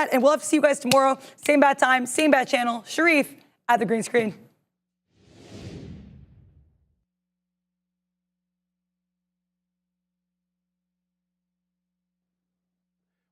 that, and we'll have to see you guys tomorrow. Same bad time, same bad channel. Sharif at the green screen.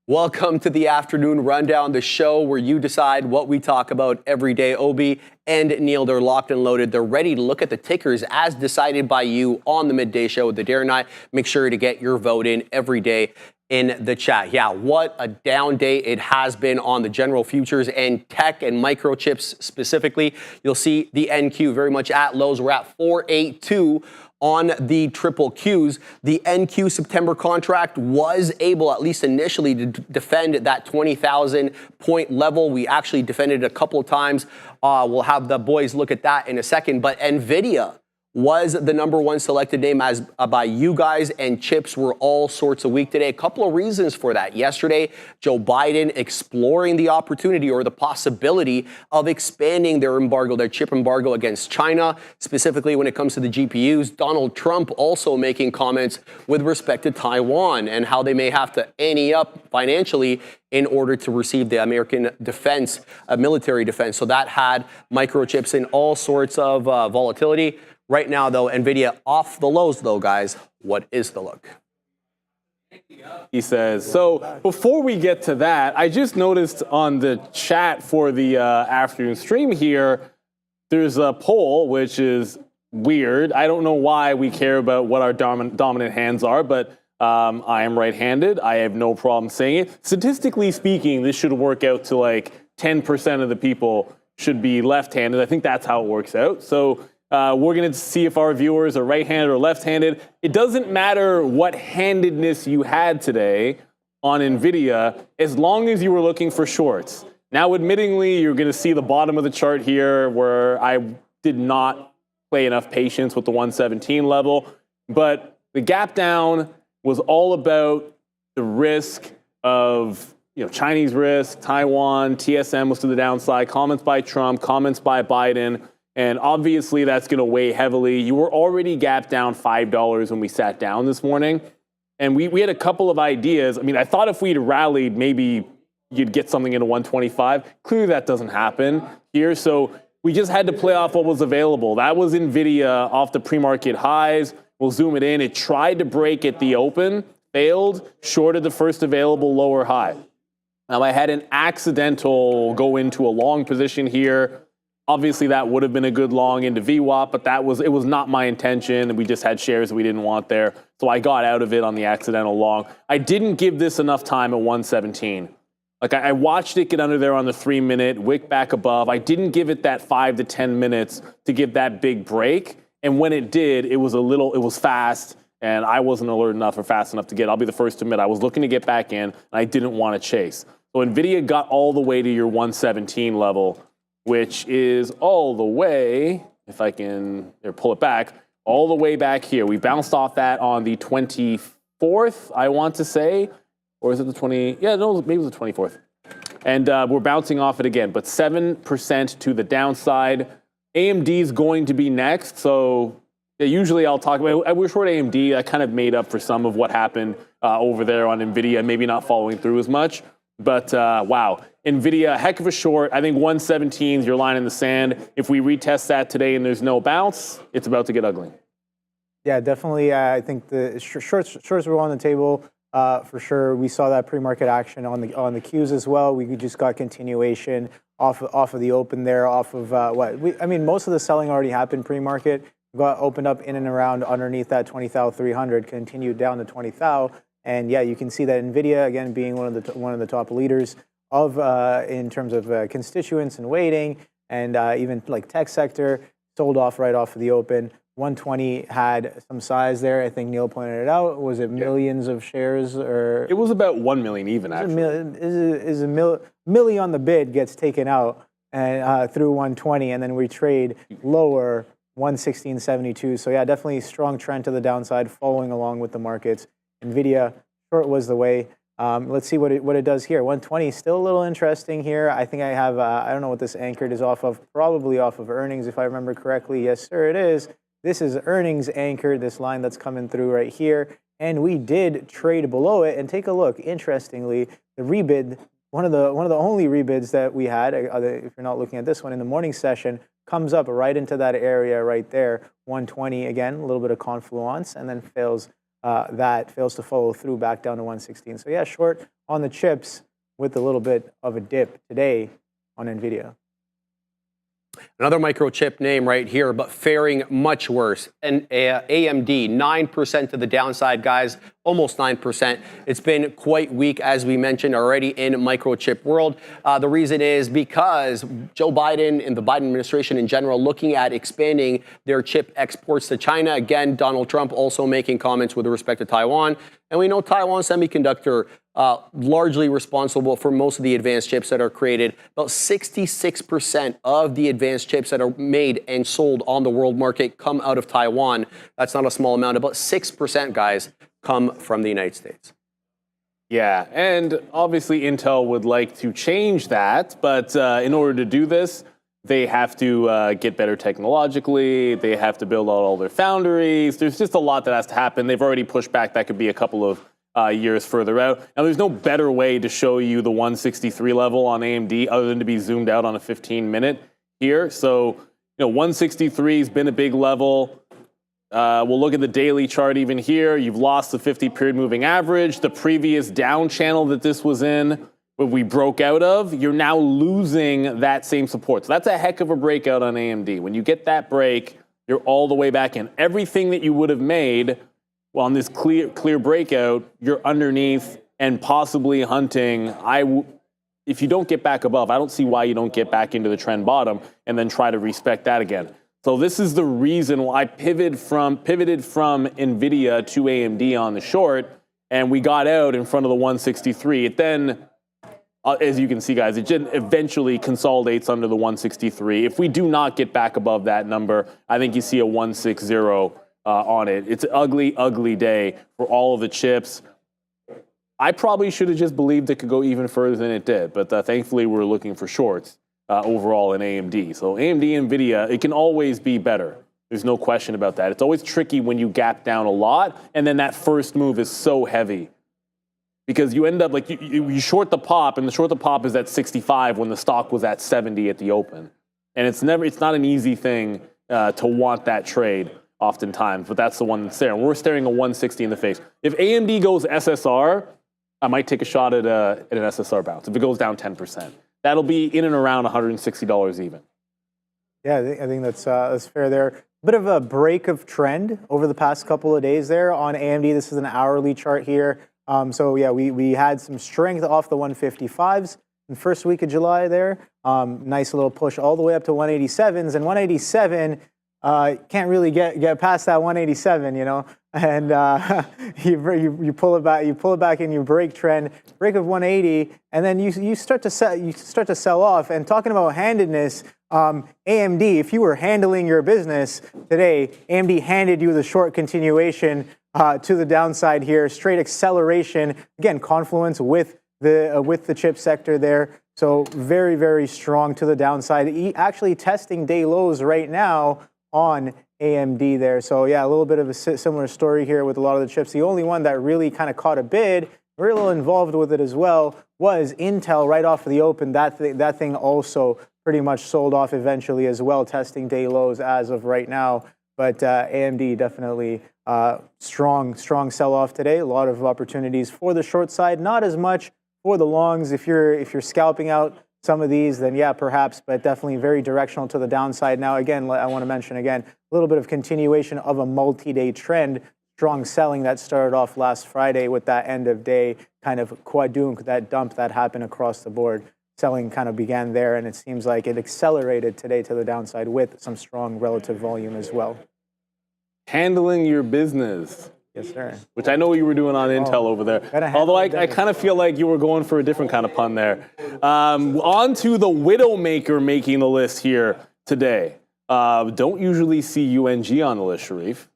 Welcome to the Afternoon Rundown, the show where you decide what we talk about every day. Obi and Neil, they're locked and loaded. They're ready to look at the tickers as decided by you on the midday show with Adair and I. Make sure to get your vote in every day in the chat. Yeah, what a down day it has been on the general futures and tech and microchips specifically. You'll see the NQ very much at lows. We're at 482. On the triple Qs, the NQ September contract was able, at least initially, to defend that 20,000 point level. We actually defended it a couple of times. We'll have the boys look at that in a second. But Nvidia was the #1 selected name as by you guys, and chips were all sorts of weak today. A couple of reasons for that. Yesterday, Joe Biden exploring the opportunity or the possibility of expanding their embargo, their chip embargo against China, specifically when it comes to the GPUs. Donald Trump also making comments with respect to Taiwan and how they may have to ante up financially in order to receive the American defense, military defense. So that had microchips in all sorts of volatility. Right now, though, Nvidia off the lows, though, guys. What is the look? He says, so before we get to that, I just noticed on the chat for the afternoon stream here, there's a poll, which is weird. I don't know why we care about what our dominant hands are, but I am right-handed. I have no problem saying it. Statistically speaking, this should work out to like 10% of the people should be left-handed. I think that's how it works out. So we're going to see if our viewers are right-handed or left-handed. It doesn't matter what handedness you had today on Nvidia, as long as you were looking for shorts. Now, admittingly, you're going to see the bottom of the chart here where I did not play enough patience with the 117 level. But the gap down was all about the risk of, Chinese risk, Taiwan, TSM was to the downside, comments by Trump, comments by Biden. And obviously, that's going to weigh heavily. You were already gapped down $5 when we sat down this morning. And we had a couple of ideas. I mean, I thought if we'd rallied, maybe you'd get something into 125. Clearly, that doesn't happen here. So we just had to play off what was available. That was Nvidia off the pre-market highs. We'll zoom it in. It tried to break at the open, failed, shorted the first available lower high. Now, I had an accidental go into a long position here. Obviously, that would have been a good long into VWAP, but it was not my intention. We just had shares that we didn't want there. So I got out of it on the accidental long. I didn't give this enough time at 117. Like I watched it get under there on the 3-minute, wick back above. I didn't give it that 5 to 10 minutes to give that big break. And when it did, it was fast, and I wasn't alert enough or fast enough to get. I'll be the first to admit I was looking to get back in, and I didn't want to chase. So Nvidia got all the way to your 117 level, which is all the way, if I can pull it back, all the way back here. We bounced off that on the 24th, I want to say. Or is it the 20? Yeah, no, maybe it was the 24th. And we're bouncing off it again, but 7% to the downside. AMD is going to be next. So usually I'll talk about, we're short AMD. I kind of made up for some of what happened over there on Nvidia, maybe not following through as much. But wow, Nvidia, heck of a short. I think 117 is your line in the sand. If we retest that today and there's no bounce, it's about to get ugly. Yeah, definitely. I think the shorts were on the table for sure. We saw that pre-market action on the Qs as well. We just got continuation off of the open there, off of most of the selling already happened pre-market. Got opened up in and around underneath that 20,300, continued down to 20,000. And yeah, you can see that Nvidia, again, being one of the top leaders of in terms of constituents and weighting, and even like tech sector, sold off right off of the open. 120 had some size there. I think Neil pointed it out. Was it millions of shares, or it was about 1 million even? Actually, is a milli on the bid gets taken out and through 120, and then we trade lower 116.72. So yeah, definitely strong trend to the downside, following along with the markets. Nvidia short was the way. Let's see what it does here. 120 still a little interesting here. I think I have I don't know what this anchored is off of. Probably off of earnings, if I remember correctly. Yes, sir, it is. This is earnings anchored. This line that's coming through right here, and we did trade below it. And take a look. Interestingly, the rebid one of the only rebids that we had, if you're not looking at this one in the morning session, comes up right into that area right there, 120 again, a little bit of confluence, and then fails to follow through back down to 116. So yeah, short on the chips with a little bit of a dip today on Nvidia. Another microchip name right here, but faring much worse. And AMD, 9% to the downside, guys, almost 9%. It's been quite weak, as we mentioned already, in microchip world. The reason is because Joe Biden and the Biden administration in general looking at expanding their chip exports to China. Again, Donald Trump also making comments with respect to Taiwan. And we know Taiwan Semiconductor largely responsible for most of the advanced chips that are created. About 66% of the advanced chips that are made and sold on the world market come out of Taiwan. That's not a small amount. About 6%, guys, come from the United States. Yeah, and obviously Intel would like to change that, but in order to do this, they have to get better technologically. They have to build out all their foundries. There's just a lot that has to happen. They've already pushed back. That could be a couple of years further out. Now, there's no better way to show you the 163 level on AMD other than to be zoomed out on a 15-minute here. So, 163 has been a big level. We'll look at the daily chart even here. You've lost the 50-period moving average. The previous down channel that this was in, what we broke out of, you're now losing that same support. So that's a heck of a breakout on AMD. When you get that break, you're all the way back in. Everything that you would have made on this clear breakout, you're underneath and possibly hunting. If you don't get back above, I don't see why you don't get back into the trend bottom and then try to respect that again. So this is the reason why I pivoted from Nvidia to AMD on the short, and we got out in front of the 163. It then, as you can see, guys, it eventually consolidates under the 163. If we do not get back above that number, I think you see a 160 on it. It's an ugly, ugly day for all of the chips. I probably should have just believed it could go even further than it did, but thankfully we're looking for shorts overall in AMD. So AMD, Nvidia, it can always be better. There's no question about that. It's always tricky when you gap down a lot, and then that first move is so heavy. Because you end up, like, you short the pop, and the short the pop is at 65 when the stock was at 70 at the open. And it's not an easy thing to want that trade oftentimes, but that's the one that's there. And we're staring a 160 in the face. If AMD goes SSR, I might take a shot at an SSR bounce. If it goes down 10%, that'll be in and around $160 even. Yeah, I think that's fair there. Bit of a break of trend over the past couple of days there on AMD. This is an hourly chart here. So yeah, we had some strength off the 155s in the first week of July there. Nice little push all the way up to 187s, and 187 can't really get past that 187, and you pull it back and you break trend, break of 180, and then you start to sell off. And talking about handedness, AMD, if you were handling your business today, AMD handed you the short continuation to the downside here, straight acceleration. Again, confluence with the chip sector there. So very, very strong to the downside. Actually testing day lows right now on AMD there. So yeah, a little bit of a similar story here with a lot of the chips. The only one that really kind of caught a bid, we're a little involved with it as well, was Intel right off of the open. That thing also pretty much sold off eventually as well, testing day lows as of right now. But AMD definitely strong sell-off today. A lot of opportunities for the short side, not as much for the longs. If you're scalping out some of these, then yeah, perhaps, but definitely very directional to the downside. Now, again, I want to mention again, a little bit of continuation of a multi-day trend, strong selling that started off last Friday with that end of day kind of quadunk, that dump that happened across the board. Selling kind of began there, and it seems like it accelerated today to the downside with some strong relative volume as well. Handling your business. Yes, sir. Which I know you were doing on Intel over there. Although I kind of feel like you were going for a different kind of pun there. On to the Widowmaker making the list here today. Don't usually see UNG on the list, Sharif.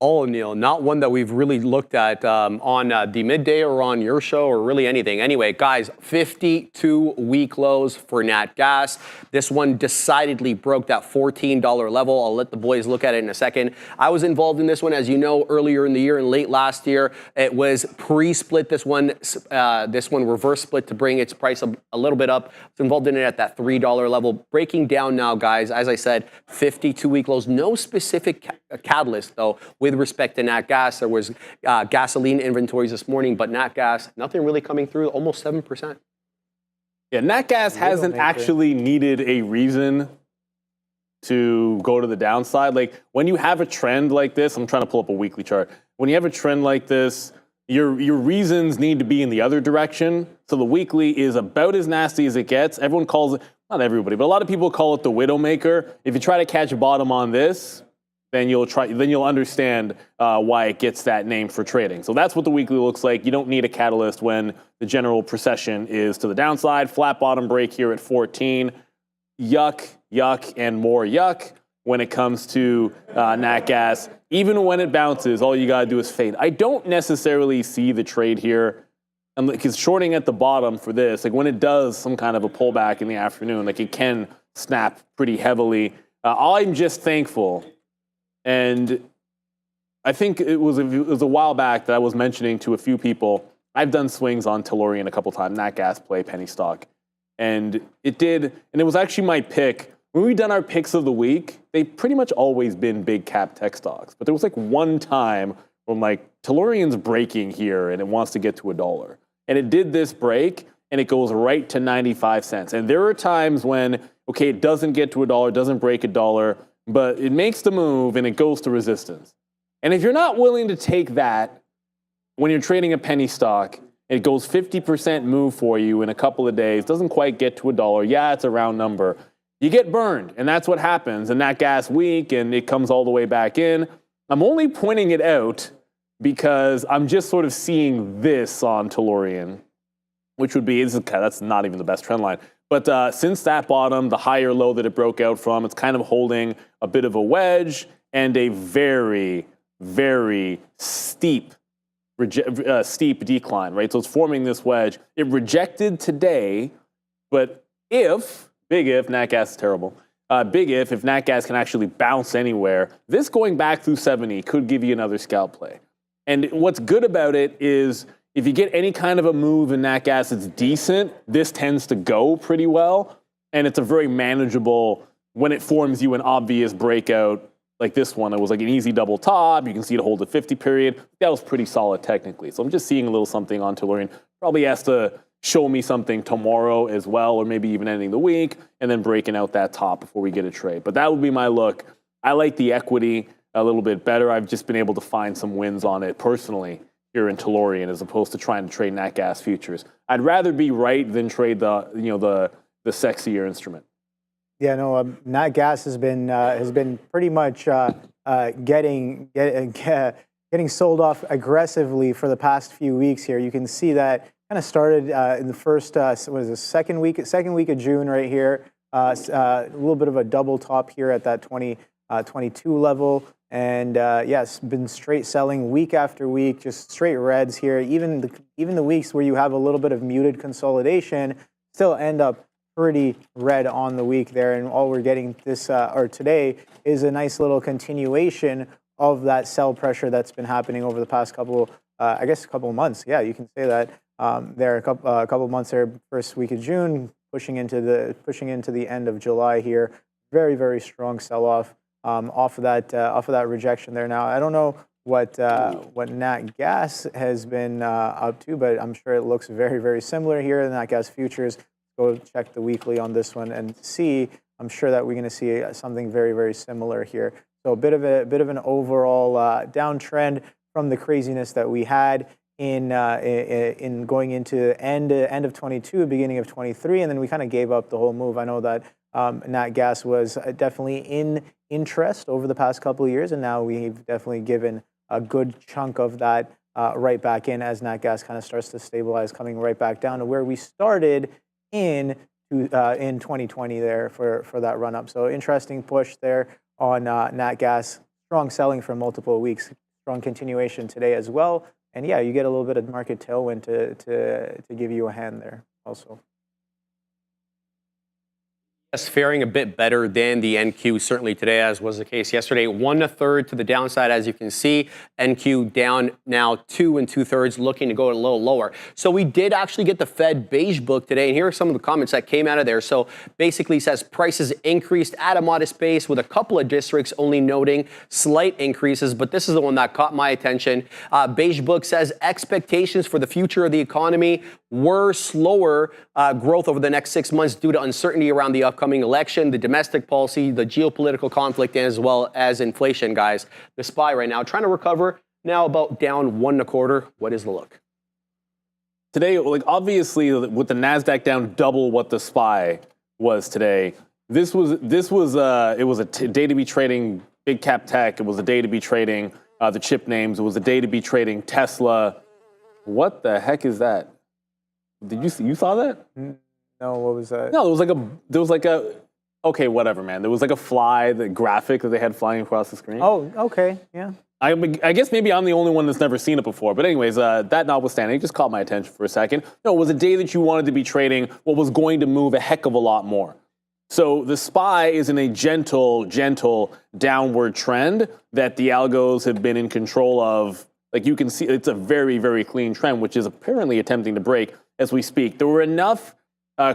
Oh, Neil, not one that we've really looked at on the midday or on your show or really anything. Anyway, guys, 52-week lows for Nat Gas. This one decidedly broke that $14 level. I'll let the boys look at it in a second. I was involved in this one, as you know, earlier in the year and late last year. It was pre-split. This one reverse split to bring its price a little bit up. I was involved in it at that $3 level. Breaking down now, guys, as I said, 52-week lows. No specific catalyst, though, with respect to Nat Gas. There was gasoline inventories this morning, but Nat Gas, nothing really coming through, almost 7%. Yeah, Nat Gas hasn't actually needed a reason to go to the downside. Like, when you have a trend like this, I'm trying to pull up a weekly chart. When you have a trend like this, your reasons need to be in the other direction. So the weekly is about as nasty as it gets. Everyone calls it, not everybody, but a lot of people call it the Widowmaker. If you try to catch a bottom on this, then you'll understand why it gets that name for trading. So that's what the weekly looks like. You don't need a catalyst when the general procession is to the downside. Flat bottom break here at 14. Yuck, yuck, and more yuck when it comes to Nat Gas. Even when it bounces, all you gotta do is fade. I don't necessarily see the trade here, because shorting at the bottom for this, like when it does some kind of a pullback in the afternoon, like it can snap pretty heavily. I'm just thankful. And I think it was a while back that I was mentioning to a few people, I've done swings on Tellurian a couple times, Nat Gas play, penny stock. And it was actually my pick. When we've done our picks of the week, they've pretty much always been big cap tech stocks. But there was like one time where I'm like, Tellurian's breaking here and it wants to get to $1. And it did this break and it goes right to 95 cents. And there are times when, okay, it doesn't get to $1, doesn't break $1, but it makes the move and it goes to resistance. And if you're not willing to take that when you're trading a penny stock, it goes 50% move for you in a couple of days, doesn't quite get to $1. Yeah, it's a round number. You get burned, and that's what happens. And Nat Gas week, and it comes all the way back in. I'm only pointing it out because I'm just sort of seeing this on Tellurian, which would be, that's not even the best trend line. But since that bottom, the higher low that it broke out from, it's kind of holding a bit of a wedge and a very, very steep decline, right? So it's forming this wedge. It rejected today, but big if, Nat Gas is terrible, if Nat Gas can actually bounce anywhere, this going back through 70 could give you another scalp play. And what's good about it is, if you get any kind of a move in Nat Gas that's decent, this tends to go pretty well. And it's a very manageable, when it forms you an obvious breakout like this one, it was like an easy double top. You can see it hold a 50 period. That was pretty solid technically. So I'm just seeing a little something on Tellurian. Probably has to show me something tomorrow as well, or maybe even ending the week, and then breaking out that top before we get a trade. But that would be my look. I like the equity a little bit better. I've just been able to find some wins on it personally here in Tellurian, as opposed to trying to trade Nat Gas futures. I'd rather be right than trade the sexier instrument. Yeah, no, Nat Gas has been pretty much getting sold off aggressively for the past few weeks here. You can see that kind of started in the first second week of June right here. A little bit of a double top here at that 22 level. And yes, been straight selling week after week, just straight reds here. Even the weeks where you have a little bit of muted consolidation still end up pretty red on the week there. And all we're getting today is a nice little continuation of that sell pressure that's been happening over the past couple of months. Yeah, you can say that. There a couple of months there, first week of June, pushing into the end of July here. Very, very strong sell-off. Off of that rejection there. Now, I don't know what Nat Gas has been up to, but I'm sure it looks very, very similar here in Nat Gas futures. Go check the weekly on this one and see. I'm sure that we're going to see something very, very similar here. So a bit of an overall downtrend from the craziness that we had in going into end of 22, beginning of 23, and then we kind of gave up the whole move. I know that Nat Gas was definitely in interest over the past couple of years, and now we've definitely given a good chunk of that right back in as Nat Gas kind of starts to stabilize, coming right back down to where we started in 2020 there for that run up. So interesting push there on Nat Gas. Strong selling for multiple weeks. strong continuation today as well. And yeah, you get a little bit of market tailwind to give you a hand there also. Faring a bit better than the NQ certainly today, as was the case yesterday. 1 1/3 to the downside, as you can see. NQ down now 2 2/3, looking to go a little lower. So we did actually get the Fed beige book today, and here are some of the comments that came out of there. So basically says prices increased at a modest pace, with a couple of districts only noting slight increases, but this is the one that caught my attention. Beige book says expectations for the future of the economy were slower growth over the next 6 months due to uncertainty around the upcoming election, the domestic policy, the geopolitical conflict, as well as inflation, guys. The SPY right now trying to recover, now about down 1 1/4. What is the look? Today, like obviously with the NASDAQ down double what the SPY was today, it was a day to be trading big cap tech. It was a day to be trading the chip names. It was a day to be trading Tesla. What the heck is that? Did you saw that? No, what was that? No, there was like a okay, whatever, man. There was like a fly, the graphic that they had flying across the screen. Oh, okay, yeah. I guess maybe I'm the only one that's never seen it before. But anyways, that notwithstanding, it just caught my attention for a second. No, it was a day that you wanted to be trading what was going to move a heck of a lot more. So the SPY is in a gentle downward trend that the algos have been in control of. Like you can see, it's a very, very clean trend, which is apparently attempting to break as we speak. There were enough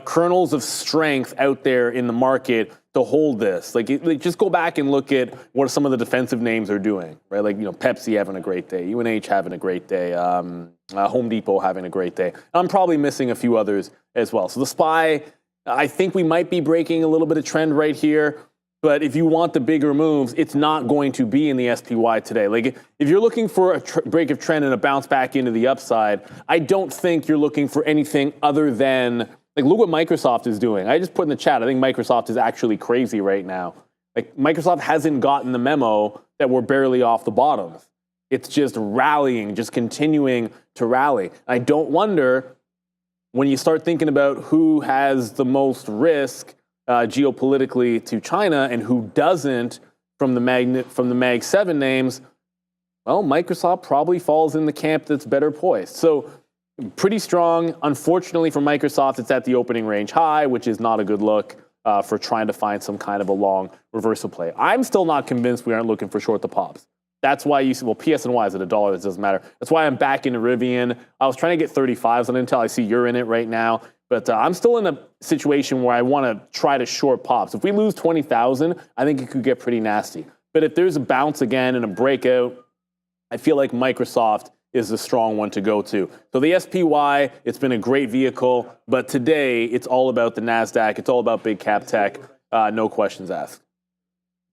kernels of strength out there in the market to hold this. Like just go back and look at what some of the defensive names are doing, right? Like, Pepsi having a great day, UNH having a great day, Home Depot having a great day. I'm probably missing a few others as well. So the SPY, I think we might be breaking a little bit of trend right here. But if you want the bigger moves, it's not going to be in the SPY today. Like if you're looking for a break of trend and a bounce back into the upside, I don't think you're looking for anything other than, like, look what Microsoft is doing. I just put in the chat, I think Microsoft is actually crazy right now. Like Microsoft hasn't gotten the memo that we're barely off the bottoms. It's just rallying, just continuing to rally. I don't wonder when you start thinking about who has the most risk geopolitically to China and who doesn't from the Mag 7 names, well, Microsoft probably falls in the camp that's better poised. So pretty strong. Unfortunately for Microsoft, it's at the opening range high, which is not a good look for trying to find some kind of a long reversal play. I'm still not convinced we aren't looking for short the pops. That's why you see, well, PSNY is at $1. It doesn't matter. That's why I'm back into Rivian. I was trying to get 35s on Intel. I see you're in it right now. But I'm still in a situation where I want to try to short pops. If we lose 20,000, I think it could get pretty nasty. But if there's a bounce again and a breakout, I feel like Microsoft is the strong one to go to. So the SPY, it's been a great vehicle. But today, it's all about the NASDAQ. It's all about big cap tech. No questions asked.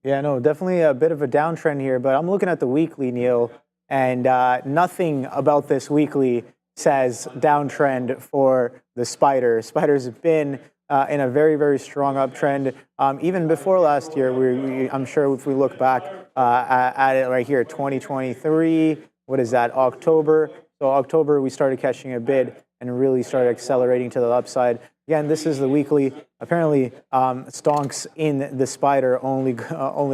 Yeah, no, definitely a bit of a downtrend here. But I'm looking at the weekly, Neil, and nothing about this weekly says downtrend for the Spider. Spider's been in a very, very strong uptrend. Even before last year, I'm sure if we look back at it right here, 2023, what is that, October? So October, we started catching a bid and really started accelerating to the upside. Again, this is the weekly. Apparently, stonks in the Spider only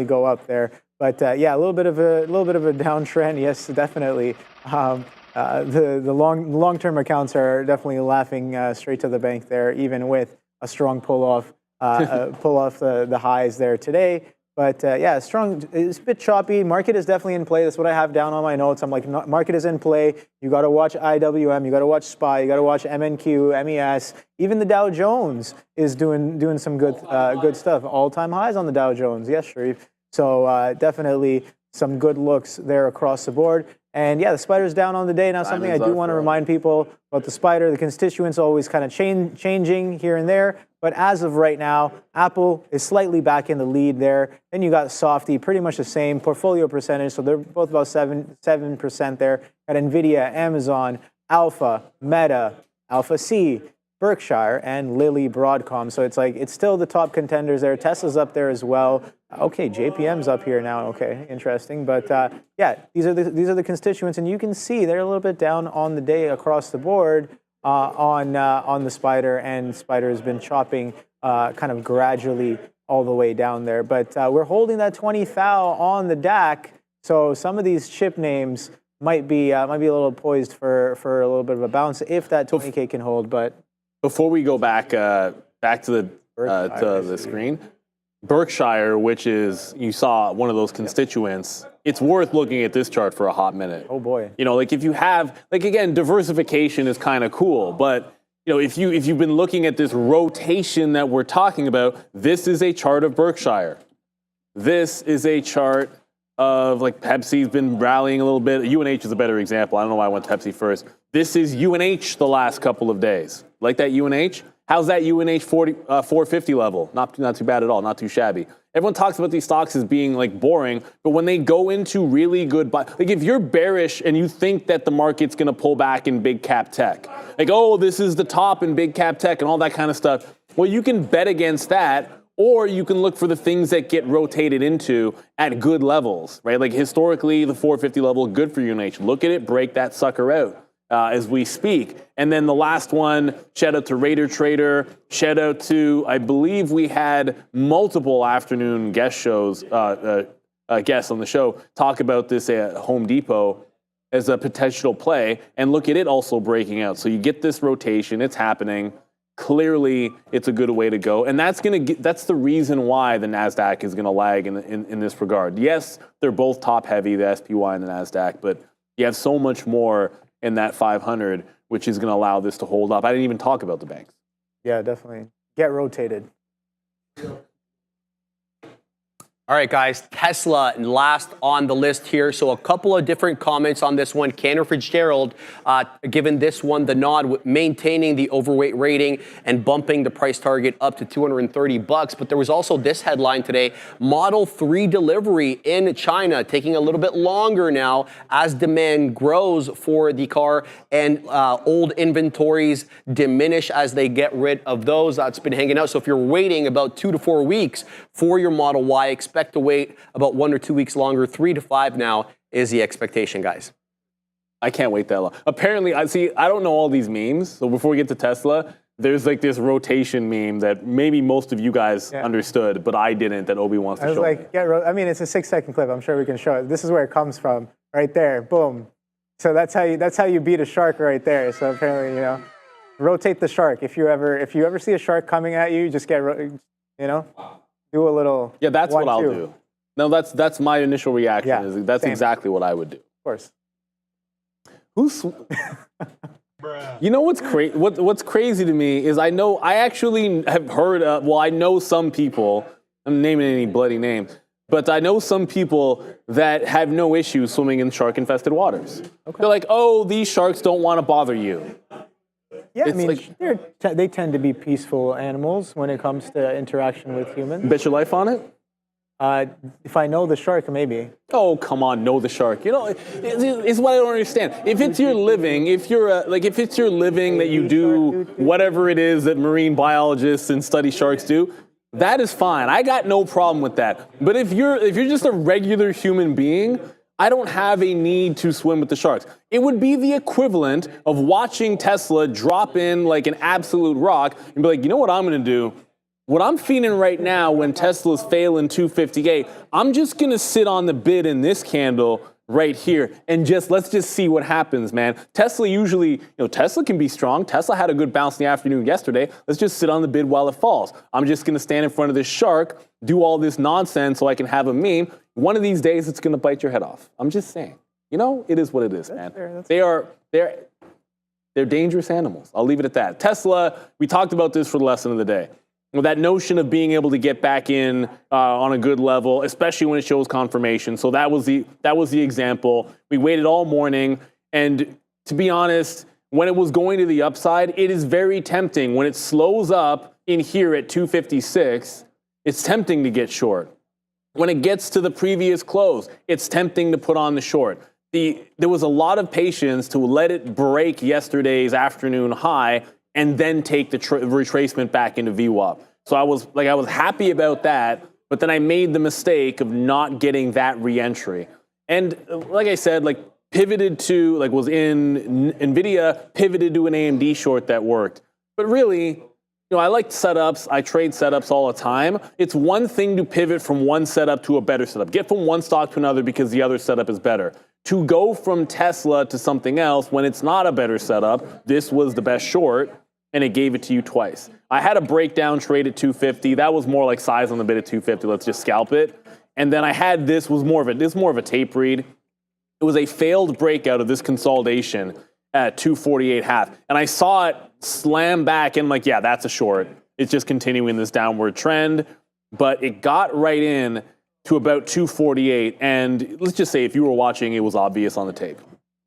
go up there. But yeah, a little bit of a downtrend. Yes, definitely. The long-term accounts are definitely laughing straight to the bank there, even with a strong pull off the highs there today. But yeah, strong. It's a bit choppy. Market is definitely in play. That's what I have down on my notes. I'm like, market is in play. You got to watch IWM. You got to watch SPY. You got to watch MNQ, MES. Even the Dow Jones is doing some good stuff. All-time highs on the Dow Jones. Yes, Sharif. So definitely some good looks there across the board. And yeah, the Spider's down on the day. Now, something I do want to remind people about the Spider, the constituents always kind of changing here and there. But as of right now, Apple is slightly back in the lead there. Then you got Softy, pretty much the same portfolio percentage. So they're both about 7% there. Got Nvidia, Amazon, Alpha, Meta, Alpha C, Berkshire, and Lilly Broadcom. So it's still the top contenders there. Tesla's up there as well. Okay, JPM's up here now. Okay, interesting. But yeah, these are the constituents, and you can see they're a little bit down on the day across the board on the Spider, and Spider has been chopping kind of gradually all the way down there. But we're holding that 20 thou on the DAC. So some of these chip names might be a little poised for a little bit of a bounce if that 20K can hold. But before we go back to the screen, Berkshire, which is, you saw one of those constituents, it's worth looking at this chart for a hot minute. Oh boy. You know, like if you have, like again, diversification is kind of cool, but you know, if you've been looking at this rotation that we're talking about, this is a chart of Berkshire. This is a chart of like Pepsi's been rallying a little bit. UNH is a better example. I don't know why I went Pepsi first. This is UNH the last couple of days. Like that UNH? How's that UNH 450 level? Not too bad at all, not too shabby. Everyone talks about these stocks as being like boring, but when they go into really good like if you're bearish and you think that the market's gonna pull back in big cap tech, like, oh, this is the top in big cap tech and all that kind of stuff, well, you can bet against that, or you can look for the things that get rotated into at good levels, right? Like historically, the 450 level, good for UNH. Look at it, break that sucker out. As we speak. And then the last one, shout out to Raider Trader, shout out to, I believe we had multiple afternoon guests on the show talk about this at Home Depot as a potential play, and look at it also breaking out. So you get this rotation, it's happening. Clearly, it's a good way to go. And that's the reason why the NASDAQ is gonna lag in this regard. Yes, they're both top heavy, the SPY and the NASDAQ, but you have so much more in that 500, which is going to allow this to hold up. I didn't even talk about the banks. Yeah, definitely. Get rotated. All right, guys, Tesla last on the list here. So a couple of different comments on this one. Cantor Fitzgerald given this one the nod, maintaining the overweight rating and bumping the price target up to $230. But there was also this headline today, Model 3 delivery in China taking a little bit longer now as demand grows for the car and old inventories diminish as they get rid of those. That's been hanging out. So if you're waiting about 2 to 4 weeks for your Model Y, expect to wait about 1 or 2 weeks longer. 3 to 5 now is the expectation, guys. I can't wait that long. Apparently, I don't know all these memes. So before we get to Tesla, there's like this rotation meme that maybe most of you guys understood, but I didn't, that Obi wants to show me. I mean, it's a 6-second clip. I'm sure we can show it. This is where it comes from, right there. Boom. So that's how you beat a shark right there. So apparently, you know, rotate the shark. If you ever see a shark coming at you, just do a little. Yeah, that's what I'll do. No, that's my initial reaction. Yeah, that's same. exactly what I would do. Of course. You know what's crazy? What's crazy to me is I actually have heard. I know some people. I'm naming any bloody name, but I know some people that have no issue swimming in shark-infested waters. Okay. They're like, oh, these sharks don't want to bother you. Yeah, I mean, they tend to be peaceful animals when it comes to interaction with humans. Bet your life on it? If I know the shark, maybe. Oh, come on, know the shark. You know, it's what I don't understand. If it's your living, if it's your living that you do whatever it is that marine biologists and study sharks do, that is fine. I got no problem with that. But if you're just a regular human being, I don't have a need to swim with the sharks. It would be the equivalent of watching Tesla drop in like an absolute rock and be like, you know what I'm going to do? What I'm feeling right now when Tesla's failing 258, I'm just going to sit on the bid in this candle right here and let's just see what happens, man. Tesla usually, Tesla can be strong. Tesla had a good bounce in the afternoon yesterday. Let's just sit on the bid while it falls. I'm just going to stand in front of this shark, do all this nonsense so I can have a meme. One of these days, it's going to bite your head off. I'm just saying. It is what it is, man. They're dangerous animals. I'll leave it at that. Tesla, we talked about this for the lesson of the day. That notion of being able to get back in on a good level, especially when it shows confirmation. So that was the example. We waited all morning, and to be honest, when it was going to the upside, it is very tempting. When it slows up in here at 256, it's tempting to get short. When it gets to the previous close, it's tempting to put on the short. There was a lot of patience to let it break yesterday's afternoon high and then take the retracement back into VWAP. So I was happy about that, but then I made the mistake of not getting that re-entry. And like I said, pivoted to, was in Nvidia, pivoted to an AMD short that worked. But really, I like setups. I trade setups all the time. It's one thing to pivot from one setup to a better setup. Get from one stock to another because the other setup is better. To go from Tesla to something else when it's not a better setup, this was the best short, and it gave it to you twice. I had a breakdown trade at 250. That was more like size on the bid at 250. Let's just scalp it. And then I had this was more of a tape read. It was a failed breakout of this consolidation at 248.5. And I saw it slam back and I'm like, yeah, that's a short. It's just continuing this downward trend. But it got right in to about 248. And let's just say if you were watching, it was obvious on the tape.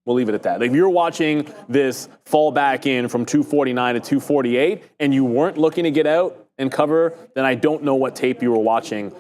We'll leave it at that. If you're watching this fall back in from 249 to 248 and you weren't looking to get out and cover, then I don't know what tape you were watching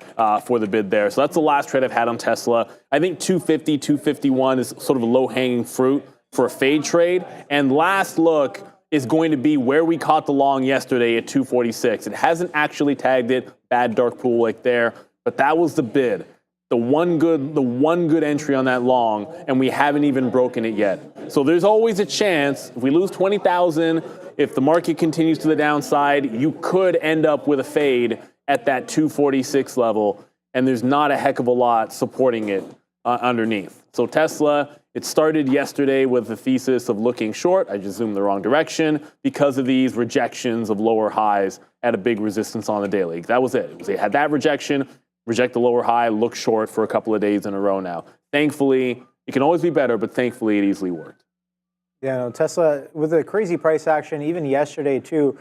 for the bid there. So that's the last trade I've had on Tesla. I think 250, 251 is sort of a low-hanging fruit for a fade trade. And last look is going to be where we caught the long yesterday at 246. It hasn't actually tagged it. Bad dark pool like there. But that was the bid. The one good entry on that long, and we haven't even broken it yet. So there's always a chance, if we lose 20,000, if the market continues to the downside, you could end up with a fade at that 246 level, and there's not a heck of a lot supporting it underneath. So Tesla, it started yesterday with the thesis of looking short. I just zoomed the wrong direction because of these rejections of lower highs at a big resistance on the daily. That was it. They had that rejection. Reject the lower high, look short for a couple of days in a row now. Thankfully, it can always be better, but thankfully it easily worked. Yeah, no, Tesla, with a crazy price action, even yesterday too,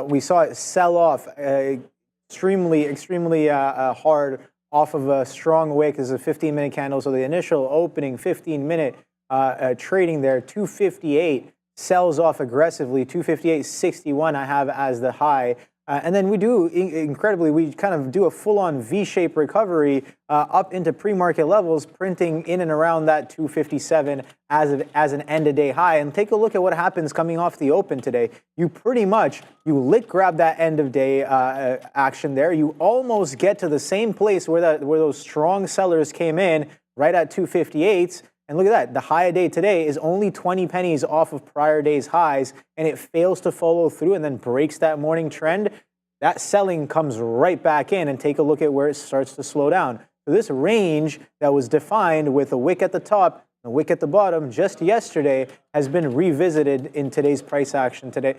we saw it sell off extremely hard off of a strong wick. This is a 15-minute candle, so the initial opening 15-minute trading there, 258, sells off aggressively, 258.61 I have as the high. And then we do, incredibly, we kind of do a full-on V-shaped recovery up into pre-market levels, printing in and around that 257 as an end-of-day high. And take a look at what happens coming off the open today. You pretty much, you grab that end-of-day action there. You almost get to the same place where those strong sellers came in, right at 258s. And look at that, the high of day today is only 20 pennies off of prior day's highs, and it fails to follow through and then breaks that morning trend. That selling comes right back in, and take a look at where it starts to slow down. So this range that was defined with a wick at the top and a wick at the bottom just yesterday has been revisited in today's price action here.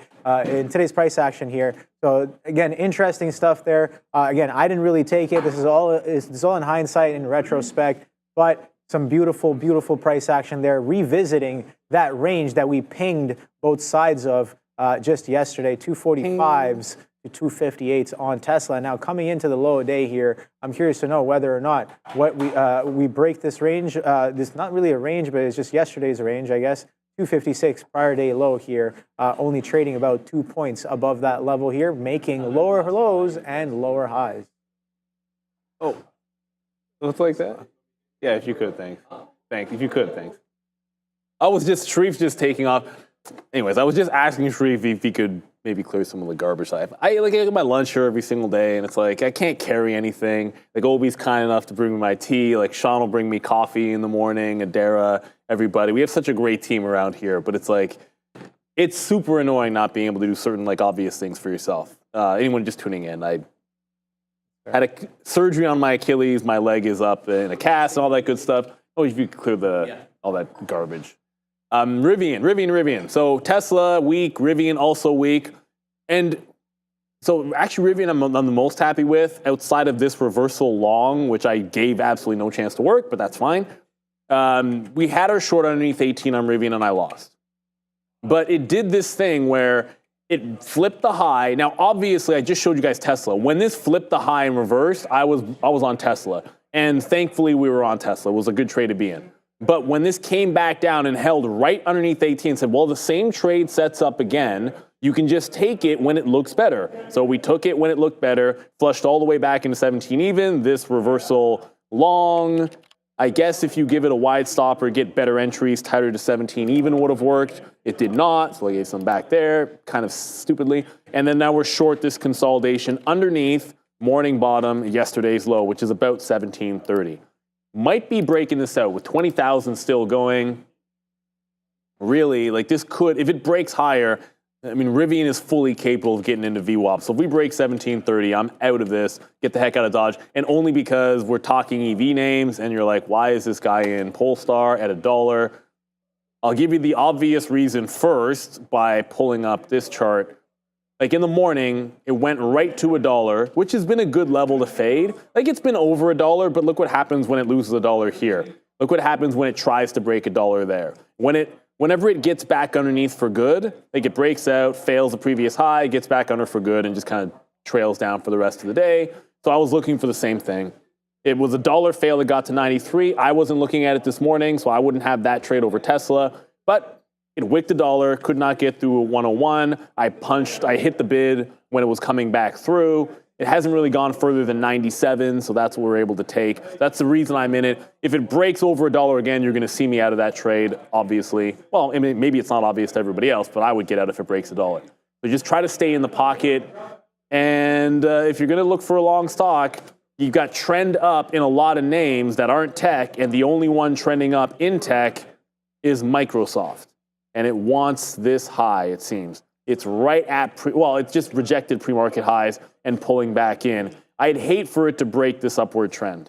So again, interesting stuff there. Again, I didn't really take it. This is all in hindsight and retrospect, but some beautiful, beautiful price action there, revisiting that range that we pinged both sides of just yesterday, 245s to 258s on Tesla. Now coming into the low day here, I'm curious to know whether or not we break this range. This is not really a range, but it's just yesterday's range, I guess. 256 prior day low here, only trading about 2 points above that level here, making lower lows and lower highs. Oh, looks like that. Yeah, if you could, thanks. If you could, thanks. Sharif's just taking off. Anyways, I was just asking Sharif if he could maybe clear some of the garbage. I get my lunch here every single day, and it's like, I can't carry anything. Like, Obi's kind enough to bring me my tea. Like, Sean will bring me coffee in the morning, Adara, everybody. We have such a great team around here, but it's like, it's super annoying not being able to do certain, like, obvious things for yourself. Anyone just tuning in, I had a surgery on my Achilles. My leg is up in a cast and all that good stuff. Oh, if you could clear all that garbage. Rivian. So Tesla weak, Rivian also weak. And so actually Rivian I'm the most happy with outside of this reversal long, which I gave absolutely no chance to work, but that's fine. We had our short underneath 18 on Rivian and I lost. But it did this thing where it flipped the high. Now, obviously, I just showed you guys Tesla. When this flipped the high and reversed, I was on Tesla. And thankfully, we were on Tesla. It was a good trade to be in. But when this came back down and held right underneath 18 and said, well, the same trade sets up again, you can just take it when it looks better. So we took it when it looked better, flushed all the way back into 17 even. This reversal long, I guess if you give it a wide stop or get better entries, tighter to 17 even would have worked. It did not, so I gave some back there, kind of stupidly. And then now we're short this consolidation underneath morning bottom, yesterday's low, which is about 1730. Might be breaking this out with 20,000 still going. Really, like this could, if it breaks higher, I mean, Rivian is fully capable of getting into VWAP. So if we break 1730, I'm out of this. Get the heck out of Dodge. And only because we're talking EV names and you're like, why is this guy in Polestar at $1? I'll give you the obvious reason first by pulling up this chart. Like in the morning, it went right to $1, which has been a good level to fade. Like it's been over $1, but look what happens when it loses $1 here. Look what happens when it tries to break $1 there. Whenever it gets back underneath for good, like it breaks out, fails the previous high, gets back under for good, and just kind of trails down for the rest of the day. So I was looking for the same thing. It was $1 fail that got to 93. I wasn't looking at it this morning, so I wouldn't have that trade over Tesla. But it wicked $1, could not get through a 101. I hit the bid when it was coming back through. It hasn't really gone further than 97, so that's what we're able to take. That's the reason I'm in it. If it breaks over $1 again, you're going to see me out of that trade, obviously. Well, I mean, maybe it's not obvious to everybody else, but I would get out if it breaks $1. So just try to stay in the pocket. And if you're going to look for a long stock, you've got trend up in a lot of names that aren't tech, and the only one trending up in tech is Microsoft. And it wants this high, it seems. It's right at, it's just rejected pre-market highs and pulling back in. I'd hate for it to break this upward trend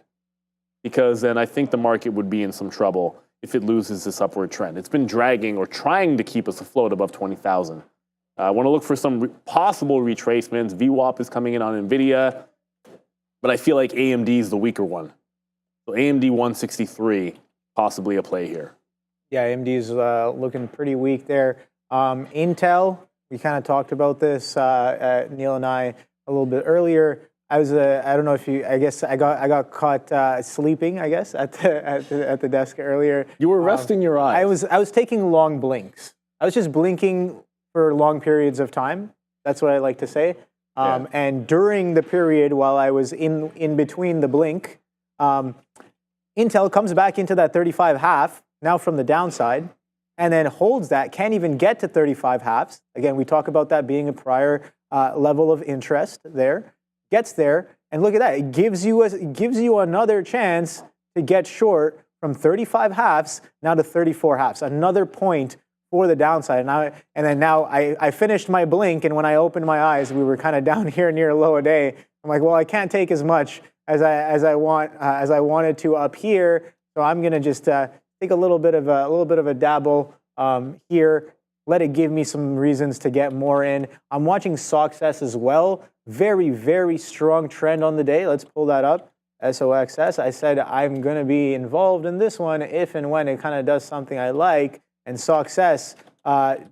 because then I think the market would be in some trouble if it loses this upward trend. It's been dragging or trying to keep us afloat above 20,000. I want to look for some possible retracements. VWAP is coming in on Nvidia, but I feel like AMD is the weaker one. So AMD 163, possibly a play here. Yeah, AMD is looking pretty weak there. Intel, we kind of talked about this, Neil and I, a little bit earlier. I don't know if you, I guess I got caught sleeping, I guess, at the desk earlier. You were resting your eyes. I was taking long blinks. I was just blinking for long periods of time. That's what I like to say. Yeah. And during the period while I was in between the blink, Intel comes back into that 35.5, now from the downside, and then holds that, can't even get to 35.5s. Again, we talk about that being a prior level of interest there. Gets there, and look at that. It gives you another chance to get short from 35.5s now to 34.5s. Another point for the downside. And then now I finished my blink, and when I opened my eyes, we were kind of down here near low a day. I'm like, well, I can't take as much as I wanted to up here, so I'm gonna just take a little bit of a dabble here. Let it give me some reasons to get more in. I'm watching SOXS as well. Very, very strong trend on the day. Let's pull that up. SOXS. I said I'm going to be involved in this one if and when it kind of does something I like. And SOXS,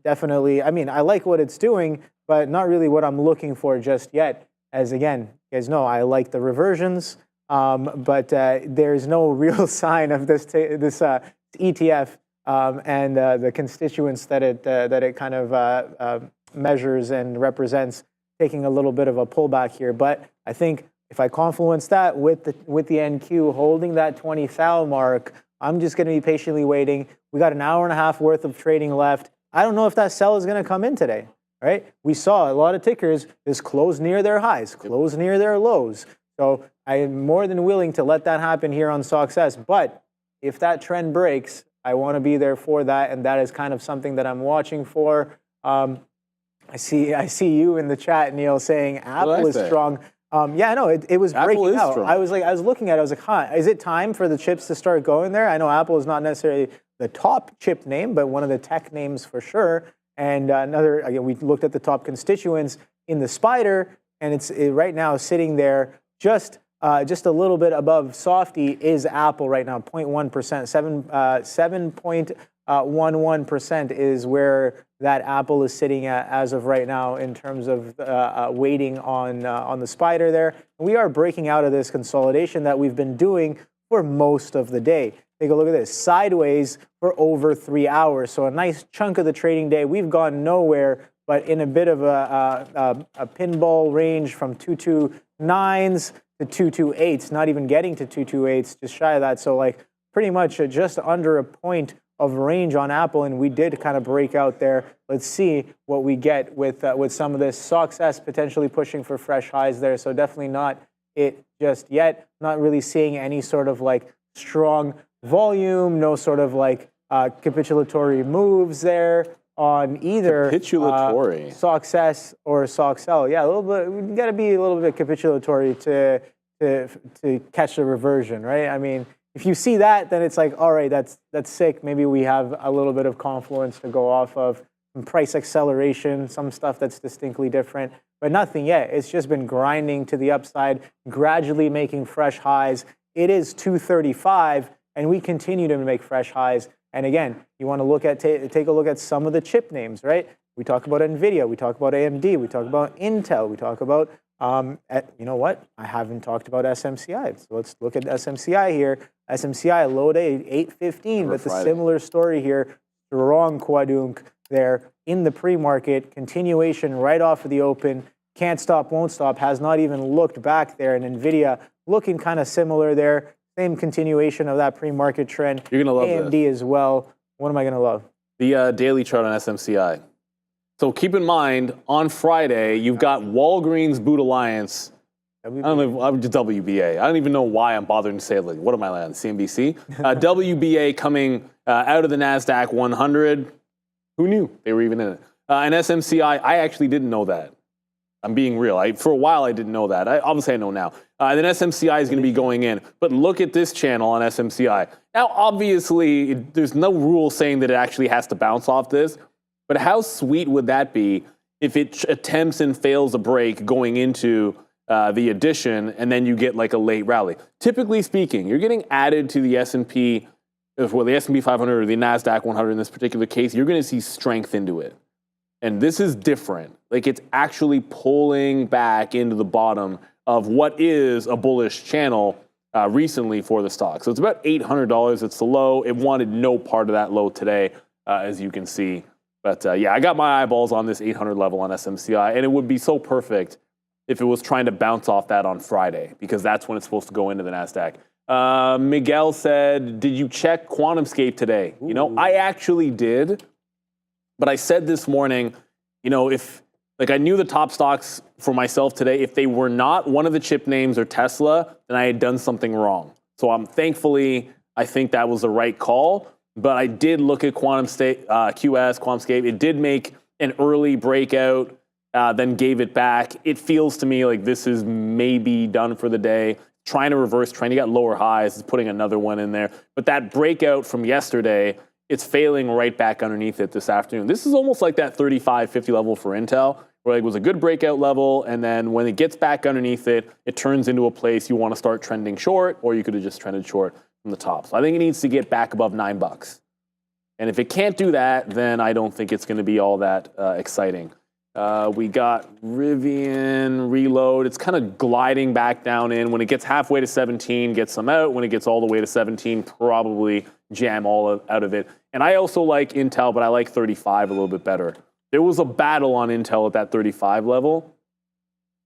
definitely, I mean, I like what it's doing, but not really what I'm looking for just yet. As again, you guys know, I like the reversions, but there's no real sign of this ETF and the constituents that it kind of measures and represents, taking a little bit of a pullback here. But I think if I confluence that with the NQ holding that 20 thou mark, I'm just going to be patiently waiting. We got an hour and a half worth of trading left. I don't know if that sell is going to come in today, right? We saw a lot of tickers just close near their highs, close near their lows. So I am more than willing to let that happen here on SOXS. But if that trend breaks, I want to be there for that, and that is kind of something that I'm watching for. I see you in the chat, Neil, saying Apple is strong. Yeah, no, it was breaking out. Strong. I was looking at it. I was like, huh, is it time for the chips to start going there? I know Apple is not necessarily the top chip name, but one of the tech names for sure. And again, we looked at the top constituents in the spider, and it's right now sitting there just a little bit above Softy is Apple right now, 0.1%, 7.11% is where that Apple is sitting at as of right now in terms of waiting on the spider there. We are breaking out of this consolidation that we've been doing for most of the day. Take a look at this, sideways for over 3 hours. So a nice chunk of the trading day. We've gone nowhere, but in a bit of a pinball range from 229s to 228s, not even getting to 228s, just shy of that. So like pretty much just under a point of range on Apple, and we did kind of break out there. Let's see what we get with some of this. SOXS potentially pushing for fresh highs there, so definitely not it just yet. Not really seeing any sort of like strong volume, no sort of like capitulatory moves there. on either Capitulatory. SOX S or SOX L. Yeah, a little bit. We got to be a little bit capitulatory to catch the reversion, right? I mean, if you see that, then it's like, all right, that's sick. Maybe we have a little bit of confluence to go off of, some price acceleration, some stuff that's distinctly different, but nothing yet. It's just been grinding to the upside, gradually making fresh highs. It is 235, and we continue to make fresh highs. And again, you want to look at take a look at some of the chip names, right? We talk about Nvidia, we talk about AMD, we talk about Intel, we talk about you know what? I haven't talked about SMCI. So let's look at SMCI here. SMCI low day 815, but the similar story here. Strong quadunk there in the pre-market, continuation right off of the open. Can't stop, won't stop. Has not even looked back there. And Nvidia looking kind of similar there. Same continuation of that pre-market trend. You're gonna love AMD this. as well. What am I gonna love? The daily chart on SMCI. So keep in mind, on Friday, you've got Walgreens Boot Alliance. I don't know, I'm just WBA. I don't even know why I'm bothering to say it. Like, what am I on, CNBC? WBA coming out of the NASDAQ 100. Who knew they were even in it? And SMCI, I actually didn't know that. I'm being real. For a while, I didn't know that. Obviously, I know now. And then SMCI is going to be going in. But look at this channel on SMCI. Now, obviously, there's no rule saying that it actually has to bounce off this. But how sweet would that be if it attempts and fails a break going into the addition, and then you get like a late rally? Typically speaking, you're getting added to the S&P, well, the S&P 500 or the NASDAQ 100 in this particular case. You're going to see strength into it. And this is different. Like, it's actually pulling back into the bottom of what is a bullish channel recently for the stock. So it's about $800. It's the low. It wanted no part of that low today, as you can see. But yeah, I got my eyeballs on this 800 level on SMCI, and it would be so perfect if it was trying to bounce off that on Friday, because that's when it's supposed to go into the NASDAQ. Miguel said, did you check QuantumScape today? Ooh. You know, I actually did, but I said this morning, you know, if, like, I knew the top stocks for myself today, if they were not one of the chip names or Tesla, then I had done something wrong. So thankfully, I think that was the right call. But I did look at QuantumScape. It did make an early breakout, then gave it back. It feels to me like this is maybe done for the day. Trying to reverse trend. You got lower highs. It's putting another one in there. But that breakout from yesterday, it's failing right back underneath it this afternoon. This is almost like that 35-50 level for Intel, where it was a good breakout level, and then when it gets back underneath it, it turns into a place you want to start trending short, or you could have just trended short from the top. So I think it needs to get back above $9. And if it can't do that, then I don't think it's going to be all that exciting. We got Rivian reload. It's kind of gliding back down in. When it gets halfway to 17, get some out. When it gets all the way to 17, probably jam all out of it. And I also like Intel, but I like 35 a little bit better. There was a battle on Intel at that 35 level.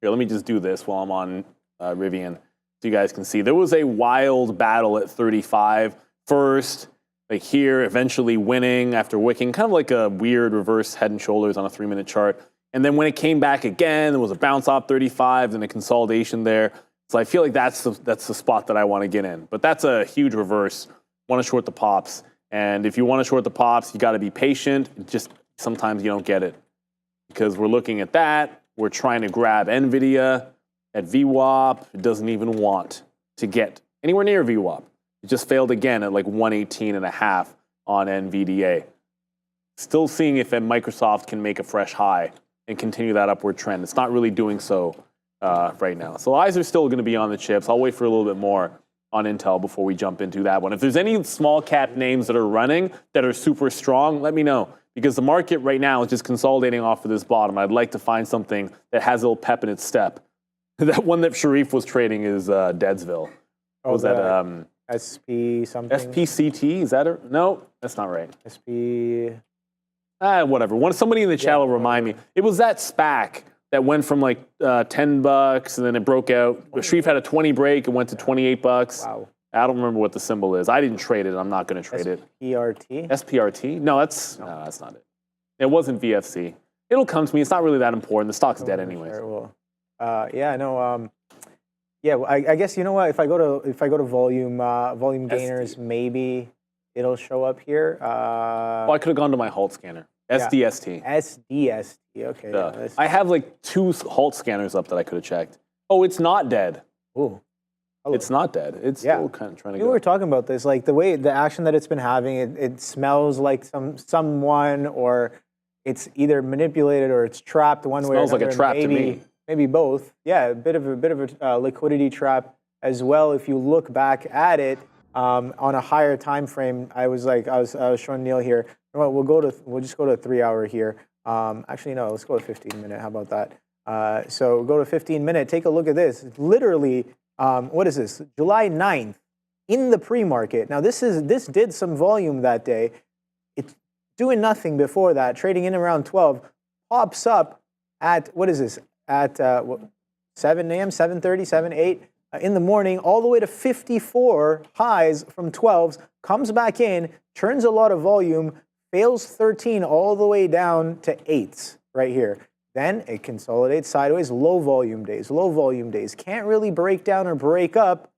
Here, let me just do this while I'm on Rivian, so you guys can see. There was a wild battle at 35. First, like here, eventually winning after wicking, kind of like a weird reverse head and shoulders on a 3-minute chart. And then when it came back again, there was a bounce off 35, then a consolidation there. So I feel like that's the spot that I want to get in. But that's a huge reverse. Want to short the pops. And if you want to short the pops, you got to be patient. Just sometimes you don't get it. Because we're looking at that. We're trying to grab Nvidia at VWAP. It doesn't even want to get anywhere near VWAP. It just failed again at like 118.5 on NVDA. Still seeing if Microsoft can make a fresh high and continue that upward trend. It's not really doing so right now. So eyes are still going to be on the chips. I'll wait for a little bit more on Intel before we jump into that one. If there's any small cap names that are running that are super strong, let me know. Because the market right now is just consolidating off of this bottom. I'd like to find something that has a little pep in its step. That one that Sharif was trading is Deadsville. What was that? SP something? SPCT? Is that it? No, that's not right. SP... whatever. Somebody in the chat will remind me. It was that SPAC that went from like $10 and then it broke out. Sharif had a 20 break and went to $28. Wow. I don't remember what the symbol is. I didn't trade it. I'm not going to trade it. SPRT? SPRT? No, that's not it. It wasn't VFC. It'll come to me. It's not really that important. The stock's dead anyways. Sure, I guess, you know what? If I go to volume gainers, maybe it'll show up here. I could have gone to my Halt scanner. SDST. SDST. Okay. Yeah, that's- I have like 2 halt scanners up that I could have checked. Oh, it's not dead. Ooh. Hello. It's not dead. It's still kind of trying to We go. were talking about this, like the action that it's been having, it smells like someone, or it's either manipulated or it's trapped one way or another. Smells like a trap to me. Maybe both. Yeah, a bit of a liquidity trap as well. If you look back at it on a higher time frame, I was showing Neil here. Well, we'll just go to a 3-hour here. Actually, no, let's go to 15-minute. How about that? So go to 15-minute. Take a look at this. It's literally, what is this? July 9th in the pre-market. Now this did some volume that day. It's doing nothing before that. Trading in around 12, pops up at, what is this? At 7 a.m., 7:30, 7, 8 in the morning, all the way to 54 highs from 12s, comes back in, turns a lot of volume, fails 13 all the way down to 8s right here. Then it consolidates sideways, low volume days. Can't really break down or break up,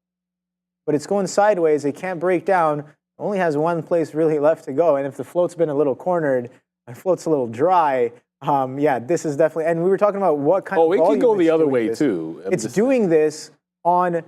but it's going sideways. It can't break down. Only has one place really left to go. And if the float's been a little cornered, the float's a little dry, yeah, this is definitely, and we were talking about what kind of volume. Oh, it could go the other way this. too. It's doing this on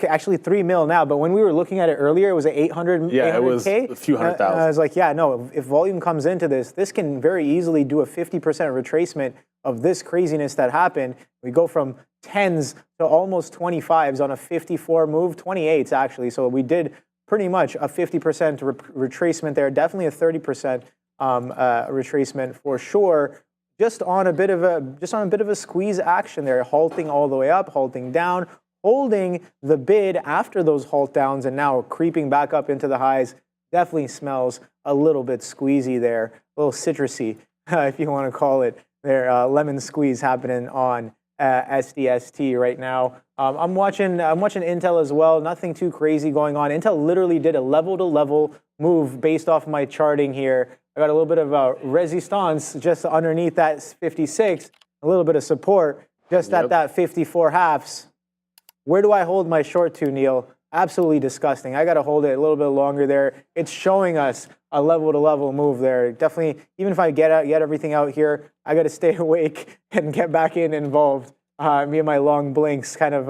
actually 3 mil now, but when we were looking at it earlier, it was at 800. Yeah, 800K. it was a few hundred thousand. I was like, yeah, no, if volume comes into this can very easily do a 50% retracement of this craziness that happened. We go from 10s to almost 25s on a 54 move, 28s actually. So we did pretty much a 50% retracement there, definitely a 30% retracement for sure. Just on a bit of a squeeze action there, halting all the way up, halting down, holding the bid after those halt downs, and now creeping back up into the highs. Definitely smells a little bit squeezy there, a little citrusy, if you want to call it. There, lemon squeeze happening on SDST right now. I'm watching Intel as well. Nothing too crazy going on. Intel literally did a level-to-level move based off my charting here. I got a little bit of a resistance just underneath that 56, a little bit of support just at that 54 halves. Where do I hold my short to, Neil? Absolutely disgusting. I got to hold it a little bit longer there. It's showing us a level-to-level move there. Definitely, even if I get everything out here, I got to stay awake and get back involved. Me and my long blinks kind of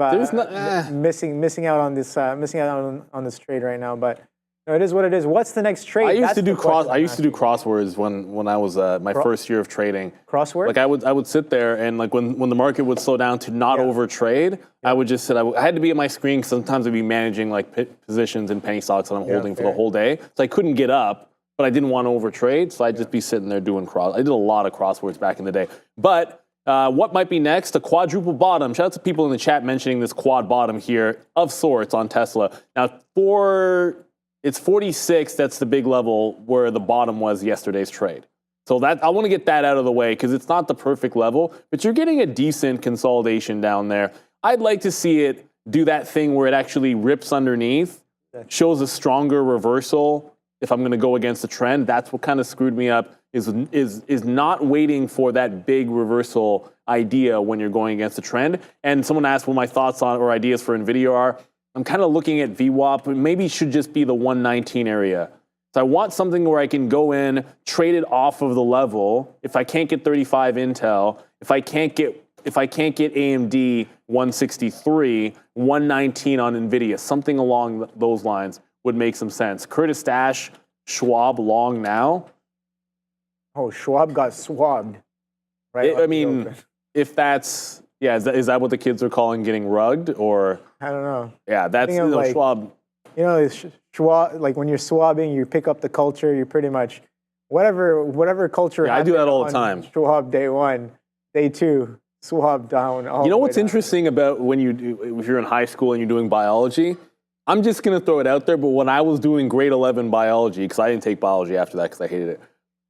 missing out on this on this trade right now, but. No, it is what it is. What's the next trade? I used to do crosswords when I was my first year of trading. Crossword? Like I would sit there and like when the market would slow down to not overtrade, I would just sit. I had to be at my screen because sometimes I'd be managing like positions in penny stocks that I'm holding for the whole day. So I couldn't get up, but I didn't want to overtrade, so I'd just be sitting there doing I did a lot of crosswords back in the day. But what might be next? A quadruple bottom. Shout out to people in the chat mentioning this quad bottom here of sorts on Tesla. Now it's 46, that's the big level where the bottom was yesterday's trade. So that I want to get that out of the way because it's not the perfect level, but you're getting a decent consolidation down there. I'd like to see it do that thing where it actually rips underneath, shows a stronger reversal if I'm going to go against the trend. That's what kind of screwed me up is not waiting for that big reversal idea when you're going against the trend. And someone asked what my thoughts on or ideas for Nvidia are. I'm kind of looking at VWAP, but maybe it should just be the 119 area. So I want something where I can go in, trade it off of the level. If I can't get 35 Intel, if I can't get AMD 163, 119 on Nvidia, something along those lines would make some sense. Curtis Dash, Schwab long now. Oh, Schwab got swabbed. Right. I mean, if that's is that what the kids are calling getting rugged or? I don't know. Yeah, that's Schwab. You know, Schwab, like when you're swabbing, you pick up the culture. You pretty much whatever culture. Yeah, I do that all the time. Schwab day 1, day 2, swab down. You know what's interesting about if you're in high school and you're doing biology? I'm just gonna throw it out there, but when I was doing grade 11 biology, because I didn't take biology after that because I hated it.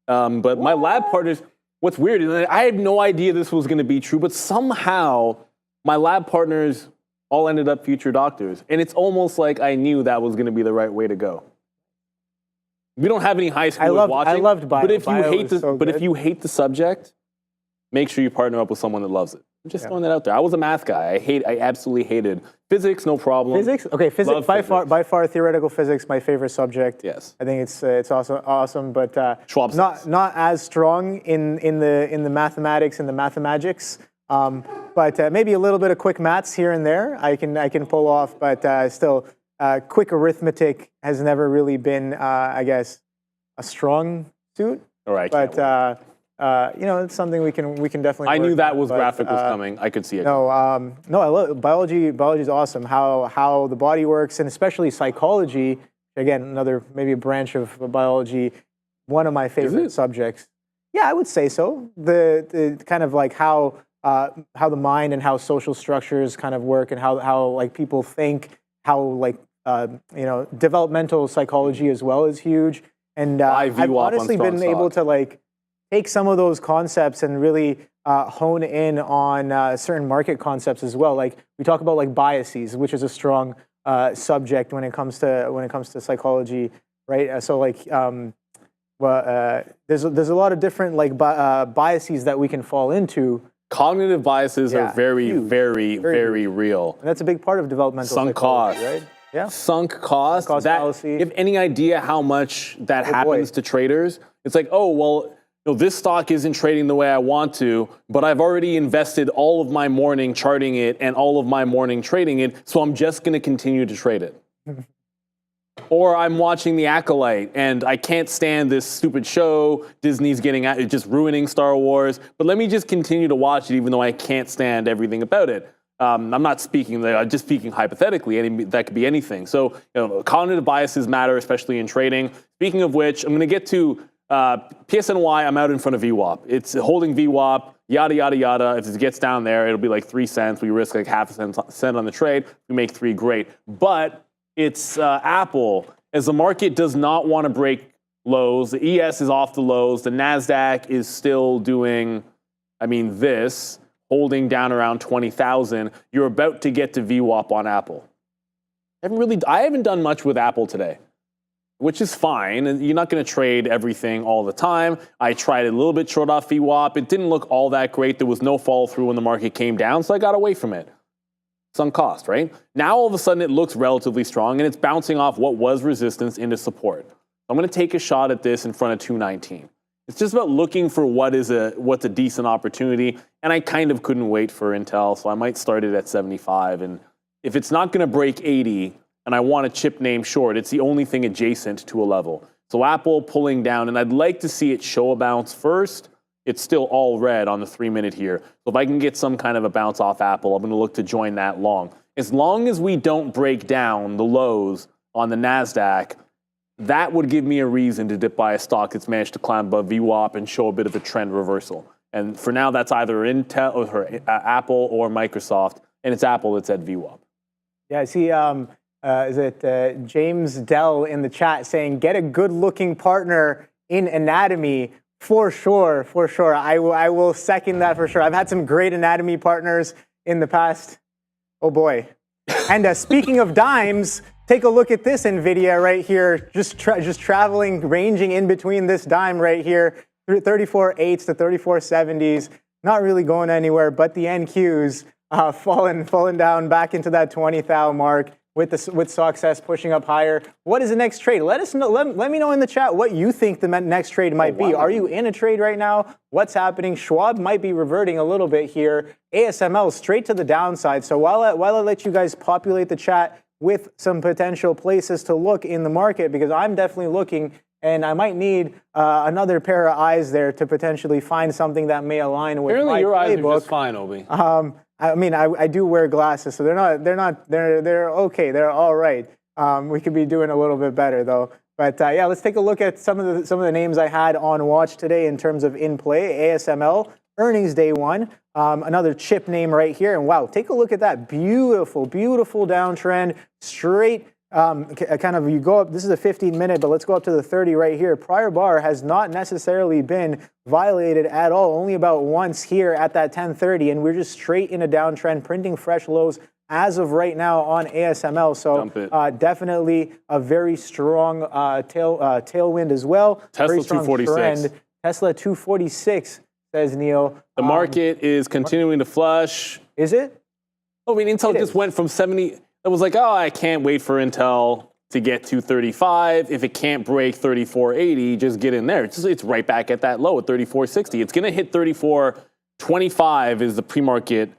But my lab partners. What's weird is I had no idea this was going to be true, but somehow my lab partners all ended up future doctors. And it's almost like I knew that was going to be the right way to go. We don't have any high schoolers watching. I loved bio. But if you hate the subject, make sure you partner up with someone that loves it. I'm just throwing that out there. I was a math guy. I absolutely hated physics. No problem. Physics? Okay, physics by far theoretical physics my favorite subject. Yes. I think it's awesome, but Schwab's not as strong in the mathematics and the mathemagics. But maybe a little bit of quick maths here and there I can pull off, but still quick arithmetic has never really been I guess a strong suit. All right. But you know, it's something we can definitely. I knew that on, was but, graphic was coming. I could see it. No, no, I love biology. Biology is awesome. How the body works, and especially psychology. Again, another maybe a branch of biology. One of my favorite subjects. Yeah, I would say so. The kind of like how the mind and how social structures kind of work, and how like people think, how like you know, developmental psychology as well is huge. And I've honestly been able to like take some of those concepts and really hone in on certain market concepts as well. Like we talk about like biases, which is a strong subject when it comes to psychology, right? So like there's a lot of different like biases that we can fall into. Cognitive biases are very, huge. very real. And that's a big part of developmental sunk psychology, cost, right? Yeah. Sunk cost. Fallacy. You have any idea how much that happens to traders? It's like, oh, well, you know, this stock isn't trading the way I want to, but I've already invested all of my morning charting it and all of my morning trading it, so I'm just going to continue to trade it. Or I'm watching The Acolyte, and I can't stand this stupid show. Disney's getting at it, just ruining Star Wars. But let me just continue to watch it, even though I can't stand everything about it. I'm not speaking, I'm just speaking hypothetically. That could be anything. So, you know, cognitive biases matter, especially in trading. Speaking of which, I'm going to get to PSNY. I'm out in front of VWAP. It's holding VWAP, yada, yada, yada. If it gets down there, it'll be like 3 cents. We risk like half a cent on the trade. We make 3, great. But it's Apple, as the market does not want to break lows. The ES is off the lows. The NASDAQ is still doing, I mean, this, holding down around 20,000. You're about to get to VWAP on Apple. I haven't done much with Apple today, which is fine. And you're not going to trade everything all the time. I tried a little bit short off VWAP. It didn't look all that great. There was no follow through when the market came down, so I got away from it. Sunk cost, right? Now all of a sudden it looks relatively strong, and it's bouncing off what was resistance into support. I'm going to take a shot at this in front of 219. It's just about looking for what's a decent opportunity, and I kind of couldn't wait for Intel, so I might start it at 75. And if it's not going to break 80, and I want a chip name short, it's the only thing adjacent to a level. So Apple pulling down, and I'd like to see it show a bounce first. It's still all red on the 3-minute here. So if I can get some kind of a bounce off Apple, I'm going to look to join that long. As long as we don't break down the lows on the NASDAQ, that would give me a reason to dip by a stock that's managed to climb above VWAP and show a bit of a trend reversal. And for now, that's either Intel or Apple or Microsoft, and it's Apple that's at VWAP. Yeah, I see. Is it James Dell in the chat saying, get a good-looking partner in anatomy? For sure, for sure. I will second that for sure. I've had some great anatomy partners in the past. Oh boy. And speaking of dimes, take a look at this Nvidia right here. Just traveling, ranging in between this dime right here, 34.8s to 34.70s. Not really going anywhere, but the NQs falling down back into that 20,000 mark. With success pushing up higher. What is the next trade? Let us know. Let me know in the chat what you think the next trade might be. Are you in a trade right now? What's happening? Schwab might be reverting a little bit here. ASML straight to the downside. So while I let you guys populate the chat with some potential places to look in the market, because I'm definitely looking, and I might need another pair of eyes there to potentially find something that may align with my playbook. Your eyes are just fine, Obi. I mean, I do wear glasses, so they're okay. They're all right. We could be doing a little bit better though. But yeah, let's take a look at some of the names I had on watch today in terms of in play. ASML earnings day one. Another chip name right here, and wow, take a look at that beautiful, beautiful downtrend, straight. Kind of you go up. This is a 15-minute, but let's go up to the 30 right here. Prior bar has not necessarily been violated at all. Only about once here at that 10:30, and we're just straight in a downtrend, printing fresh lows as of right now on ASML. So definitely a very strong tailwind as well. Tesla very strong 246. Trend. Tesla 246. says Neil. The market is continuing to flush. Is it? I mean, Intel just went from 70. It was like, oh, I can't wait for Intel to get to 35. If it can't break 34.80, just get in there. It's right back at that low at 34.60. It's going to hit 34.25 is the pre-market.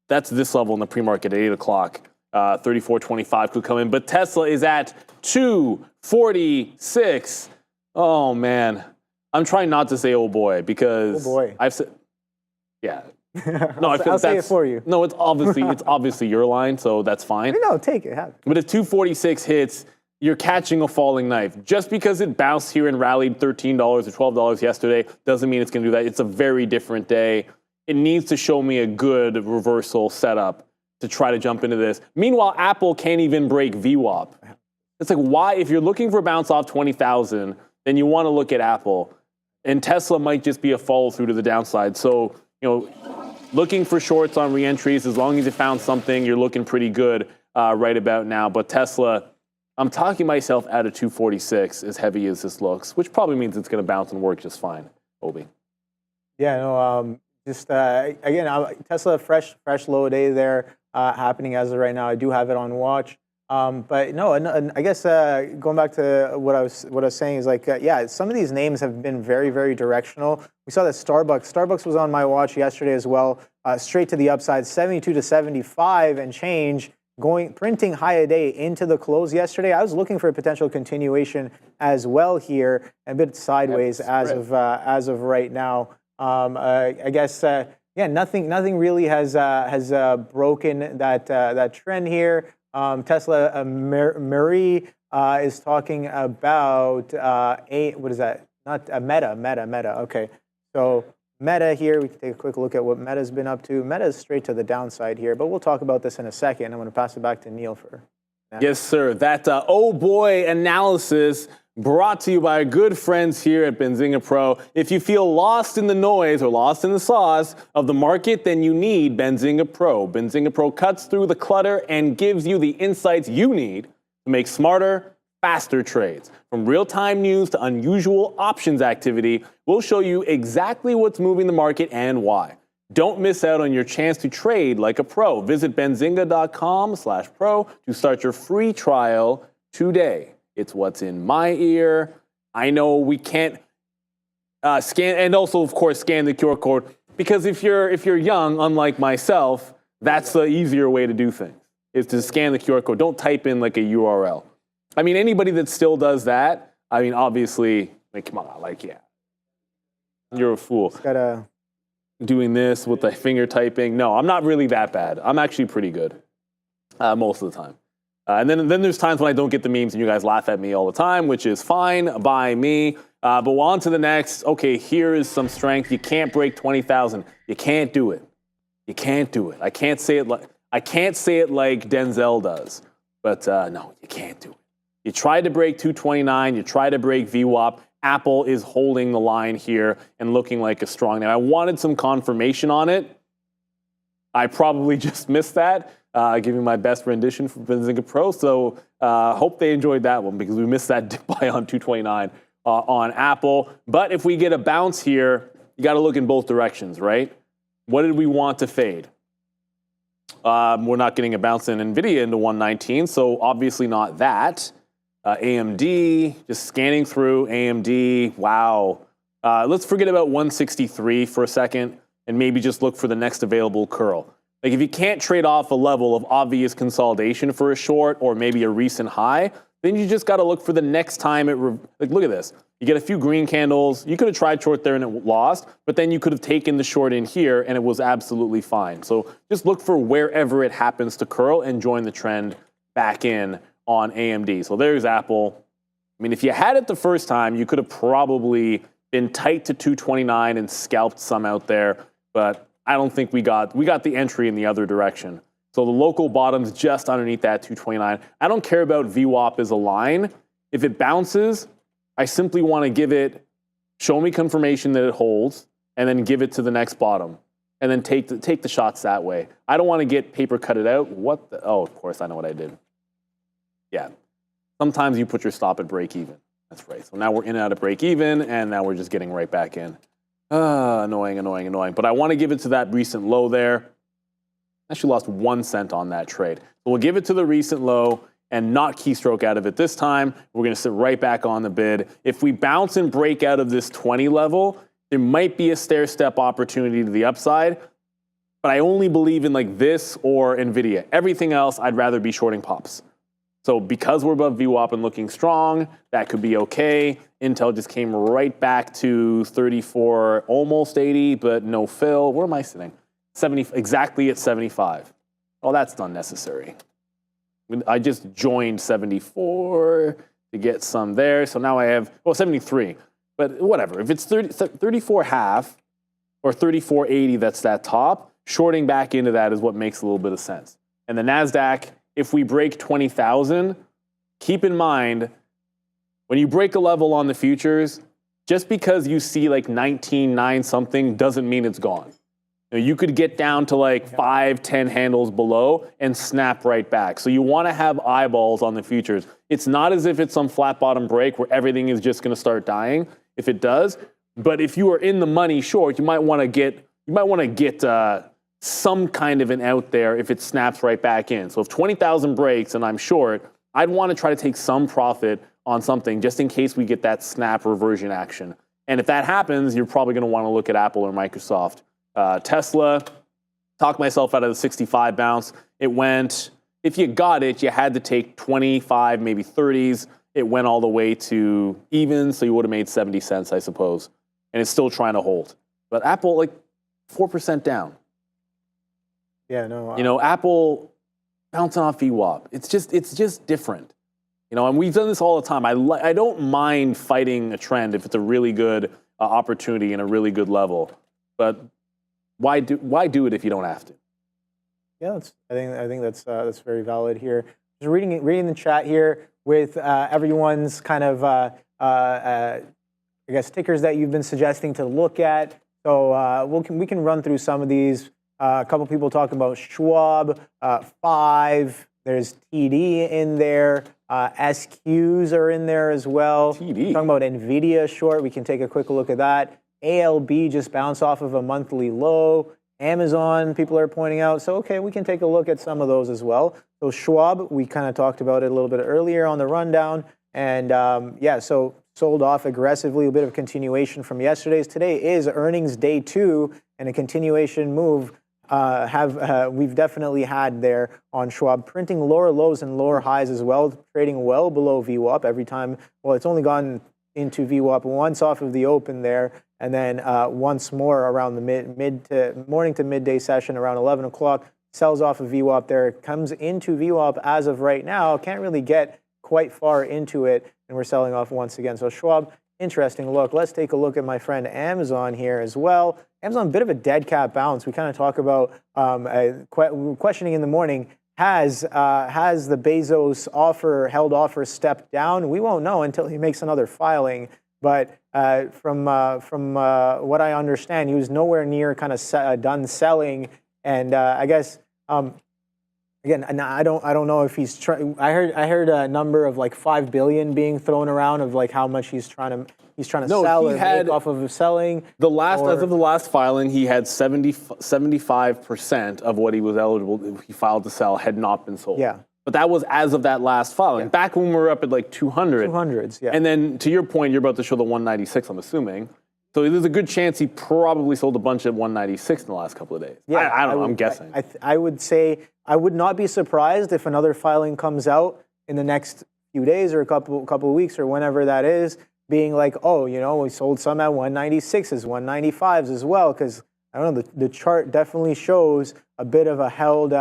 That's this level in the pre-market at 8 o'clock. 34.25 could come in. But Tesla is at 246. Oh, man. I'm trying not to say oh boy because I've said, yeah. No, I'll say it for you. No, it's obviously your line, so that's fine. No, take it. Have it. But if 246 hits, you're catching a falling knife. Just because it bounced here and rallied $13 or $12 yesterday doesn't mean it's going to do that. It's a very different day. It needs to show me a good reversal setup to try to jump into this. Meanwhile, Apple can't even break VWAP. It's like, why? If you're looking for a bounce off 20,000, then you want to look at Apple. And Tesla might just be a follow through to the downside. So, looking for shorts on re-entries, as long as you found something, you're looking pretty good right about now. But Tesla, I'm talking myself out of 246 as heavy as this looks, which probably means it's going to bounce and work just fine, Obi. Yeah, no, again, Tesla, fresh low day there happening as of right now. I do have it on watch. But no, and I guess going back to what I was saying is like, yeah, some of these names have been very, very directional. We saw that Starbucks was on my watch yesterday as well, straight to the upside, 72 to 75 and change, printing high a day into the close yesterday. I was looking for a potential continuation as well here, a bit sideways as of right now. I guess yeah, nothing really has broken that trend here. Tesla, Marie is talking about what is that? Not Meta. Okay, so Meta here. We can take a quick look at what Meta's been up to. Meta is straight to the downside here, but we'll talk about this in a second. I'm going to pass it back to Neil for. Yes, sir. That oh boy analysis brought to you by our good friends here at Benzinga Pro. If you feel lost in the noise or lost in the sauce of the market, then you need Benzinga Pro. Benzinga Pro cuts through the clutter and gives you the insights you need to make smarter, faster trades. From real-time news to unusual options activity, we'll show you exactly what's moving the market and why. Don't miss out on your chance to trade like a pro. Visit benzinga.com/pro to start your free trial today. It's what's in my ear. I know we can't scan, and also, of course, scan the QR code, because if you're young, unlike myself, that's the easier way to do things, is to scan the QR code. Don't type in like a URL. I mean, anybody that still does that, I mean, obviously, like, come on, like, yeah, you're a fool. Doing this with the finger typing. No, I'm not really that bad. I'm actually pretty good most of the time. And then there's times when I don't get the memes and you guys laugh at me all the time, which is fine by me. But on to the next. Okay, here is some strength. You can't break 20,000. You can't do it. You can't do it. I can't say it like Denzel does. But no, you can't do it. You tried to break 229. You tried to break VWAP. Apple is holding the line here and looking like a strong name. I wanted some confirmation on it. I probably just missed that. Giving my best rendition for Benzinga Pro. So hope they enjoyed that one because we missed that dip buy on 229 on Apple. But if we get a bounce here, you got to look in both directions, right? What did we want to fade? We're not getting a bounce in Nvidia into 119, so obviously not that. AMD, just scanning through AMD. Wow. Let's forget about 163 for a second and maybe just look for the next available curl. Like if you can't trade off a level of obvious consolidation for a short or maybe a recent high, then you just got to look for the next time like look at this. You get a few green candles. You could have tried short there and it lost, but then you could have taken the short in here and it was absolutely fine. So just look for wherever it happens to curl and join the trend back in on AMD. So there's Apple. I mean, if you had it the first time, you could have probably been tight to 229 and scalped some out there, but I don't think we got the entry in the other direction. So the local bottom's just underneath that 229. I don't care about VWAP as a line. If it bounces, I simply want to show me confirmation that it holds, and then give it to the next bottom, and then take the shots that way. I don't want to get paper cut it out. Oh, of course, I know what I did. Yeah. Sometimes you put your stop at break even. That's right. So now we're in and out of break even, and now we're just getting right back in. Annoying, annoying, annoying. But I want to give it to that recent low there. Actually lost 1 cent on that trade. So we'll give it to the recent low and not keystroke out of it this time. We're going to sit right back on the bid. If we bounce and break out of this 20 level, there might be a stair-step opportunity to the upside. But I only believe in like this or Nvidia. Everything else, I'd rather be shorting pops. So because we're above VWAP and looking strong, that could be okay. Intel just came right back to 34, almost 80, but no fill. Where am I sitting? 70, exactly at 75. Oh, that's unnecessary. I just joined 74 to get some there. So now I have, well, 73. But whatever. If it's 34 half or 34.80, that's that top, shorting back into that is what makes a little bit of sense. And the NASDAQ, if we break 20,000, keep in mind, when you break a level on the futures, just because you see like 19.9 something doesn't mean it's gone. You could get down to like 5, 10 handles below and snap right back. So you want to have eyeballs on the futures. It's not as if it's some flat bottom break where everything is just going to start dying. If it does, but if you are in the money short, you might want to get some kind of an out there if it snaps right back in. So if 20,000 breaks and I'm short, I'd want to try to take some profit on something just in case we get that snap reversion action. And if that happens, you're probably going to want to look at Apple or Microsoft. Tesla, talked myself out of the 65 bounce. It went, if you got it, you had to take 25, maybe 30s. It went all the way to even, so you would have made 70 cents, I suppose. And it's still trying to hold. But Apple, like 4% down. Yeah, no. You know, Apple bouncing off VWAP. It's just different. You know, and we've done this all the time. I don't mind fighting a trend if it's a really good opportunity and a really good level. But why do it if you don't have to? Yeah, I think that's very valid here. Just reading the chat here with everyone's kind of I guess tickers that you've been suggesting to look at. So we can run through some of these. A couple people talking about Schwab, 5. There's TD in there. SQs are in there as well. TD. Talking about Nvidia short. We can take a quick look at that. ALB just bounced off of a monthly low. Amazon, people are pointing out. So, okay, we can take a look at some of those as well. So Schwab, we kind of talked about it a little bit earlier on the rundown. And yeah, so sold off aggressively, a bit of continuation from yesterday's. Today is earnings day 2 and a continuation move we've definitely had there on Schwab, printing lower lows and lower highs as well, trading well below VWAP every time. Well, it's only gone into VWAP once off of the open there, and then once more around the morning to midday session around 11 o'clock, sells off of VWAP there, comes into VWAP as of right now, can't really get quite far into it, and we're selling off once again. So Schwab, interesting look. Let's take a look at my friend Amazon here as well. Amazon, a bit of a dead cat bounce. We kind of talk about questioning in the morning. Has the Bezos held offer stepped down? We won't know until he makes another filing. But from what I understand, he was nowhere near kind of done selling. And I guess again, I don't know if he's trying. I heard a number of like 5 billion being thrown around of like how much he's trying to sell or make off of selling. As of the last filing, he had 75% of what he was eligible, he filed to sell, had not been sold. Yeah. But that was as of that last filing. Yeah. Back when we were up at like 200. 200s, yeah. And then to your point, you're about to show the 196, I'm assuming. So there's a good chance he probably sold a bunch at 196 in the last couple of days. Yeah, I don't know, I'm guessing. I would say, I would not be surprised if another filing comes out in the next few days or a couple of weeks or whenever that is, being like, oh, you know, we sold some at 196s, 195s as well, because I don't know, the chart definitely shows a bit of a held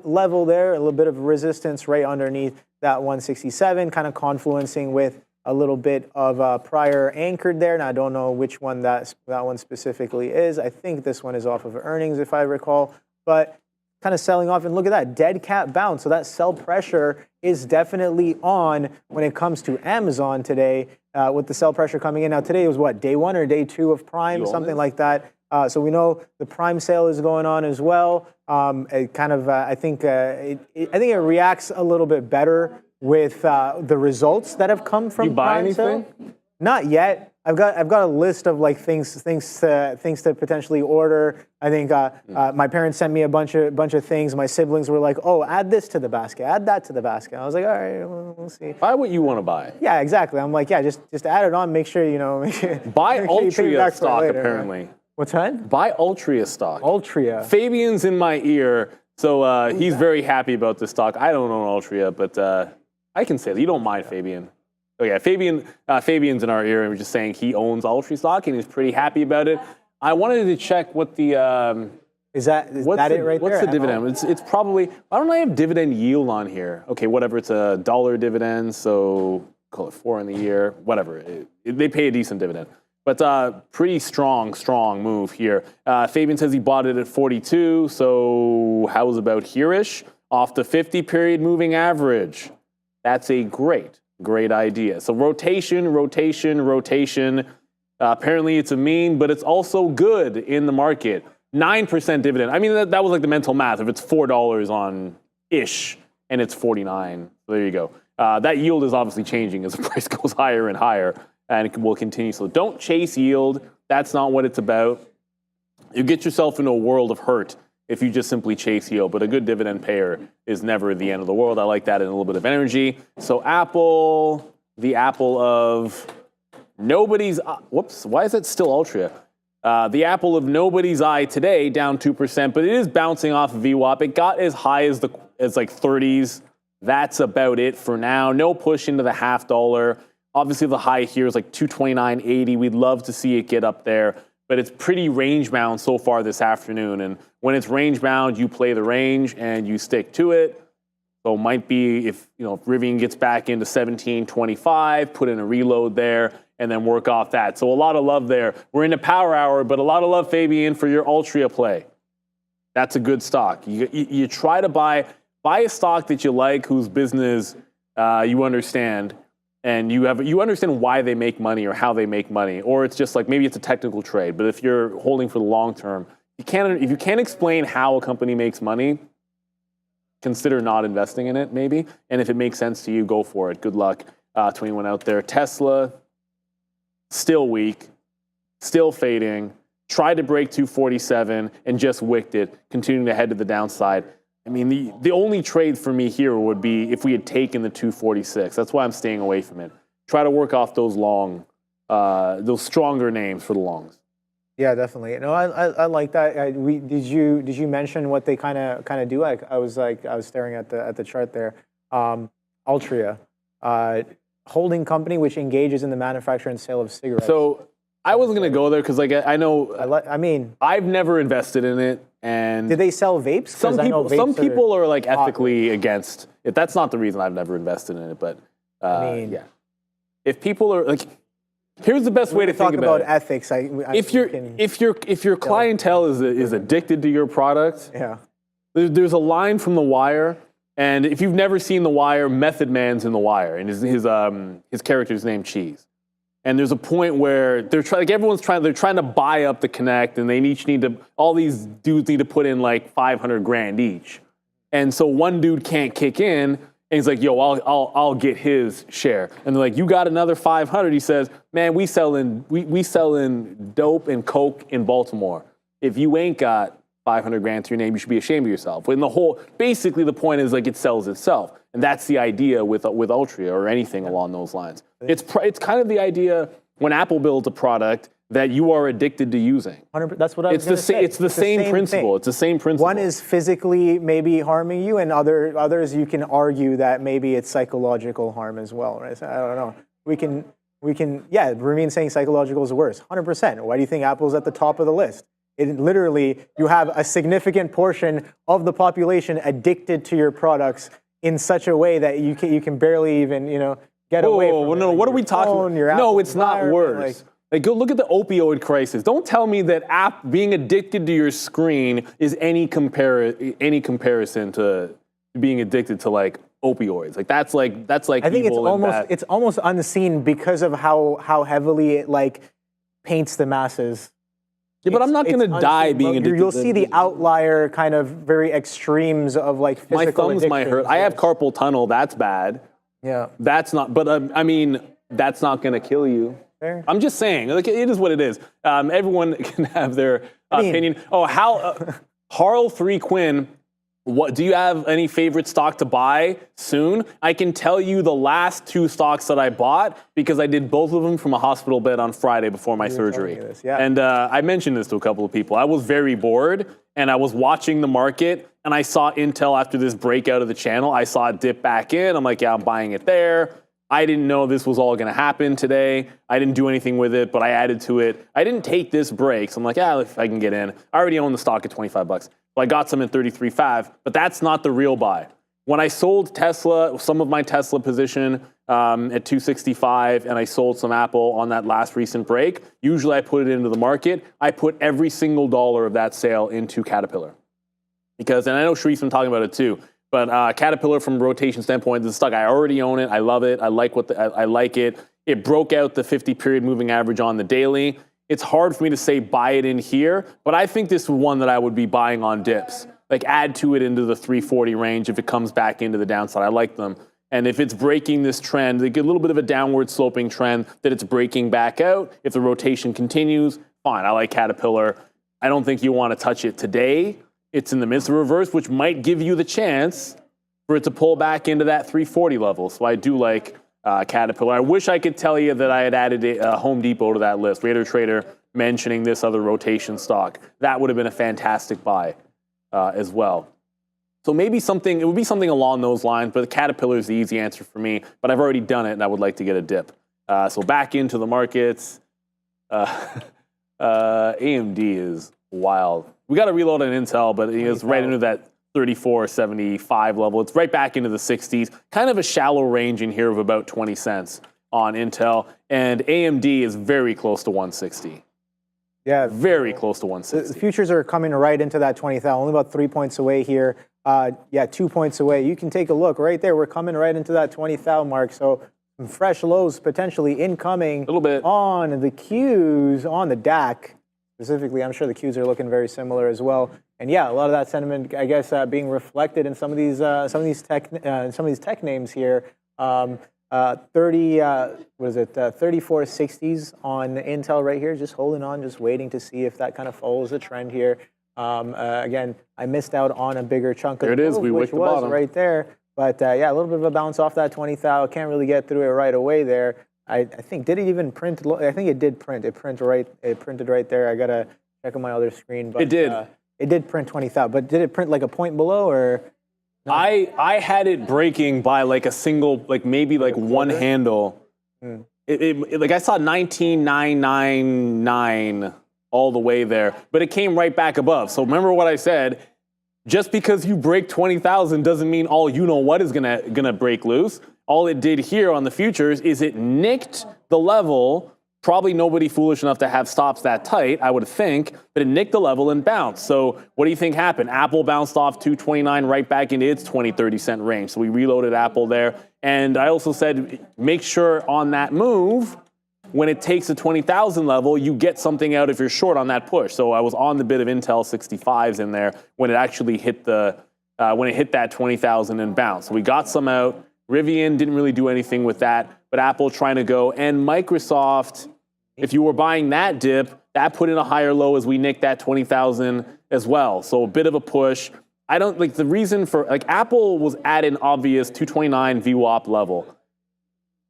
level there, a little bit of resistance right underneath that 167, kind of confluencing with a little bit of prior anchored there. Now, I don't know which one that one specifically is. I think this one is off of earnings, if I recall, but kind of selling off. And look at that, dead cat bounce. So that sell pressure is definitely on when it comes to Amazon today, with the sell pressure coming in. Now, today was what, day 1 or day 2 of Prime, something like that. So we know the Prime sale is going on as well. It kind of, I think it reacts a little bit better with the results that have come from you buy Prime anything? sale. Not yet. I've got a list of like things to potentially order. I think my parents sent me a bunch of things. My siblings were like, "Oh, add this to the basket, add that to the basket." I was like, "All right, we'll see." Buy what you want to buy. Yeah, exactly. I'm like, yeah, just add it on. Make sure Buy make sure you pay it Altria back for stock later, apparently. Right? What's that? Buy Altria stock. Altria. Fabian's in my ear, so he's very happy about this stock. I don't own Altria, but I can say that you don't mind Fabian. Oh yeah, Fabian's in our ear, and we're just saying he owns Altria stock, and he's pretty happy about it. I wanted to check what the is that it right there? What's the dividend? It's probably, why don't I have dividend yield on here? Okay, whatever, it's a $1 dividend, so call it 4 in the year, whatever. They pay a decent dividend. But pretty strong move here. Fabian says he bought it at 42, so how's about here-ish? Off the 50-period moving average. That's a great idea. So rotation. Apparently it's a mean, but it's also good in the market. 9% dividend. I mean, that was like the mental math. If it's $4 on ish and it's 49, so there you go. That yield is obviously changing as the price goes higher and higher, and it will continue. So don't chase yield. That's not what it's about. You get yourself into a world of hurt if you just simply chase yield, but a good dividend payer is never the end of the world. I like that in a little bit of energy. So Apple, the apple of nobody's, whoops, why is it still Altria? The apple of nobody's eye today, down 2%, but it is bouncing off of VWAP. It got as high as like 30s. That's about it for now. No push into the $0.50. Obviously the high here is like 229.80. We'd love to see it get up there, but it's pretty range bound so far this afternoon. And when it's range bound, you play the range and you stick to it. So it might be if Rivian gets back into 1725, put in a reload there, and then work off that. So a lot of love there. We're in a power hour, but a lot of love, Fabian, for your Altria play. That's a good stock. You try to buy a stock that you like, whose business you understand, and you understand why they make money or how they make money, or it's just like maybe it's a technical trade. But if you're holding for the long term, if you can't explain how a company makes money, consider not investing in it maybe. And if it makes sense to you, go for it. Good luck to anyone out there. Tesla, still weak, still fading. Tried to break 247 and just wicked it, continuing to head to the downside. I mean, the only trade for me here would be if we had taken the 246. That's why I'm staying away from it. Try to work off those those stronger names for the longs. Yeah, definitely. No, I like that. Did you mention what they kind of do? I was staring at the chart there. Altria, holding company which engages in the manufacture and sale of cigarettes. So I wasn't gonna go there because I know. I mean, I've never invested in it. And did they sell vapes? Some people are like ethically against it. That's not the reason I've never invested in it. But I mean, yeah, if people are like, here's the best way to think about it. Ethics. If your clientele is addicted to your product, yeah, there's a line from The Wire, and if you've never seen The Wire, Method Man's in The Wire, and his character's named Cheese. And there's a point where they're trying to buy up the Connect, and they each all these dudes need to put in like $500,000 each. And so one dude can't kick in, and he's like, "Yo, I'll get his share." And they're like, "You got another 500?" He says, "Man, we selling dope and coke in Baltimore. If you ain't got $500,000 to your name, you should be ashamed of yourself." And basically the point is like it sells itself. And that's the idea with Altria or anything along those lines. It's kind of the idea when Apple builds a product that you are addicted to using. 100%, that's what I was going to say. It's the same principle. It's the same principle. One is physically maybe harming you, and others you can argue that maybe it's psychological harm as well, right? So I don't know. We can. Yeah, Ramin saying psychological is worse. 100%. Why do you think Apple's at the top of the list? It literally, you have a significant portion of the population addicted to your products in such a way that you can barely even get away from it. No, what are we talking about? No, it's not worse. Like, go look at the opioid crisis. Don't tell me that being addicted to your screen is any comparison to being addicted to like opioids. Like that's like I think it's almost unseen because of how heavily it like paints the masses. Yeah, but I'm not going to die being addicted. You'll see the outlier kind of very extremes of like physical My thumbs might hurt. I have carpal tunnel. That's bad. Yeah. That's not, but I mean, that's not going to kill you. fair. I'm just saying, like, it is what it is. Everyone can have their opinion. Oh, Harl 3 Quinn, what do you have any favorite stock to buy soon? I can tell you the last 2 stocks that I bought because I did both of them from a hospital bed on Friday before my surgery. Yeah. And I mentioned this to a couple of people. I was very bored and I was watching the market and I saw Intel after this breakout of the channel. I saw it dip back in. I'm like, yeah, I'm buying it there. I didn't know this was all going to happen today. I didn't do anything with it, but I added to it. I didn't take this break, so I'm like, yeah, if I can get in. I already own the stock at 25 bucks. So I got some at 33.5, but that's not the real buy. When I sold Tesla, some of my Tesla position at 265, and I sold some Apple on that last recent break, usually I put it into the market. I put every single dollar of that sale into Caterpillar. Because, and I know Sharif's been talking about it too, but Caterpillar from a rotation standpoint, this is stock I already own it. I love it. I like I like it. It broke out the 50-period moving average on the daily. It's hard for me to say buy it in here, but I think this is one that I would be buying on dips. Like add to it into the 340 range if it comes back into the downside. I like them. And if it's breaking this trend, they get a little bit of a downward sloping trend that it's breaking back out. If the rotation continues, fine. I like Caterpillar. I don't think you want to touch it today. It's in the midst of reverse, which might give you the chance for it to pull back into that 340 level. So I do like Caterpillar. I wish I could tell you that I had added Home Depot to that list. Raider Trader mentioning this other rotation stock. That would have been a fantastic buy as well. So maybe something, it would be something along those lines, but Caterpillar is the easy answer for me. But I've already done it and I would like to get a dip. So back into the markets. AMD is wild. We got to reload an Intel, but it's right into that 34.75 level. It's right back into the 60s. Kind of a shallow range in here of about 20 cents on Intel. And AMD is very close to 160. Yeah. Very close to 160. The futures are coming right into that 20,000, only about 3 points away here. Yeah, 2 points away. You can take a look right there. We're coming right into that 20,000 mark. So some fresh lows potentially incoming a little bit on the Qs, on the DAC. Specifically, I'm sure the Qs are looking very similar as well. And yeah, a lot of that sentiment, I guess, being reflected in some of these tech names here. 3460s on Intel right here, just holding on, just waiting to see if that kind of follows the trend here. Again, I missed out on a bigger chunk of there it is. We which wicked the was bottom right there. But yeah, a little bit of a bounce off that 20,000. Can't really get through it right away there. I think, did it even print? I think it did print. It printed right there. I gotta check on my other screen. But it did. It did print 20,000. But did it print like a point below or? No? I had it breaking by like a single, like maybe like one handle. Like I saw 19,999 all the way there, but it came right back above. So remember what I said. Just because you break 20,000 doesn't mean all you know what is gonna break loose. All it did here on the futures is it nicked the level. Probably nobody foolish enough to have stops that tight, I would think, but it nicked the level and bounced. So what do you think happened? Apple bounced off 229 right back into its 20, 30 cent range. So we reloaded Apple there. And I also said, make sure on that move, when it takes the 20,000 level, you get something out if you're short on that push. So I was on the bit of Intel 65s in there when it actually hit when it hit that 20,000 and bounced. So we got some out. Rivian didn't really do anything with that, but Apple trying to go. And Microsoft, if you were buying that dip, that put in a higher low as we nicked that 20,000 as well. So a bit of a push. I don't like the reason for, like, Apple was at an obvious 229 VWAP level.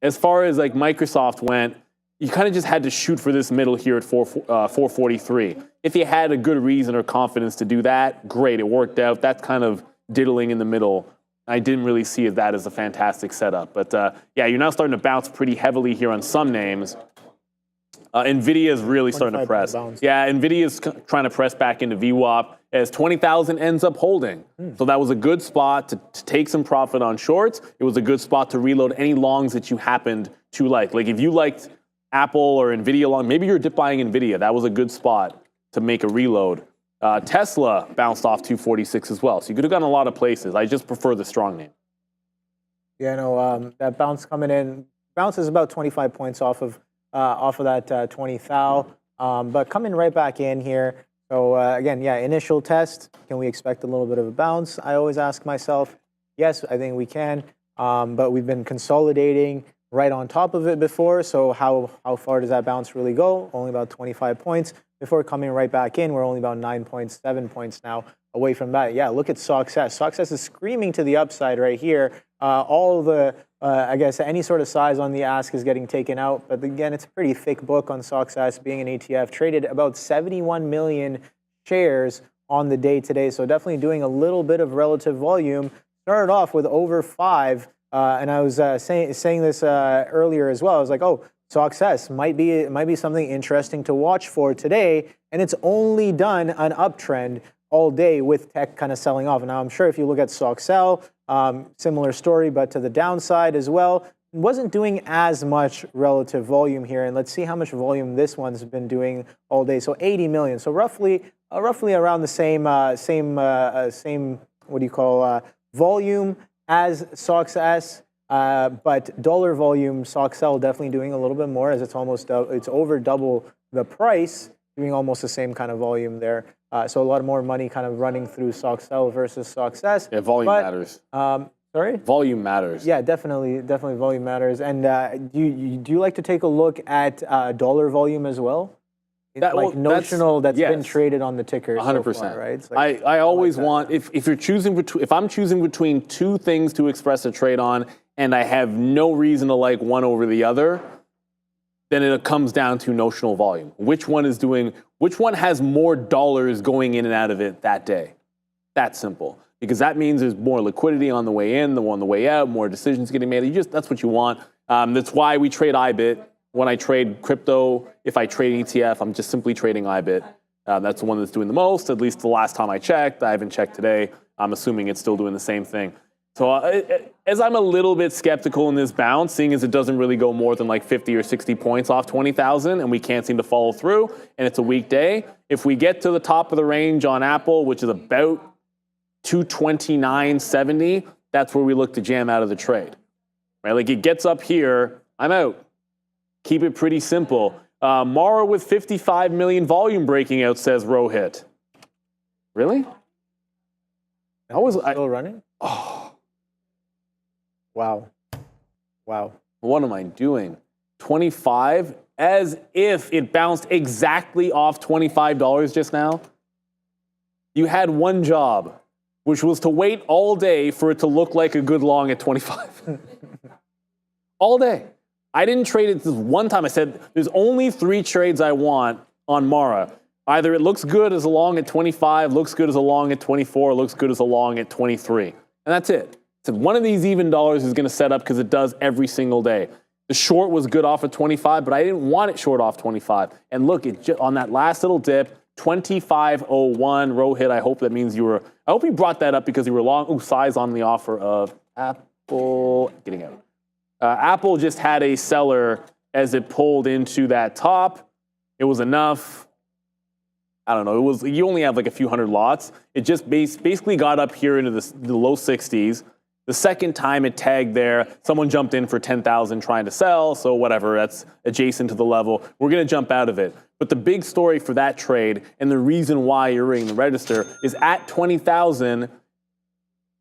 As far as like Microsoft went, you kind of just had to shoot for this middle here at 443. If you had a good reason or confidence to do that, great, it worked out. That's kind of diddling in the middle. I didn't really see that as a fantastic setup. But yeah, you're now starting to bounce pretty heavily here on some names. Nvidia is really starting to press. Yeah, Nvidia is trying to press back into VWAP as 20,000 ends up holding. So that was a good spot to take some profit on shorts. It was a good spot to reload any longs that you happened to like. Like if you liked Apple or Nvidia long, maybe you're dip buying Nvidia. That was a good spot to make a reload. Tesla bounced off 246 as well. So you could have gone a lot of places. I just prefer the strong name. Yeah, no, that bounce coming in, bounce is about 25 points off of that 20,000, but coming right back in here. So again, yeah, initial test. Can we expect a little bit of a bounce? I always ask myself, yes, I think we can. But we've been consolidating right on top of it before. So how far does that bounce really go? Only about 25 points before coming right back in. We're only about 9.7 points now away from that. Yeah, look at SOXS. SOXS is screaming to the upside right here. All the, I guess, any sort of size on the ask is getting taken out. But again, it's a pretty thick book on SOXS, being an ETF. Traded about 71 million shares on the day today. So definitely doing a little bit of relative volume. Started off with over 5. And I was saying this earlier as well. I was like, oh, SOXS might be something interesting to watch for today. And it's only done an uptrend all day with tech kind of selling off. Now, I'm sure if you look at SOXL, similar story, but to the downside as well. Wasn't doing as much relative volume here. And let's see how much volume this one's been doing all day. So 80 million. So roughly around the same what do you call, volume as SOXS. But dollar volume, SOXL definitely doing a little bit more, as it's over double the price, doing almost the same kind of volume there. So a lot more money kind of running through SOXL versus SOXS. Yeah, volume matters. Sorry? Volume matters. Yeah, definitely volume matters. And do you like to take a look at dollar volume as well? Like notional that's been traded on the ticker 100%. So far, right? It's like, I always want, if you're choosing if I'm choosing between two things to express a trade on, and I have no reason to like one over the other, then it comes down to notional volume. Which one has more dollars going in and out of it that day? That's simple. Because that means there's more liquidity on the way in, on the way out, more decisions getting made. That's what you want. That's why we trade IBIT. When I trade crypto, if I trade ETF, I'm just simply trading IBIT. That's the one that's doing the most, at least the last time I checked. I haven't checked today. I'm assuming it's still doing the same thing. So as I'm a little bit skeptical in this bounce, seeing as it doesn't really go more than like 50 or 60 points off 20,000 and we can't seem to follow through, and it's a weekday, if we get to the top of the range on Apple, which is about 229.70, that's where we look to jam out of the trade. Right? Like it gets up here, I'm out. Keep it pretty simple. Mara with 55 million volume breaking out, says Rohit. Really? Still running? Oh. Wow. What am I doing? 25, as if it bounced exactly off $25 just now. You had one job, which was to wait all day for it to look like a good long at 25. All day. I didn't trade it this one time. I said, there's only 3 trades I want on Mara. Either it looks good as a long at 25, looks good as a long at 24, looks good as a long at 23. And that's it. So one of these even dollars is going to set up because it does every single day. The short was good off of 25, but I didn't want it short off 25. And look, on that last little dip, 25.01, Rohit, I hope that means I hope you brought that up because you were long. Ooh, size on the offer of Apple. Getting out. Apple just had a seller as it pulled into that top. It was enough. I don't know. You only have like a few hundred lots. It just basically got up here into the low 60s. The second time it tagged there, someone jumped in for 10,000 trying to sell. So whatever, that's adjacent to the level. We're going to jump out of it. But the big story for that trade and the reason why you're ringing the register is at 20,000,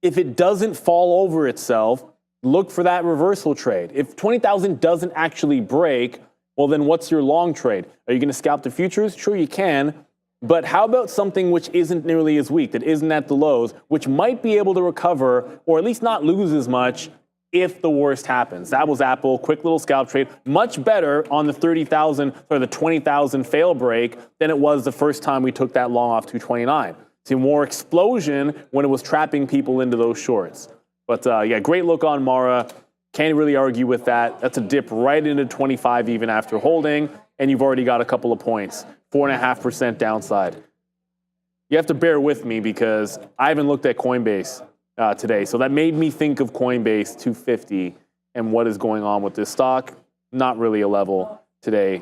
if it doesn't fall over itself, look for that reversal trade. If 20,000 doesn't actually break, well, then what's your long trade? Are you going to scalp the futures? Sure, you can. But how about something which isn't nearly as weak, that isn't at the lows, which might be able to recover or at least not lose as much if the worst happens? That was Apple, quick little scalp trade, much better on the 30,000 or the 20,000 fail break than it was the first time we took that long off 229. See more explosion when it was trapping people into those shorts. But yeah, great look on Mara. Can't really argue with that. That's a dip right into 25 even after holding, and you've already got a couple of points. 4.5% downside. You have to bear with me because I haven't looked at Coinbase today. So that made me think of Coinbase 250 and what is going on with this stock. Not really a level today.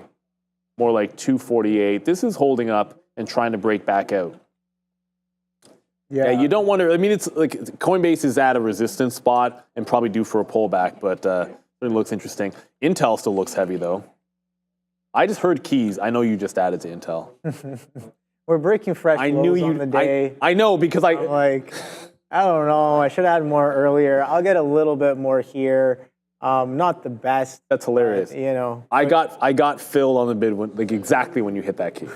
More like 248. This is holding up and trying to break back out. Yeah, you don't want to, I mean, it's like Coinbase is at a resistance spot and probably due for a pullback, but it looks interesting. Intel still looks heavy though. I just heard keys. I know you just added to Intel. We're breaking fresh lows on the day. I know because I'm like, I don't know. I should add more earlier. I'll get a little bit more here. Not the best. That's hilarious. You know, I got filled on the bid when, like exactly when you hit that key.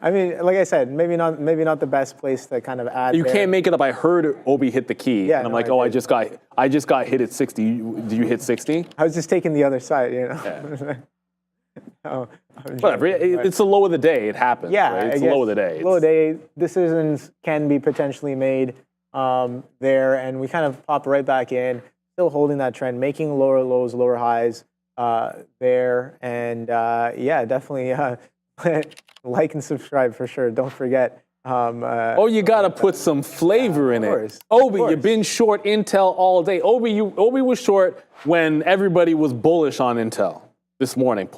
I mean, like I said, maybe not the best place to kind of add. You can't make it up. I heard Obi hit the key, Yeah, and I'm no, like, I oh, did. I just got hit at 60. Did you hit 60? I was just taking the other side, you know. Yeah. Oh, Whatever. It's the low of the day. It happens. yeah, right? It's I the low guess of the day. Low of the day decisions can be potentially made there, and we kind of pop right back in, still holding that trend, making lower lows, lower highs there, and yeah, definitely like and subscribe for sure. Don't forget. Oh, you got to put some flavor in course, it. Obi, of you've been short Intel all day. Obi was short when everybody was bullish on Intel this morning.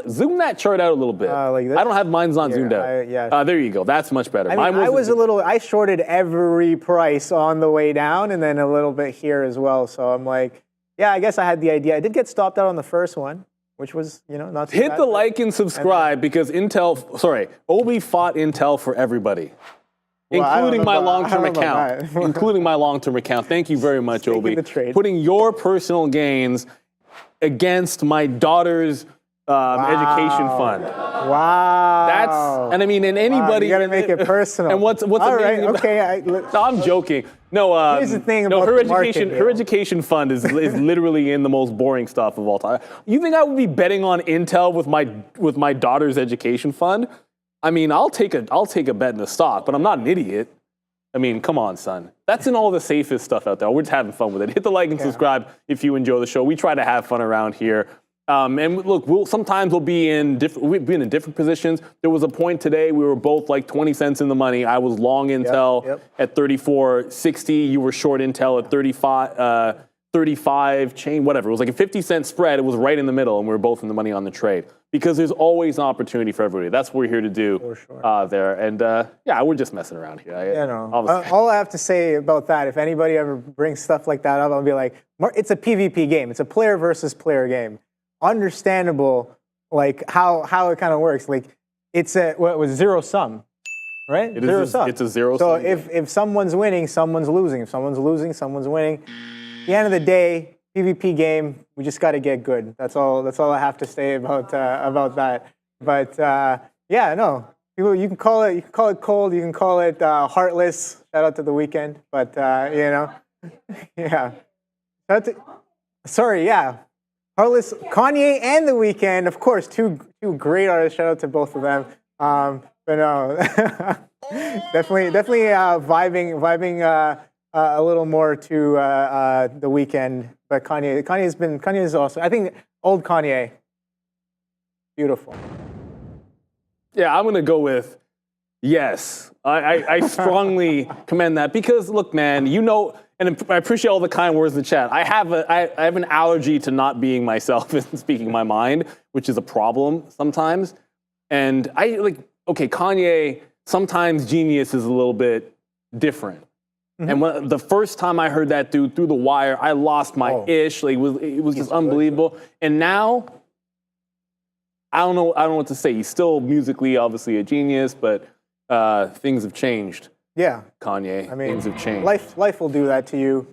Zoom that chart out a little bit. Like this? I don't have mine's not zoomed out. Yeah. There you go. That's much better. I mean, I shorted every price on the way down and then a little bit here as well. So I'm like, yeah, I guess I had the idea. I did get stopped out on the first one, which was, you know, not too Hit bad. the like and subscribe because Obi fought Intel for everybody. Well, I don't Including know my about- long-term I don't know about account. that. Including my long-term account. Thank you very much, Taking Obi. the trade. Putting your personal gains against my daughter's education fund. Wow. And I mean, and anybody. You got to make it personal. And what's all right? amazing about- Okay. No, I'm joking. No, Here's the thing no, about her the market, education, you her know. education fund is literally in the most boring stuff of all time. You think I would be betting on Intel with my daughter's education fund? I mean, I'll take a bet in the stock, but I'm not an idiot. I mean, come on, son. That's in all the safest stuff out there. We're just having fun with it. Hit the like and subscribe if you enjoy the show. We try to have fun around here. And look, sometimes we'll be in different positions. There was a point today we were both like 20 cents in the money. I was long Intel at 34.60. You were short Intel at 35 chain, whatever. It was like a 50-cent spread. It was right in the middle, and we were both in the money on the trade because there's always an opportunity for everybody. That's what we're here to do there. And yeah, we're just messing around here. All I have to say about that, if anybody ever brings stuff like that up, I'll be like, it's a PvP game. It's a player versus player game. Understandable, like how it kind of works. Like it's what was zero sum, right? It's a zero So sum. if someone's winning, someone's losing. If someone's losing, someone's winning. At the end of the day, PvP game. We just got to get good. That's all I have to say about that. But yeah, no. People, you can call it cold. You can call it heartless. Shout out to the weekend. But you know, yeah. Heartless, Kanye and The Weeknd, of course, two great artists. Shout out to both of them. But no, definitely vibing a little more to The Weeknd. But Kanye is awesome. I think old Kanye, beautiful. Yeah, I'm gonna go with yes. I strongly commend that because look, man, you know. And I appreciate all the kind words in the chat. I have an allergy to not being myself and speaking my mind, which is a problem sometimes. And Kanye, sometimes genius is a little bit different. Mm-hmm. And the first time I heard that dude through the wire, I lost my ish. Like it was just unbelievable. And now, I don't know what to say. He's still musically obviously a genius, but things have changed. Yeah, Kanye. I mean, things have changed. Life will do that to you.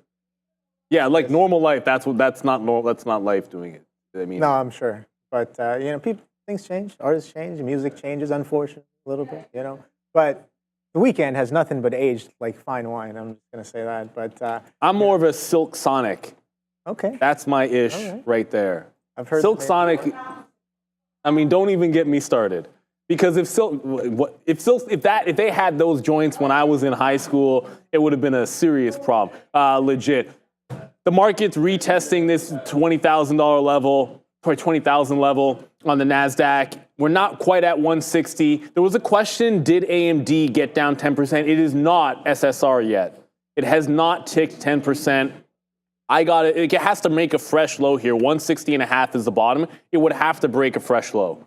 Yeah, like normal life. That's not life doing it. I mean, no, I'm sure. But you know, things change. Artists change. Music changes. Unfortunately, a little bit. You know, but The Weeknd has nothing but aged like fine wine. I'm just gonna say that. But I'm more of a Silk Sonic. Okay. That's my ish right there. I've heard Silk Sonic. I mean, don't even get me started. Because if they had those joints when I was in high school, it would have been a serious problem. Legit. The market's retesting this $20,000 level, probably 20,000 level on the NASDAQ. We're not quite at 160. There was a question, did AMD get down 10%? It is not SSR yet. It has not ticked 10%. I got it. It has to make a fresh low here. 160.5 is the bottom. It would have to break a fresh low.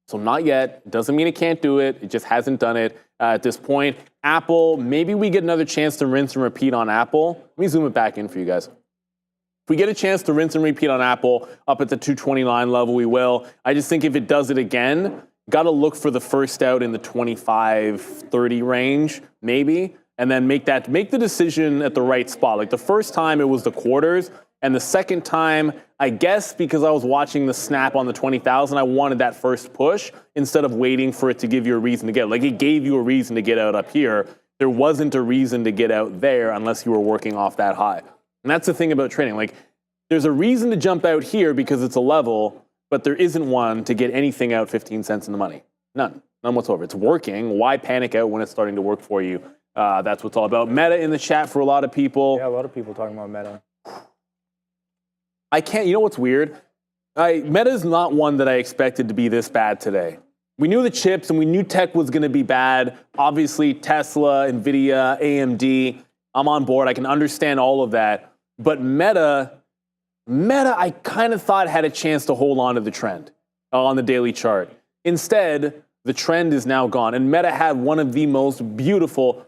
So not yet. Doesn't mean it can't do it. It just hasn't done it at this point. Apple, maybe we get another chance to rinse and repeat on Apple. Let me zoom it back in for you guys. If we get a chance to rinse and repeat on Apple up at the 229 level, we will. I just think if it does it again, got to look for the first out in the 25-30 range, maybe. and then make the decision at the right spot. Like the first time it was the quarters, and the second time, I guess because I was watching the snap on the 20,000, I wanted that first push instead of waiting for it to give you a reason to get out. Like it gave you a reason to get out up here. There wasn't a reason to get out there unless you were working off that high. And that's the thing about trading. Like there's a reason to jump out here because it's a level, but there isn't one to get anything out 15 cents in the money. None whatsoever. It's working. Why panic out when it's starting to work for you? That's what's all about. Meta in the chat for a lot of people. Yeah, a lot of people talking about Meta. I can't, you know what's weird? Meta is not one that I expected to be this bad today. We knew the chips and we knew tech was going to be bad. Obviously, Tesla, Nvidia, AMD, I'm on board. I can understand all of that. But Meta, I kind of thought had a chance to hold on to the trend on the daily chart. Instead, the trend is now gone. And Meta had one of the most beautiful,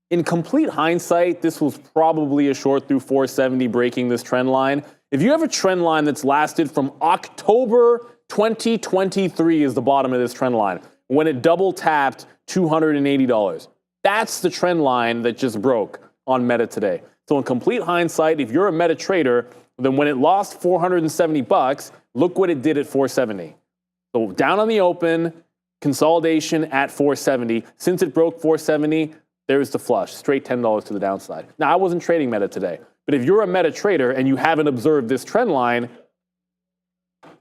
in complete hindsight, this was probably a short through 470 breaking this trend line. If you have a trend line that's lasted from October 2023 is the bottom of this trend line, when it double tapped $280. That's the trend line that just broke on Meta today. So in complete hindsight, if you're a Meta trader, then when it lost 470 bucks, look what it did at 470. So down on the open, consolidation at 470. Since it broke 470, there's the flush, straight $10 to the downside. Now, I wasn't trading Meta today, but if you're a Meta trader and you haven't observed this trend line,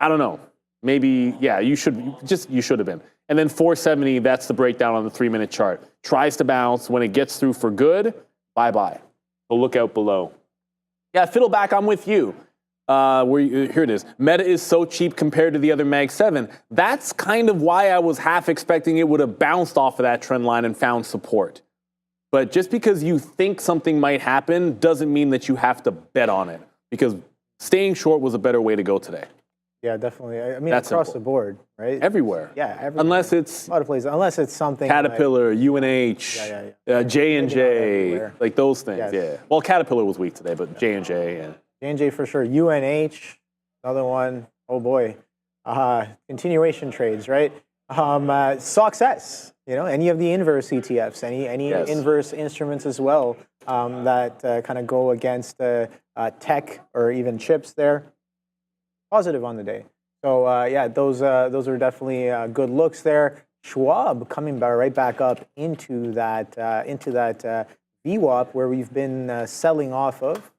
I don't know. Maybe, yeah, you should have been. And then 470, that's the breakdown on the 3-minute chart. Tries to bounce. When it gets through for good, bye-bye. So look out below. Yeah, Fiddleback, I'm with you. Here it is. Meta is so cheap compared to the other Mag 7. That's kind of why I was half expecting it would have bounced off of that trend line and found support. But just because you think something might happen doesn't mean that you have to bet on it, because staying short was a better way to go today. Yeah, definitely. I mean, That's across simple. the board, right? Everywhere. Yeah, everywhere. Unless it's a lot of places. Unless it's something Caterpillar, like, UNH, Yeah. J&J, everywhere. like those things, Yes. yeah. Well, Caterpillar was weak today, but J&J, yeah. J&J for sure. UNH, another one. Oh boy. Continuation trades, right? Success. You know, any of the inverse ETFs, any Yes. inverse instruments as well that kind of go against tech or even chips there. Positive on the day. So yeah, those are definitely good looks there. Schwab coming right back up into that VWAP where we've been selling off of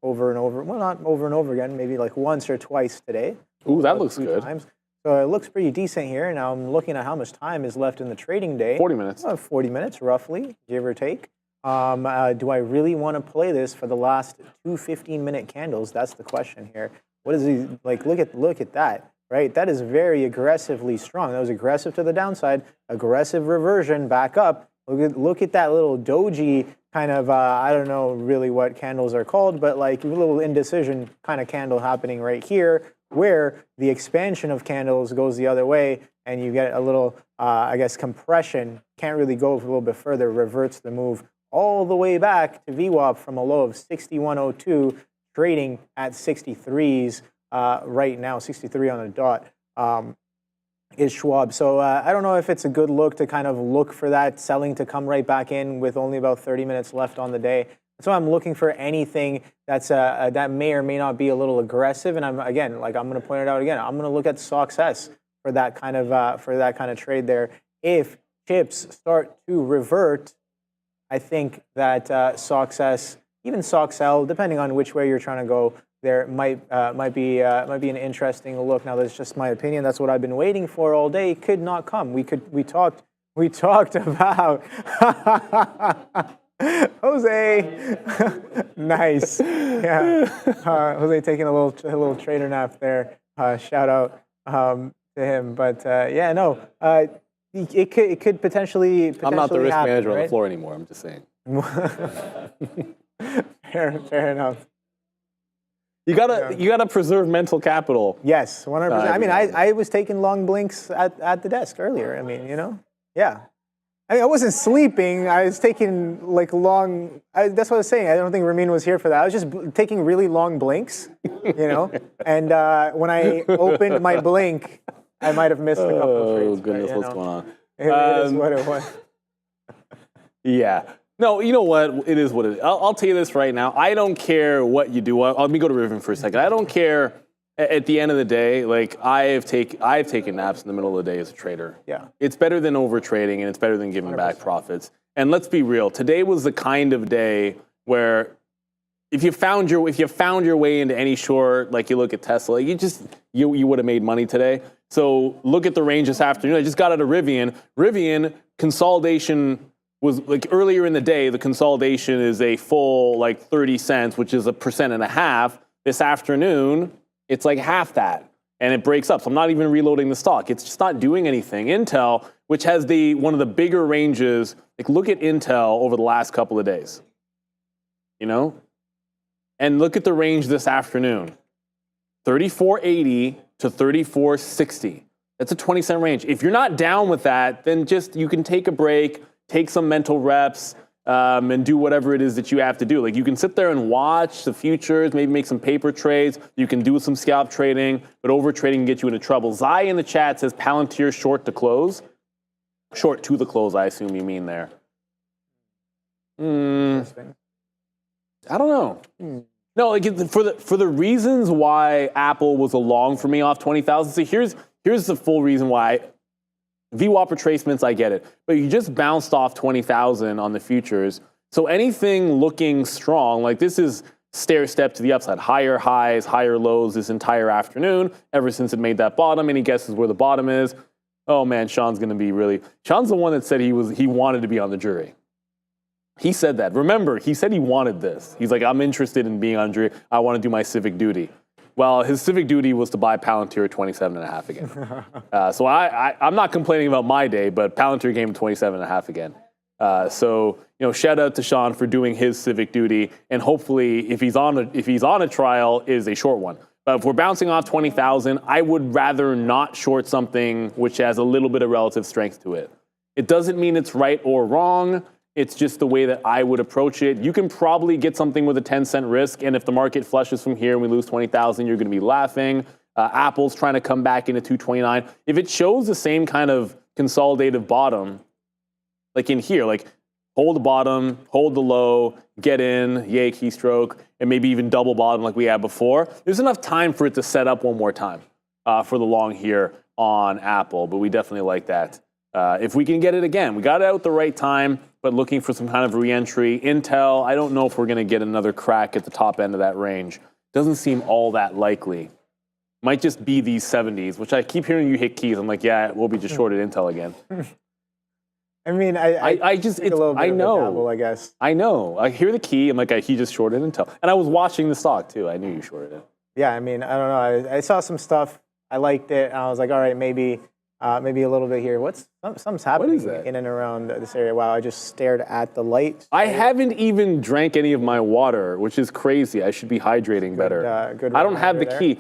over and over. Well, not over and over again, maybe like once or twice today. Ooh, that looks 3 good. times. So it looks pretty decent here. Now I'm looking at how much time is left in the trading day. 40 minutes. 40 minutes, roughly, give or take. Do I really want to play this for the last 2 15-minute candles? That's the question here. What is he like? Look at that, right? That is very aggressively strong. That was aggressive to the downside, aggressive reversion back up. Look at that little doji kind of, I don't know really what candles are called, but like a little indecision kind of candle happening right here, where the expansion of candles goes the other way and you get a little, I guess, compression, can't really go a little bit further, reverts the move all the way back to VWAP from a low of 61.02, trading at 63s right now, 63 on the dot is Schwab. So I don't know if it's a good look to kind of look for that selling to come right back in with only about 30 minutes left on the day. So I'm looking for anything that's that may or may not be a little aggressive. And I'm going to point it out again. I'm going to look at success for that kind of trade there. If chips start to revert, I think that success, even SOXL, depending on which way you're trying to go, there might be an interesting look. Now that's just my opinion. That's what I've been waiting for all day. It could not come. We talked about Jose. Nice. Yeah. Jose taking a little trader nap there. Shout out to him. But yeah, no. It could potentially I'm not the risk happen, manager right? on the floor anymore. I'm just saying. Fair enough. You gotta preserve mental capital. Yes, 100%. I mean, I was taking long blinks at the desk earlier. I mean, you know, yeah. I mean, I wasn't sleeping. I was taking like long. That's what I was saying. I don't think Ramin was here for that. I was just taking really long blinks, you know. And when I opened my blink, I might have missed a couple of trades. Oh goodness, but, what's going on? It is what it was. Yeah. No, you know what? It is what it is. I'll tell you this right now. I don't care what you do. Let me go to Rivian for a second. I don't care. At the end of the day, like I've taken naps in the middle of the day as a trader. Yeah. It's better than over trading, and it's better than giving 100%. Back profits. And let's be real. Today was the kind of day where if you found your way into any short, like you look at Tesla, you would have made money today. So look at the range this afternoon. I just got out of Rivian. Rivian consolidation was like earlier in the day. The consolidation is a full like 30 cents, which is 1.5%. This afternoon, it's like half that, and it breaks up. So I'm not even reloading the stock. It's just not doing anything. Intel, which has one of the bigger ranges, like look at Intel over the last couple of days, you know? And look at the range this afternoon, 34.80 to 34.60. That's a 20-cent range. If you're not down with that, then you can take a break, take some mental reps, and do whatever it is that you have to do. Like you can sit there and watch the futures, maybe make some paper trades. You can do some scalp trading, but over trading can get you into trouble. Zai in the chat says Palantir short to close. Short to the close, I assume you mean there. I don't know. No, like for the reasons why Apple was a long for me off 20,000. So here's the full reason why. VWAP retracements, I get it. But you just bounced off 20,000 on the futures. So anything looking strong, like this is stair step to the upside. Higher highs, higher lows this entire afternoon, ever since it made that bottom. Any guesses where the bottom is? Oh man, Sean's going to be Sean's the one that said he wanted to be on the jury. He said that. Remember, he said he wanted this. He's like, I'm interested in being on jury. I want to do my civic duty. Well, his civic duty was to buy Palantir at 27.5 again. So I'm not complaining about my day, but Palantir came to 27.5 again. So shout out to Sean for doing his civic duty, and hopefully, if he's on a trial, is a short one. But if we're bouncing off 20,000, I would rather not short something which has a little bit of relative strength to it. It doesn't mean it's right or wrong. It's just the way that I would approach it. You can probably get something with a 10-cent risk, and if the market flushes from here and we lose 20,000, you're going to be laughing. Apple's trying to come back into 229. If it shows the same kind of consolidative bottom, like in here, like hold the bottom, hold the low, get in, yay, keystroke, and maybe even double bottom like we had before, there's enough time for it to set up one more time for the long here on Apple, but we definitely like that. If we can get it again, we got it out at the right time, but looking for some kind of re-entry. Intel, I don't know if we're going to get another crack at the top end of that range. Doesn't seem all that likely. Might just be these 70s, which I keep hearing you hit keys. I'm like, yeah, we'll be just shorted Intel again. I mean, I just it's a little bit I know. Of a dabble, I guess. I know. I hear the key. I'm like, he just shorted Intel, and I was watching the stock too. I knew you shorted it. Yeah, I mean, I don't know. I saw some stuff. I liked it, and I was like, all right, maybe a little bit here. Something's happening in and around this area? Wow, I just stared at the light. I haven't even drank any of my water, which is crazy. I should be hydrating better. Good I don't have the there. key.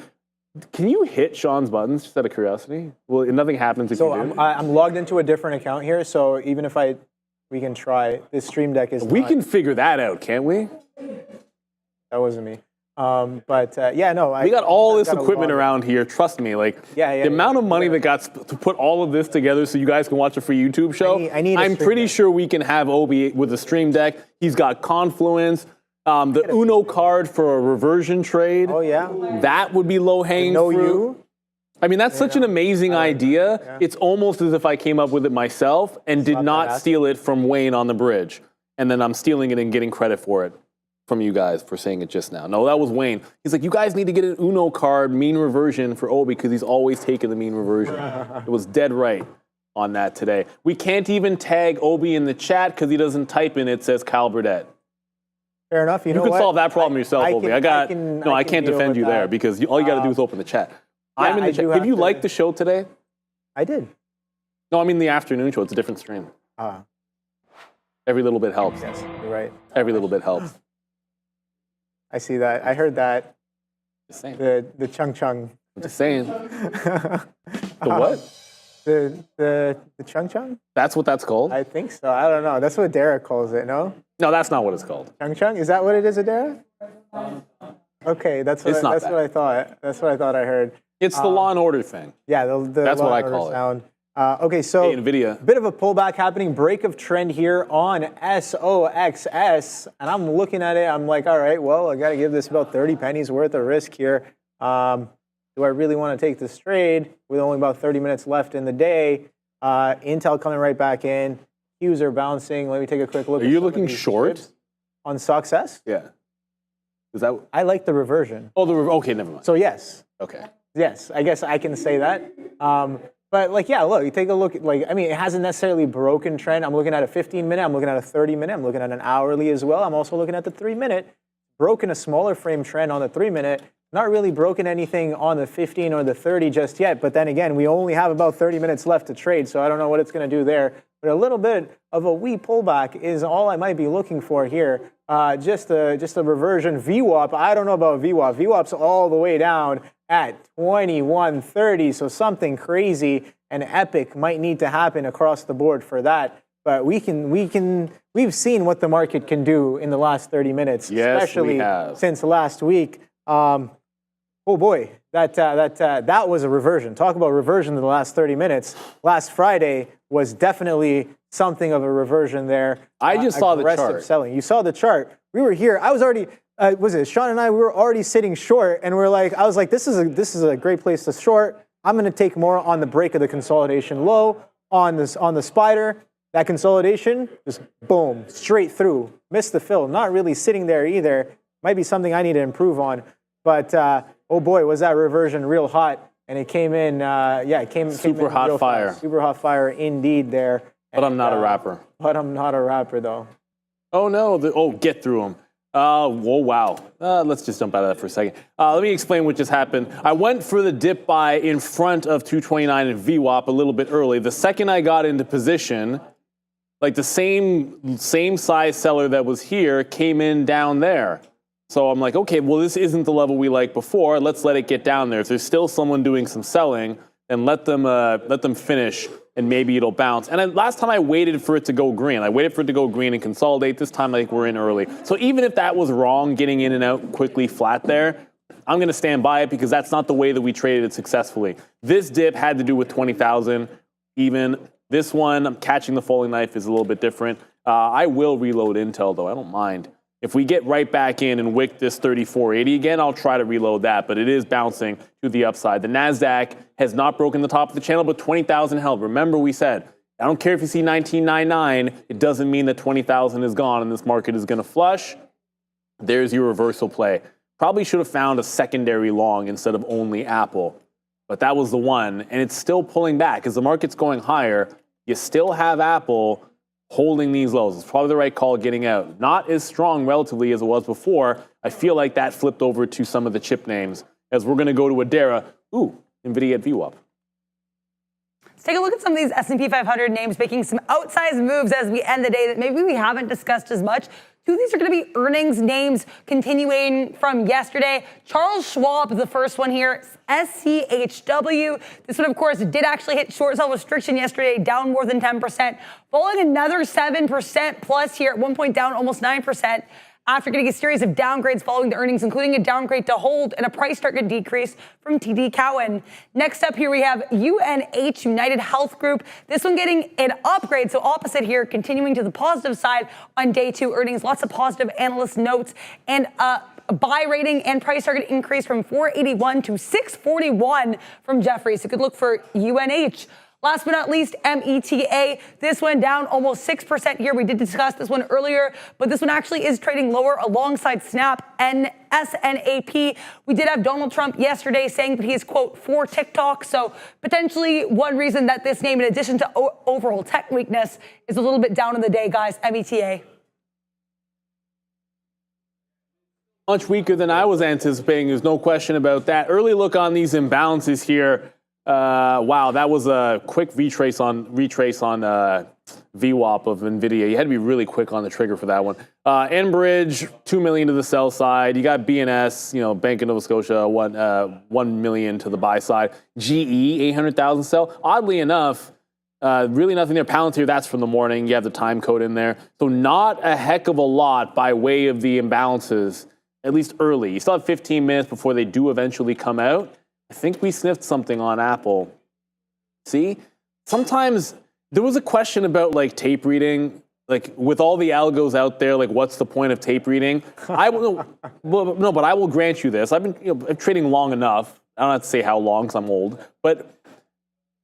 Can you hit Sean's buttons just out of curiosity? Well, nothing happens if you do. I'm logged into a different account here, so even if we can try. This Stream Deck is. We can figure that out, can't we? That wasn't me. Yeah, no. We got all this equipment around here. Trust me, the amount of money that got to put all of this together so you guys can watch a free YouTube show. I'm pretty sure we can have Obi with a Stream Deck. He's got Confluence, the Uno card for a reversion trade. Oh yeah, that would be low hanging fruit. You. I mean, that's such an amazing idea. Yeah. It's almost as if I came up with it myself and did not steal it from Wayne on the bridge, and then I'm stealing it and getting credit for it from you guys for saying it just now. No, that was Wayne. He's like, you guys need to get an Uno card, mean reversion for Obi, because he's always taking the mean reversion. It was dead right on that today. We can't even tag Obi in the chat because he doesn't type in it says Kyle Burdett. Fair enough. You know can what? solve that problem yourself, Obi. I can't defend you there because all you got to do is open the chat. Yeah, I'm in the chat. Have you liked the show today? I did. No, I mean the afternoon show. It's a different stream. Every little bit helps. Yes, you're right. Every little bit helps. I see that. I heard that. Just saying. The chung chung. I'm just saying. The what? The chung chung? That's what that's called? I think so. I don't know. That's what Derek calls it, no? No, that's not what it's called. Chung chung? Is that what it is, Derek? Okay, that's what I thought. That's what I thought I heard. It's the Law and Order thing. Yeah, that's Law what I and call Order sound. Okay, so Hey, Nvidia. bit of a pullback happening, break of trend here on SOXS, and I'm looking at it, I'm like, all right, well, I got to give this about 30 pennies worth of risk here. Do I really want to take this trade with only about 30 minutes left in the day? Intel coming right back in, Qs are bouncing. Let me take a quick look. Are you looking short on SOXS? Yeah. Is that? I like the reversion. Oh, okay, never mind. So yes. Okay. Yes, I guess I can say that. But like, yeah, look, you take a look at, like, I mean, it hasn't necessarily broken trend. I'm looking at a 15-minute, I'm looking at a 30-minute, I'm looking at an hourly as well. I'm also looking at the 3-minute. Broken a smaller frame trend on the 3-minute. Not really broken anything on the 15 or the 30 just yet. But then again, we only have about 30 minutes left to trade, so I don't know what it's going to do there. But a little bit of a wee pullback is all I might be looking for here. Just a reversion. VWAP, I don't know about VWAP. VWAP's all the way down at 21.30, so something crazy and epic might need to happen across the board for that. But we've seen what the market can do in the last 30 minutes, yes, especially since last week. Oh boy, that was a reversion. Talk about reversion in the last 30 minutes. Last Friday was definitely something of a reversion there. I just saw the chart. Selling. You saw the chart. We were here. I was already. Was it Sean and I? We were already sitting short, and we're like, I was like, this is a great place to short. I'm going to take more on the break of the consolidation low on the spider. That consolidation just boom straight through. Missed the fill. Not really sitting there either. Might be something I need to improve on. But oh boy, was that reversion real hot, and it came in. It came super in hot real fire. Fast. Super hot fire indeed there. But I'm not a rapper. But I'm not a rapper though. Oh no! Get through them. Whoa, wow. Let's just jump out of that for a second. Let me explain what just happened. I went for the dip buy in front of 229 and VWAP a little bit early. The second I got into position, like the same size seller that was here came in down there. So I'm like, okay, well, this isn't the level we like before. Let's let it get down there. If there's still someone doing some selling, then let them finish, and maybe it'll bounce. And last time I waited for it to go green. I waited for it to go green and consolidate. This time I think we're in early. So even if that was wrong, getting in and out quickly flat there, I'm going to stand by it because that's not the way that we traded it successfully. This dip had to do with 20,000 even. This one, I'm catching the falling knife, is a little bit different. I will reload Intel, though. I don't mind. If we get right back in and wick this 3480 again, I'll try to reload that, but it is bouncing to the upside. The NASDAQ has not broken the top of the channel, but 20,000 held. Remember we said, I don't care if you see 1999, it doesn't mean that 20,000 is gone and this market is going to flush. There's your reversal play. Probably should have found a secondary long instead of only Apple, but that was the one, and it's still pulling back. As the market's going higher, you still have Apple holding these lows. It's probably the right call getting out. Not as strong relatively as it was before. I feel like that flipped over to some of the chip names as we're going to go to Adara. Ooh, Nvidia at VWAP. Let's take a look at some of these S&P 500 names making some outsized moves as we end the day that maybe we haven't discussed as much. Two of these are going to be earnings names continuing from yesterday. Charles Schwab, the first one here, SCHW. This one, of course, did actually hit short sell restriction yesterday, down more than 10%, falling another 7% plus here, at one point down almost 9%. After getting a series of downgrades following the earnings, including a downgrade to hold and a price target decrease from TD Cowen. Next up here, we have UNH, United Health Group. This one getting an upgrade, so opposite here, continuing to the positive side on day two earnings. Lots of positive analyst notes and a buy rating and price target increase from 481 to 641 from Jefferies. So good look for UNH. Last but not least, META. This one down almost 6% here. We did discuss this one earlier, but this one actually is trading lower alongside Snap and SNAP. We did have Donald Trump yesterday saying that he is, quote, for TikTok. So potentially one reason that this name, in addition to overall tech weakness, is a little bit down in the day, guys. META. Much weaker than I was anticipating. There's no question about that. Early look on these imbalances here. Wow, that was a quick retrace on VWAP of Nvidia. You had to be really quick on the trigger for that one. Enbridge, $2 million to the sell side. You got BNS, Bank of Nova Scotia, $1 million to the buy side. GE, 800,000 sell. Oddly enough, really nothing there. Palantir, that's from the morning. You have the time code in there. So not a heck of a lot by way of the imbalances, at least early. You still have 15 minutes before they do eventually come out. I think we sniffed something on Apple. See? sometimes there was a question about like tape reading. Like with all the algos out there, like what's the point of tape reading? I will, well, no, but I will grant you this. I've been I'm trading long enough. I don't have to say how long because I'm old. But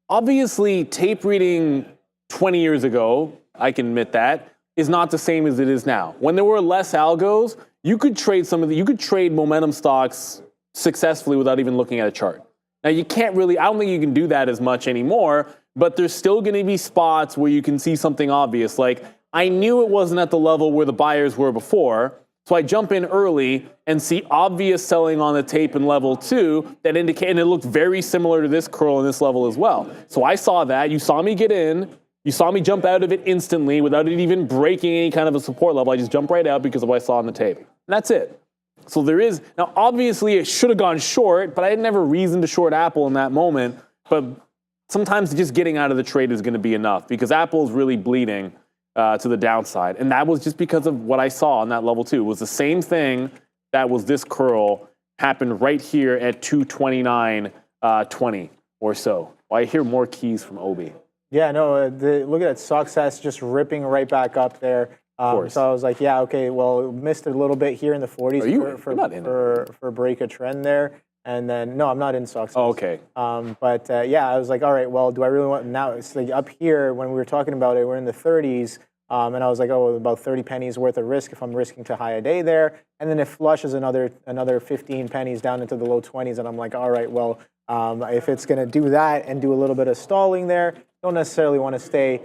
obviously, tape reading 20 years ago, I can admit that, is not the same as it is now. When there were less algos, you could trade you could trade momentum stocks successfully without even looking at a chart. Now you can't really. I don't think you can do that as much anymore. But there's still going to be spots where you can see something obvious, like. I knew it wasn't at the level where the buyers were before, so I jump in early and see obvious selling on the tape in level 2 that indicate, and it looked very similar to this curl in this level as well. So I saw that. You saw me get in. You saw me jump out of it instantly without it even breaking any kind of a support level. I just jumped right out because of what I saw on the tape. And that's it. So there is, now obviously it should have gone short, but I didn't have a reason to short Apple in that moment. But sometimes just getting out of the trade is going to be enough because Apple is really bleeding to the downside. And that was just because of what I saw on that level 2. It was the same thing that was this curl happened right here at 229.20 or so. Well, I hear more keys from Obi. Yeah, no, look at that success just ripping right back up there. So I was like, yeah, okay, well, missed it a little bit here in the 40s for break a trend there. And then, no, I'm not in success. Oh, okay. Yeah, I was like, all right, well, do I really want, now it's like up here when we were talking about it, we're in the 30s. And I was like, oh, about 30 pennies worth of risk if I'm risking to high a day there. And then it flushes another 15 pennies down into the low 20s. And I'm like, all right, well, if it's going to do that and do a little bit of stalling there, don't necessarily want to stay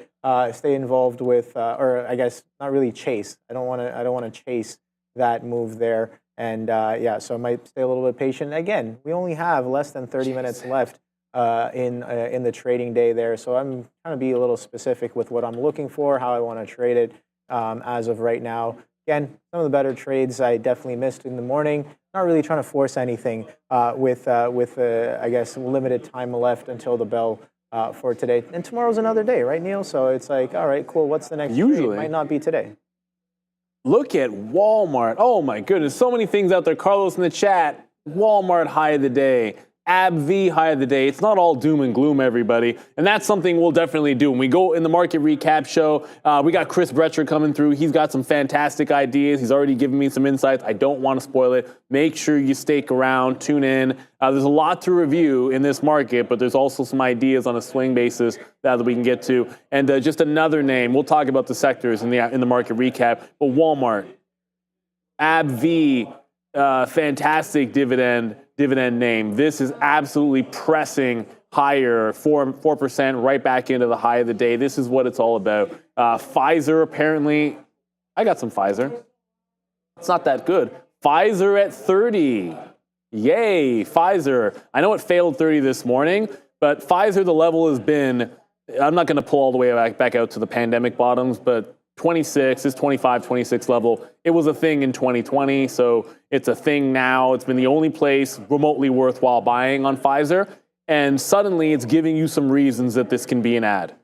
involved with, or I guess not really chase. I don't want to chase that move there. And yeah, so I might stay a little bit patient. Again, we only have less than 30 minutes left in the trading day there. So I'm trying to be a little specific with what I'm looking for, how I want to trade it as of right now. Again, some of the better trades I definitely missed in the morning. Not really trying to force anything with I guess, limited time left until the bell for today. And tomorrow's another day, right, Neil? So it's like, all right, cool. What's the next trade? It might not be today. Look at Walmart. Oh my goodness, so many things out there. Carlos in the chat, Walmart high of the day. AbbVie high of the day. It's not all doom and gloom, everybody. And that's something we'll definitely do. When we go in the market recap show, we got Chris Breter coming through. He's got some fantastic ideas. He's already given me some insights. I don't want to spoil it. Make sure you stick around, tune in. There's a lot to review in this market, but there's also some ideas on a swing basis that we can get to. And just another name, we'll talk about the sectors in the market recap, but Walmart, AbbVie, fantastic dividend name. This is absolutely pressing higher, 4% right back into the high of the day. This is what it's all about. Pfizer, apparently, I got some Pfizer. It's not that good. Pfizer at 30. Yay, Pfizer. I know it failed 30 this morning, but Pfizer, the level has been, I'm not going to pull all the way back out to the pandemic bottoms, but 26 is 25, 26 level. It was a thing in 2020, so it's a thing now. It's been the only place remotely worthwhile buying on Pfizer, and suddenly it's giving you some reasons that this can be an ad.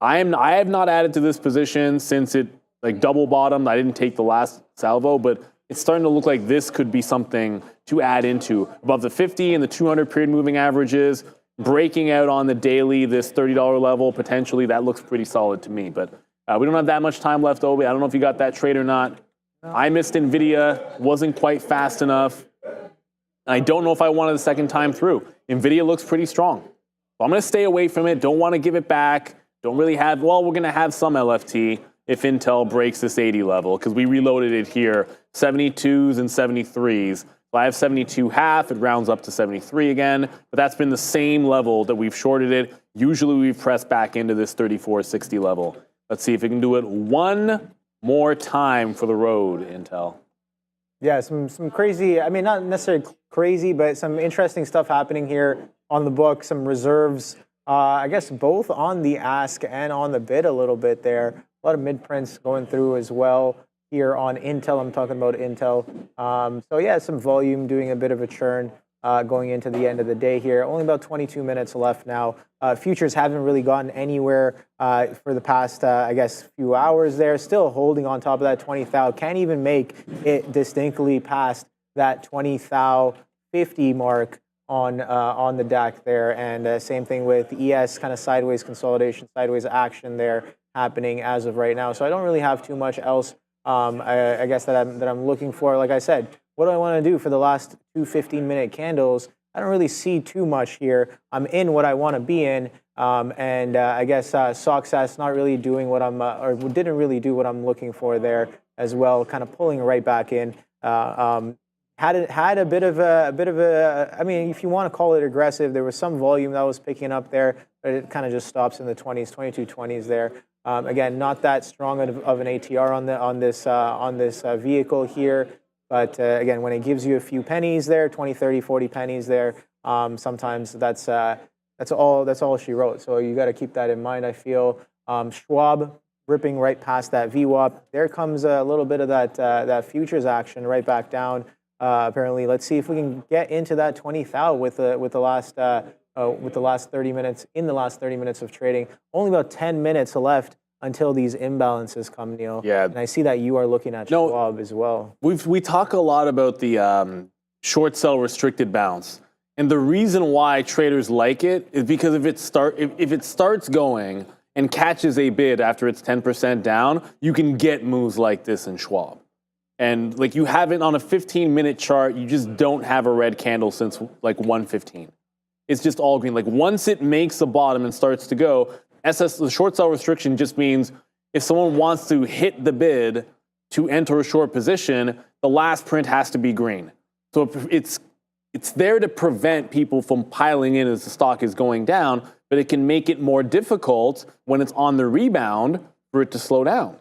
I have not added to this position since it like double bottomed. I didn't take the last salvo, but it's starting to look like this could be something to add into. Above the 50 and the 200 period moving averages, breaking out on the daily, this $30 level, potentially, that looks pretty solid to me, but we don't have that much time left, Obi. I don't know if you got that trade or not. I missed Nvidia, wasn't quite fast enough. I don't know if I wanted the second time through. Nvidia looks pretty strong. So I'm going to stay away from it. Don't want to give it back. Don't really have, well, we're going to have some LFT if Intel breaks this 80 level because we reloaded it here, 72s and 73s. So I have 72 half, it rounds up to 73 again, but that's been the same level that we've shorted it. Usually we've pressed back into this 34.60 level. Let's see if we can do it one more time for the road, Intel. Yeah, some crazy, I mean, not necessarily crazy, but some interesting stuff happening here on the book. Some reserves, I guess, both on the ask and on the bid a little bit there. A lot of mid prints going through as well here on Intel. I'm talking about Intel. So yeah, some volume doing a bit of a churn going into the end of the day here. Only about 22 minutes left now. Futures haven't really gotten anywhere for the past, I guess, few hours there. Still holding on top of that 20 thou. Can't even make it distinctly past that 20 thou 50 mark on the DAC there, and same thing with ES, kind of sideways consolidation, sideways action there happening as of right now. So I don't really have too much else, I guess, that I'm looking for. Like I said, what do I want to do for the last two 15-minute candles? I don't really see too much here. I'm in what I want to be in, and I guess SOXAS not really doing what I'm, or didn't really do what I'm looking for there as well, kind of pulling right back in. Had a bit of a, I mean, if you want to call it aggressive, there was some volume that was picking up there, but it kind of just stops in the 20s, 2220s there. Again, not that strong of an ATR on this vehicle here, but again, when it gives you a few pennies there, 20, 30, 40 pennies there, sometimes that's all she wrote. So you got to keep that in mind. I feel Schwab ripping right past that VWAP. There comes a little bit of that futures action right back down. Apparently, let's see if we can get into that 20 thou with the last 30 minutes. In the last 30 minutes of trading, only about 10 minutes left until these imbalances come, Neil. Yeah, and I see that you are looking at Schwab as well. We talk a lot about the short sell restricted bounce, and the reason why traders like it is because if it starts going and catches a bid after it's 10% down, you can get moves like this in Schwab. And like you have it on a 15-minute chart, you just don't have a red candle since like 1:15. It's just all green. Like once it makes the bottom and starts to go, the short sell restriction just means if someone wants to hit the bid to enter a short position, the last print has to be green. So it's there to prevent people from piling in as the stock is going down, but it can make it more difficult when it's on the rebound for it to slow down.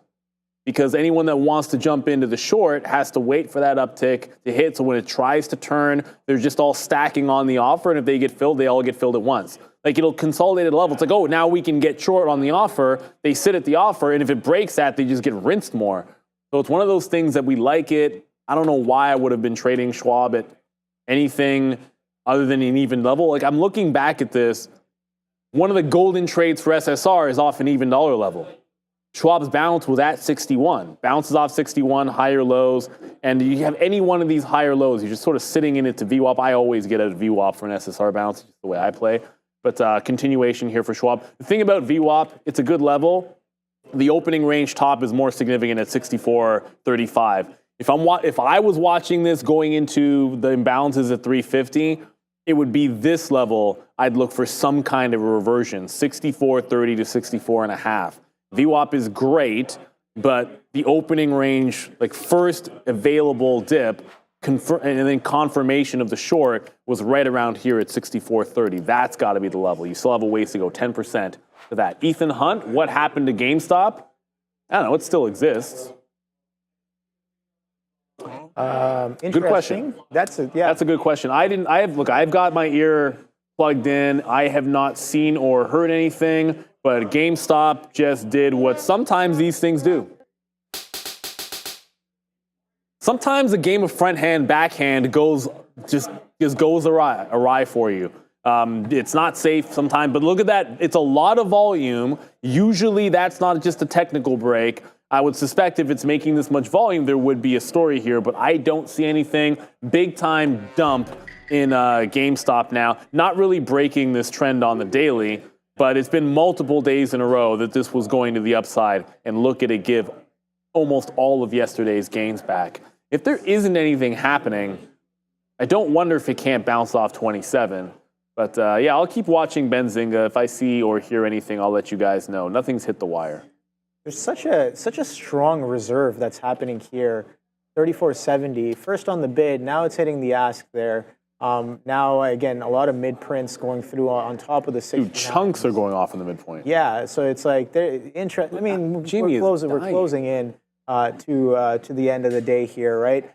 Because anyone that wants to jump into the short has to wait for that uptick to hit. So when it tries to turn, they're just all stacking on the offer. And if they get filled, they all get filled at once. Like it'll consolidate at a level. It's like, oh, now we can get short on the offer. They sit at the offer. And if it breaks that, they just get rinsed more. So it's one of those things that we like it. I don't know why I would have been trading Schwab at anything other than an even level. Like I'm looking back at this. One of the golden trades for SSR is off an even dollar level. Schwab's bounce was at 61. Bounces off 61, higher lows. And you have any one of these higher lows, you're just sort of sitting in it to VWAP. I always get a VWAP for an SSR bounce, it's just the way I play. But continuation here for Schwab. The thing about VWAP, it's a good level. The opening range top is more significant at 64.35. If I was watching this going into the imbalances at 350, it would be this level. I'd look for some kind of a reversion, 64.30 to 64.5. VWAP is great, but the opening range, like first available dip, and then confirmation of the short was right around here at 64.30. That's got to be the level. You still have a ways to go, 10% to that. Ethan Hunt, what happened to GameStop? I don't know. It still exists. Good question. That's a good question. I've got my ear plugged in. I have not seen or heard anything. But GameStop just did what sometimes these things do. Sometimes a game of front hand, backhand goes awry for you. It's not safe sometimes, but look at that. It's a lot of volume. Usually that's not just a technical break. I would suspect if it's making this much volume, there would be a story here, but I don't see anything. Big time dump in GameStop now. Not really breaking this trend on the daily. But it's been multiple days in a row that this was going to the upside, and look at it give almost all of yesterday's gains back. If there isn't anything happening, I don't wonder if it can't bounce off 27. But yeah, I'll keep watching Benzinga. If I see or hear anything, I'll let you guys know. Nothing's hit the wire. There's such a strong reserve that's happening here. 34.70, first on the bid, now it's hitting the ask there. Now, again, a lot of mid prints going through on top of the 60. Dude, chunks are going off in the midpoint. Yeah, so it's like, I mean, we're closing in to the end of the day here, right?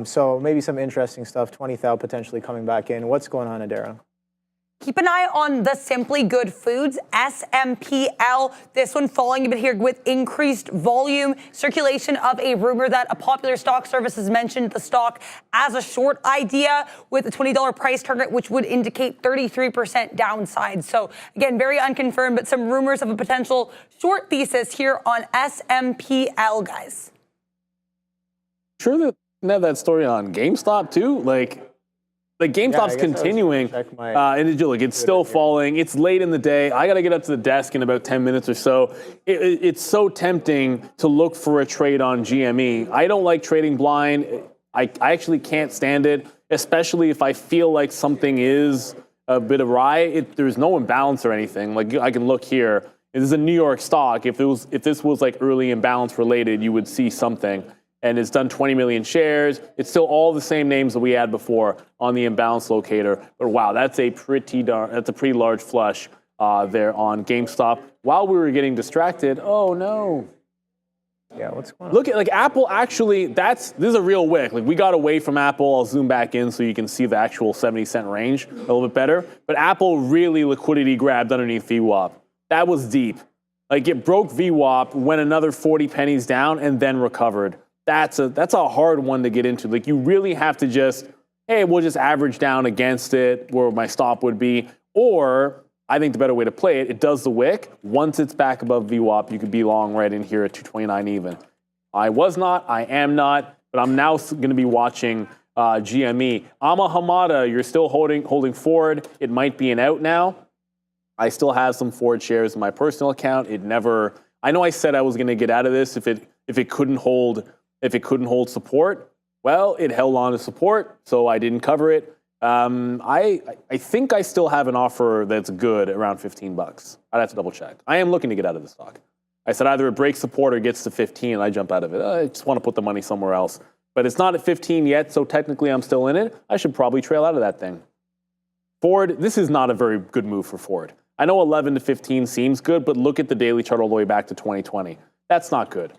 So maybe some interesting stuff, 20 thou potentially coming back in. What's going on, Adara? Keep an eye on the Simply Good Foods, SMPL. This one falling a bit here with increased volume, circulation of a rumor that a popular stock service has mentioned the stock as a short idea with a $20 price target, which would indicate 33% downside. So again, very unconfirmed, but some rumors of a potential short thesis here on SMPL, guys. Sure that have that story on GameStop too? Like, like GameStop's I guess I was continuing, gonna check my and it's still falling. It's late in the day. I got to get up to the desk in about 10 minutes or so. It's so tempting to look for a trade on GME. I don't like trading blind. I actually can't stand it, especially if I feel like something is a bit awry. There's no imbalance or anything. Like I can look here. This is a New York stock. If this was like early imbalance related, you would see something. And it's done 20 million shares. It's still all the same names that we had before on the imbalance locator. But wow, that's a pretty large flush there on GameStop. While we were getting distracted, oh no. Yeah, what's going on? Look at like Apple actually, this is a real wick. Like we got away from Apple. I'll zoom back in so you can see the actual 70-cent range a little bit better. But Apple really liquidity grabbed underneath VWAP. That was deep. Like it broke VWAP, went another 40 pennies down, and then recovered. That's a hard one to get into. Like you really have to just, hey, we'll just average down against it where my stop would be. Or I think the better way to play it, it does the wick. Once it's back above VWAP, you could be long right in here at 229 even. I was not, I am not, but I'm now going to be watching GME. Ama Hamada, you're still holding Ford. It might be an out now. I still have some Ford shares in my personal account. I know I said I was going to get out of this if it couldn't hold support. Well, it held on to support, so I didn't cover it. I think I still have an offer that's good around $15. I'd have to double check. I am looking to get out of the stock. I said either it breaks support or gets to 15 and I jump out of it. I just want to put the money somewhere else. But it's not at 15 yet, so technically I'm still in it. I should probably trail out of that thing. Ford, this is not a very good move for Ford. I know 11 to 15 seems good, but look at the daily chart all the way back to 2020. That's not good.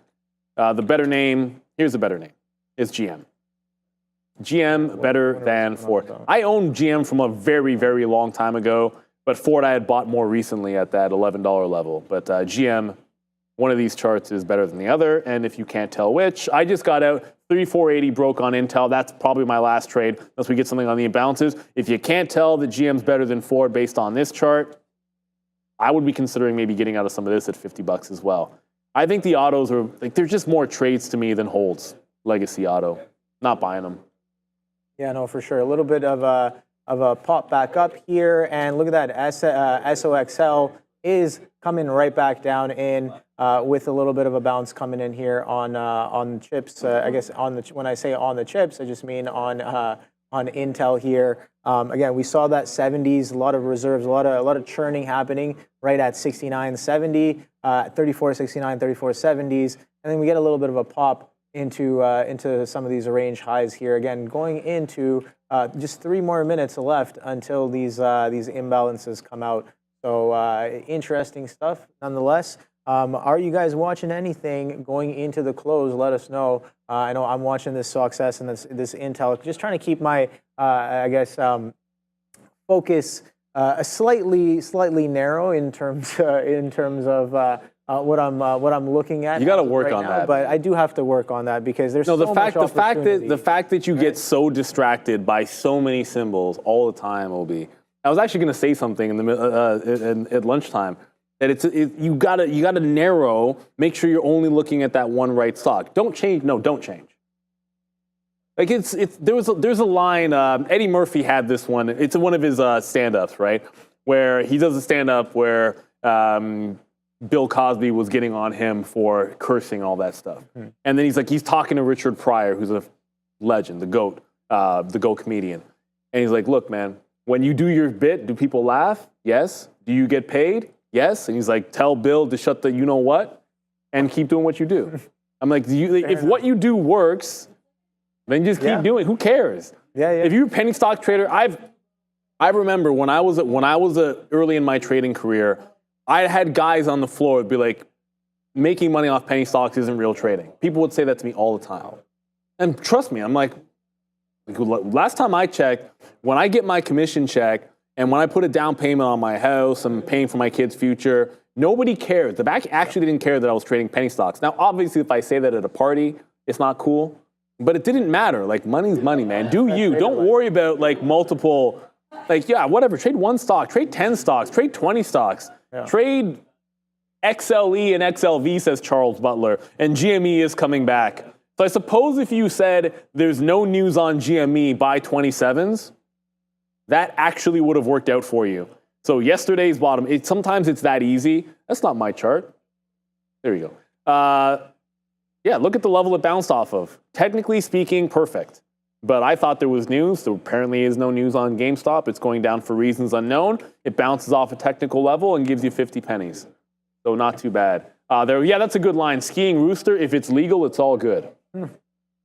The better name, here's a better name, is GM. GM better than Ford. I owned GM from a very, very long time ago, but Ford I had bought more recently at that $11 level. But GM, one of these charts is better than the other, and if you can't tell which, I just got out. 3480 broke on Intel. That's probably my last trade, unless we get something on the imbalances. If you can't tell that GM's better than Ford based on this chart, I would be considering maybe getting out of some of this at $50 as well. I think the autos are, like, they're just more trades to me than holds. Legacy auto. Not buying them. Yeah, no, for sure. A little bit of a pop back up here, and look at that. SOXL is coming right back down in with a little bit of a bounce coming in here on chips. I guess when I say on the chips, I just mean on Intel here. Again, we saw that 70s, a lot of reserves, a lot of churning happening right at 69.70, 34.69, 34.70s, and then we get a little bit of a pop into some of these range highs here. Again, going into just 3 more minutes left until these imbalances come out. So interesting stuff nonetheless. Are you guys watching anything going into the close? Let us know. I know I'm watching this Success and this Intel. Just trying to keep my, focus slightly narrow in terms of what I'm looking at. You got to work right on now, that. But I do have to work on that because there's no, so much opportunity. the fact that you get so distracted by so many symbols all the time, OB. I was actually going to say something at lunchtime. That you gotta narrow. Make sure you're only looking at that one right stock. Don't change. No, don't change. Like there's a line. Eddie Murphy had this one. It's one of his stand-ups, right? Where he does a stand-up where Bill Cosby was getting on him for cursing and all that stuff, and then he's talking to Richard Pryor, who's a legend, the GOAT comedian, and he's like, "Look, man, when you do your bit, do people laugh? Yes. Do you get paid? Yes." And he's like, "Tell Bill to shut the you know what and keep doing what you do." I'm like, if what you do works, then just keep doing it. Who cares? Yeah. If you're a penny stock trader, I remember when I was early in my trading career, I had guys on the floor would be like, making money off penny stocks isn't real trading. People would say that to me all the time. And trust me, I'm like last time I checked, when I get my commission check, and when I put a down payment on my house, I'm paying for my kids' future, nobody cared. The bank actually didn't care that I was trading penny stocks. Now, obviously, if I say that at a party, it's not cool. But it didn't matter. Like, money's money, man. Do you. Don't worry about, multiple, whatever. Trade one stock. Trade 10 stocks. Trade 20 stocks. Yeah. Trade XLE and XLV, says Charles Butler. And GME is coming back. So I suppose if you said there's no news on GME, buy 27s, that actually would have worked out for you. So yesterday's bottom, sometimes it's that easy. That's not my chart. There you go. Yeah, look at the level it bounced off of. Technically speaking, perfect. But I thought there was news. There apparently is no news on GameStop. It's going down for reasons unknown. It bounces off a technical level and gives you 50 pennies. So not too bad. Yeah, that's a good line. Skiing rooster, if it's legal, it's all good. Yeah,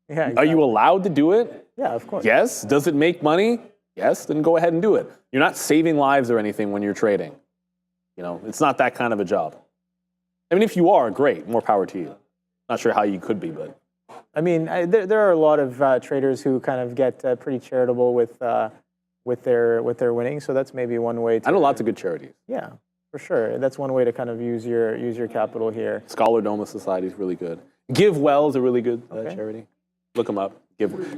exactly. Are you allowed to do it? Yeah, of course. Yes. Does it make money? Yes, then go ahead and do it. You're not saving lives or anything when you're trading. You know, it's not that kind of a job. I mean, if you are, great, more power to you. Not sure how you could be, but. I mean, there are a lot of traders who kind of get pretty charitable with their winnings. So that's maybe one way to. I know lots of good charities. Yeah, for sure. That's one way to kind of use your capital here. Scholar Doma Society is really good. Give Well is a really good charity. Look them up.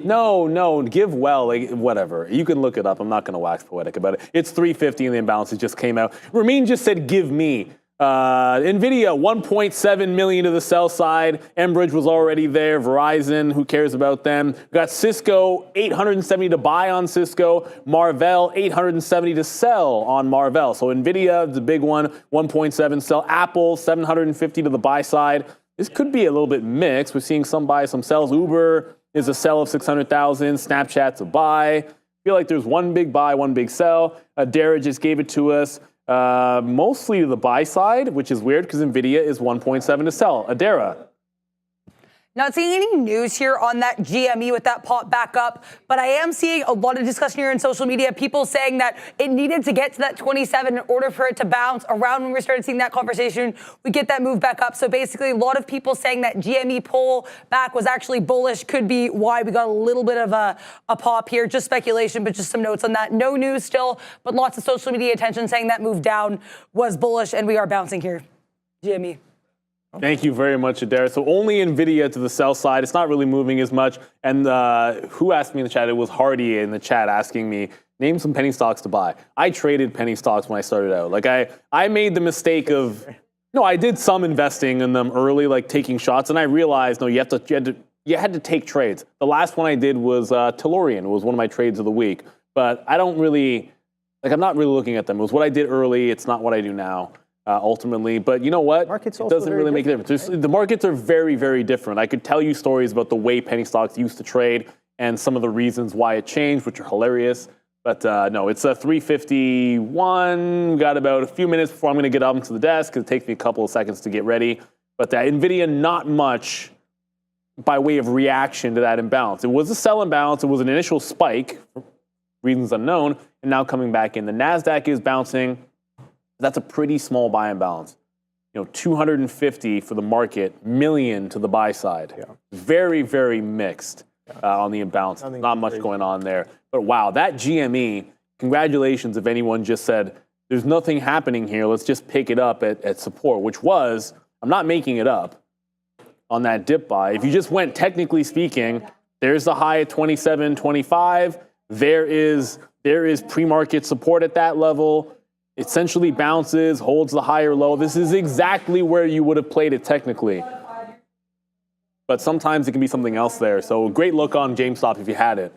No, Give Well, like, whatever. You can look it up. I'm not going to wax poetic about it. It's 350 and the imbalances just came out. Ramin just said, give me. Nvidia, 1.7 million to the sell side. Enbridge was already there. Verizon, who cares about them? We got Cisco, 870 to buy on Cisco. Marvell, 870 to sell on Marvell. So Nvidia, the big one, 1.7 sell. Apple, 750 to the buy side. This could be a little bit mixed. We're seeing some buy, some sells. Uber is a sell of 600,000. Snapchat's a buy. I feel like there's one big buy, one big sell. Dara just gave it to us. Mostly to the buy side, which is weird because Nvidia is 1.7 to sell. Adara. Not seeing any news here on that GME with that pop back up, but I am seeing a lot of discussion here in social media, people saying that it needed to get to that 27 in order for it to bounce. Around when we started seeing that conversation, we get that move back up. So basically, a lot of people saying that GME pull back was actually bullish could be why we got a little bit of a pop here. Just speculation, but just some notes on that. No news still, but lots of social media attention saying that move down was bullish, and we are bouncing here. GME. Thank you very much, Adara. So only Nvidia to the sell side. It's not really moving as much. And who asked me in the chat? It was Hardy in the chat asking me, name some penny stocks to buy. I traded penny stocks when I started out. Like I made the mistake of, no, I did some investing in them early, like taking shots. And I realized, no, you had to take trades. The last one I did was Tellurian. It was one of my trades of the week. But I don't really, I'm not really looking at them. It was what I did early. It's not what I do now. Ultimately, but you know what? Markets it doesn't really make a difference. The markets are very, very different. I could tell you stories about the way penny stocks used to trade and some of the reasons why it changed, which are hilarious. But no, it's a 3:51. We've got about a few minutes before I'm going to get up to the desk. It takes me a couple of seconds to get ready. But that Nvidia, not much by way of reaction to that imbalance. It was a sell imbalance. It was an initial spike, reasons unknown, and now coming back in. The NASDAQ is bouncing. That's a pretty small buy imbalance. You know, 250 for the market, million to the buy side. Yeah. Very, very mixed on the imbalance. Not much going on there. But wow, that GME, congratulations if anyone just said, there's nothing happening here, let's just pick it up at support, which was, I'm not making it up, on that dip buy. If you just went technically speaking, there's the high at 27.25. There is pre-market support at that level. Essentially bounces, holds the higher low. This is exactly where you would have played it technically. But sometimes it can be something else there. So great look on GameStop if you had it.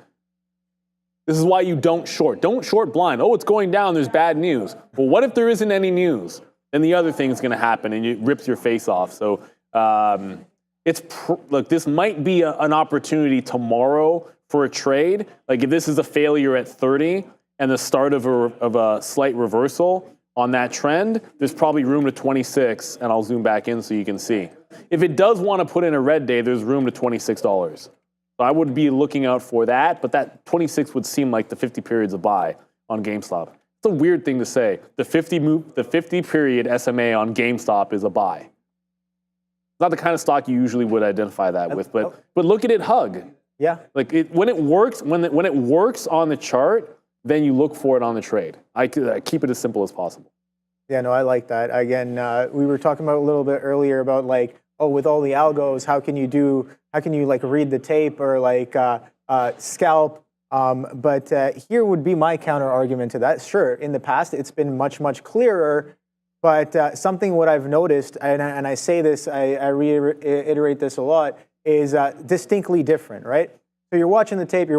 This is why you don't short. Don't short blind. Oh, it's going down. There's bad news. Well, what if there isn't any news? Then the other thing's going to happen and it rips your face off. So look, this might be an opportunity tomorrow for a trade. Like if this is a failure at 30, and the start of a slight reversal on that trend, there's probably room to 26, and I'll zoom back in so you can see. If it does want to put in a red day, there's room to $26. So I would be looking out for that, but that 26 would seem like the 50 periods of buy on GameStop. It's a weird thing to say. The 50 period SMA on GameStop is a buy. It's not the kind of stock you usually would identify that with, but look at it hug. Yeah. Like when it works on the chart, then you look for it on the trade. I keep it as simple as possible. Yeah, no, I like that. Again, we were talking about a little bit earlier about like, oh, with all the algos, how can you like read the tape or like scalp? But here would be my counter argument to that. Sure, in the past, it's been much, much clearer. But something what I've noticed, and I say this, I reiterate this a lot, is distinctly different, right? So you're watching the tape, it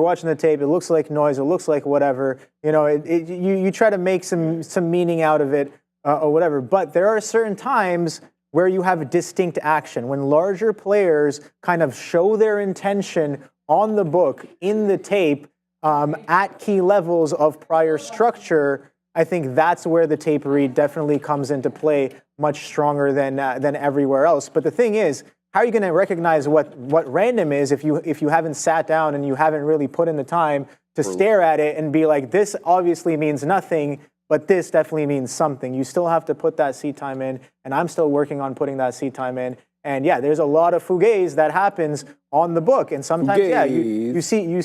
looks like noise, it looks like whatever, you know, you try to make some meaning out of it or whatever. But there are certain times where you have distinct action, when larger players kind of show their intention on the book, in the tape, at key levels of prior structure. I think that's where the tape read definitely comes into play much stronger than everywhere else. But the thing is, how are you going to recognize what random is if you haven't sat down and you haven't really put in the time to stare at it and be like, this obviously means nothing, but this definitely means something. You still have to put that seat time in, and I'm still working on putting that seat time in. And yeah, there's a lot of fugays that happens on the book, and sometimes yeah, you see the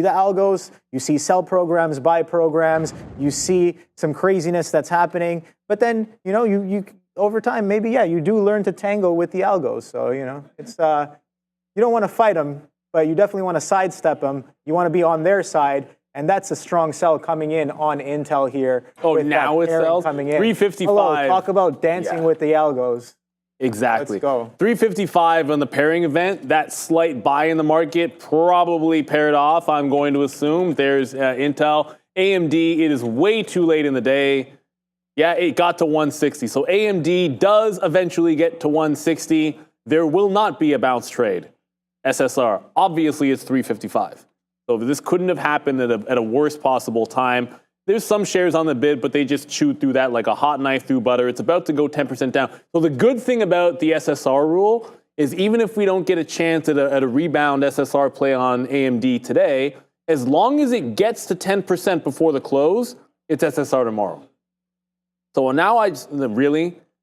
algos, you see sell programs, buy programs, you see some craziness that's happening, but then you know you over time maybe yeah you do learn to tango with the algos. So you know it's you don't want to fight them, but you definitely want to sidestep them. You want to be on their side. And that's a strong sell coming in on Intel here. Oh, now it sells coming in. 355. Hello, talk about dancing with the algos. Exactly. Let's go. 355 on the pairing event. That slight buy in the market probably paired off, I'm going to assume. There's Intel. AMD, it is way too late in the day. Yeah, it got to 160. So AMD does eventually get to 160. There will not be a bounce trade. SSR, obviously it's 355. So this couldn't have happened at a worst possible time. There's some shares on the bid, but they just chewed through that like a hot knife through butter. It's about to go 10% down. So the good thing about the SSR rule is even if we don't get a chance at a rebound SSR play on AMD today, as long as it gets to 10% before the close, it's SSR tomorrow. So now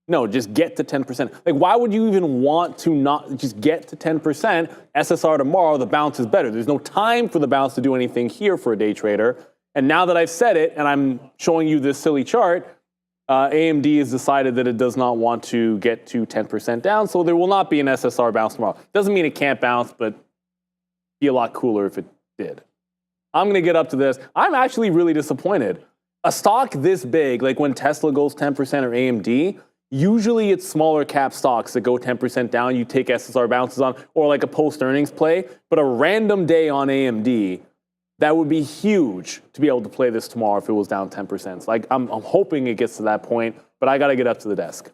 no, just get to 10%. Like, why would you even want to not just get to 10%? SSR tomorrow, the bounce is better. There's no time for the bounce to do anything here for a day trader. And now that I've said it, and I'm showing you this silly chart, AMD has decided that it does not want to get to 10% down, so there will not be an SSR bounce tomorrow. Doesn't mean it can't bounce, but be a lot cooler if it did. I'm going to get up to this. I'm actually really disappointed. A stock this big, like when Tesla goes 10% or AMD, usually it's smaller cap stocks that go 10% down, you take SSR bounces on, or like a post-earnings play. But a random day on AMD, that would be huge to be able to play this tomorrow if it was down 10%. So like, I'm hoping it gets to that point, but I got to get up to the desk.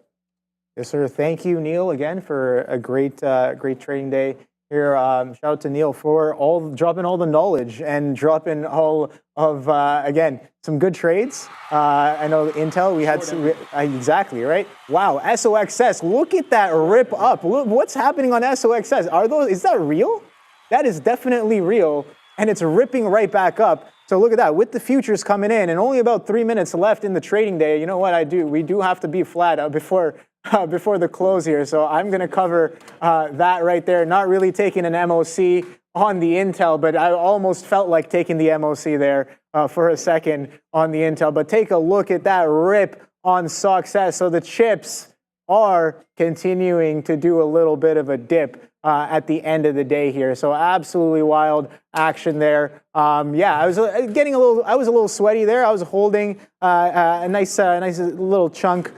Yes, sir. Thank you, Neil, again for a great trading day here. Shout out to Neil for dropping all the knowledge and dropping all of, again, some good trades. I know Intel, we had some, exactly, right? Wow, SOXS, look at that rip up. Look, what's happening on SOXS? Is that real? That is definitely real, and it's ripping right back up. So look at that, with the futures coming in and only about 3 minutes left in the trading day, you know what we do have to be flat before the close here. So I'm going to cover that right there. Not really taking an MOC on the Intel, but I almost felt like taking the MOC there for a second on the Intel. But take a look at that rip on SOXS. So the chips are continuing to do a little bit of a dip at the end of the day here. So absolutely wild action there. Yeah, I was a little sweaty there. I was holding a nice little chunk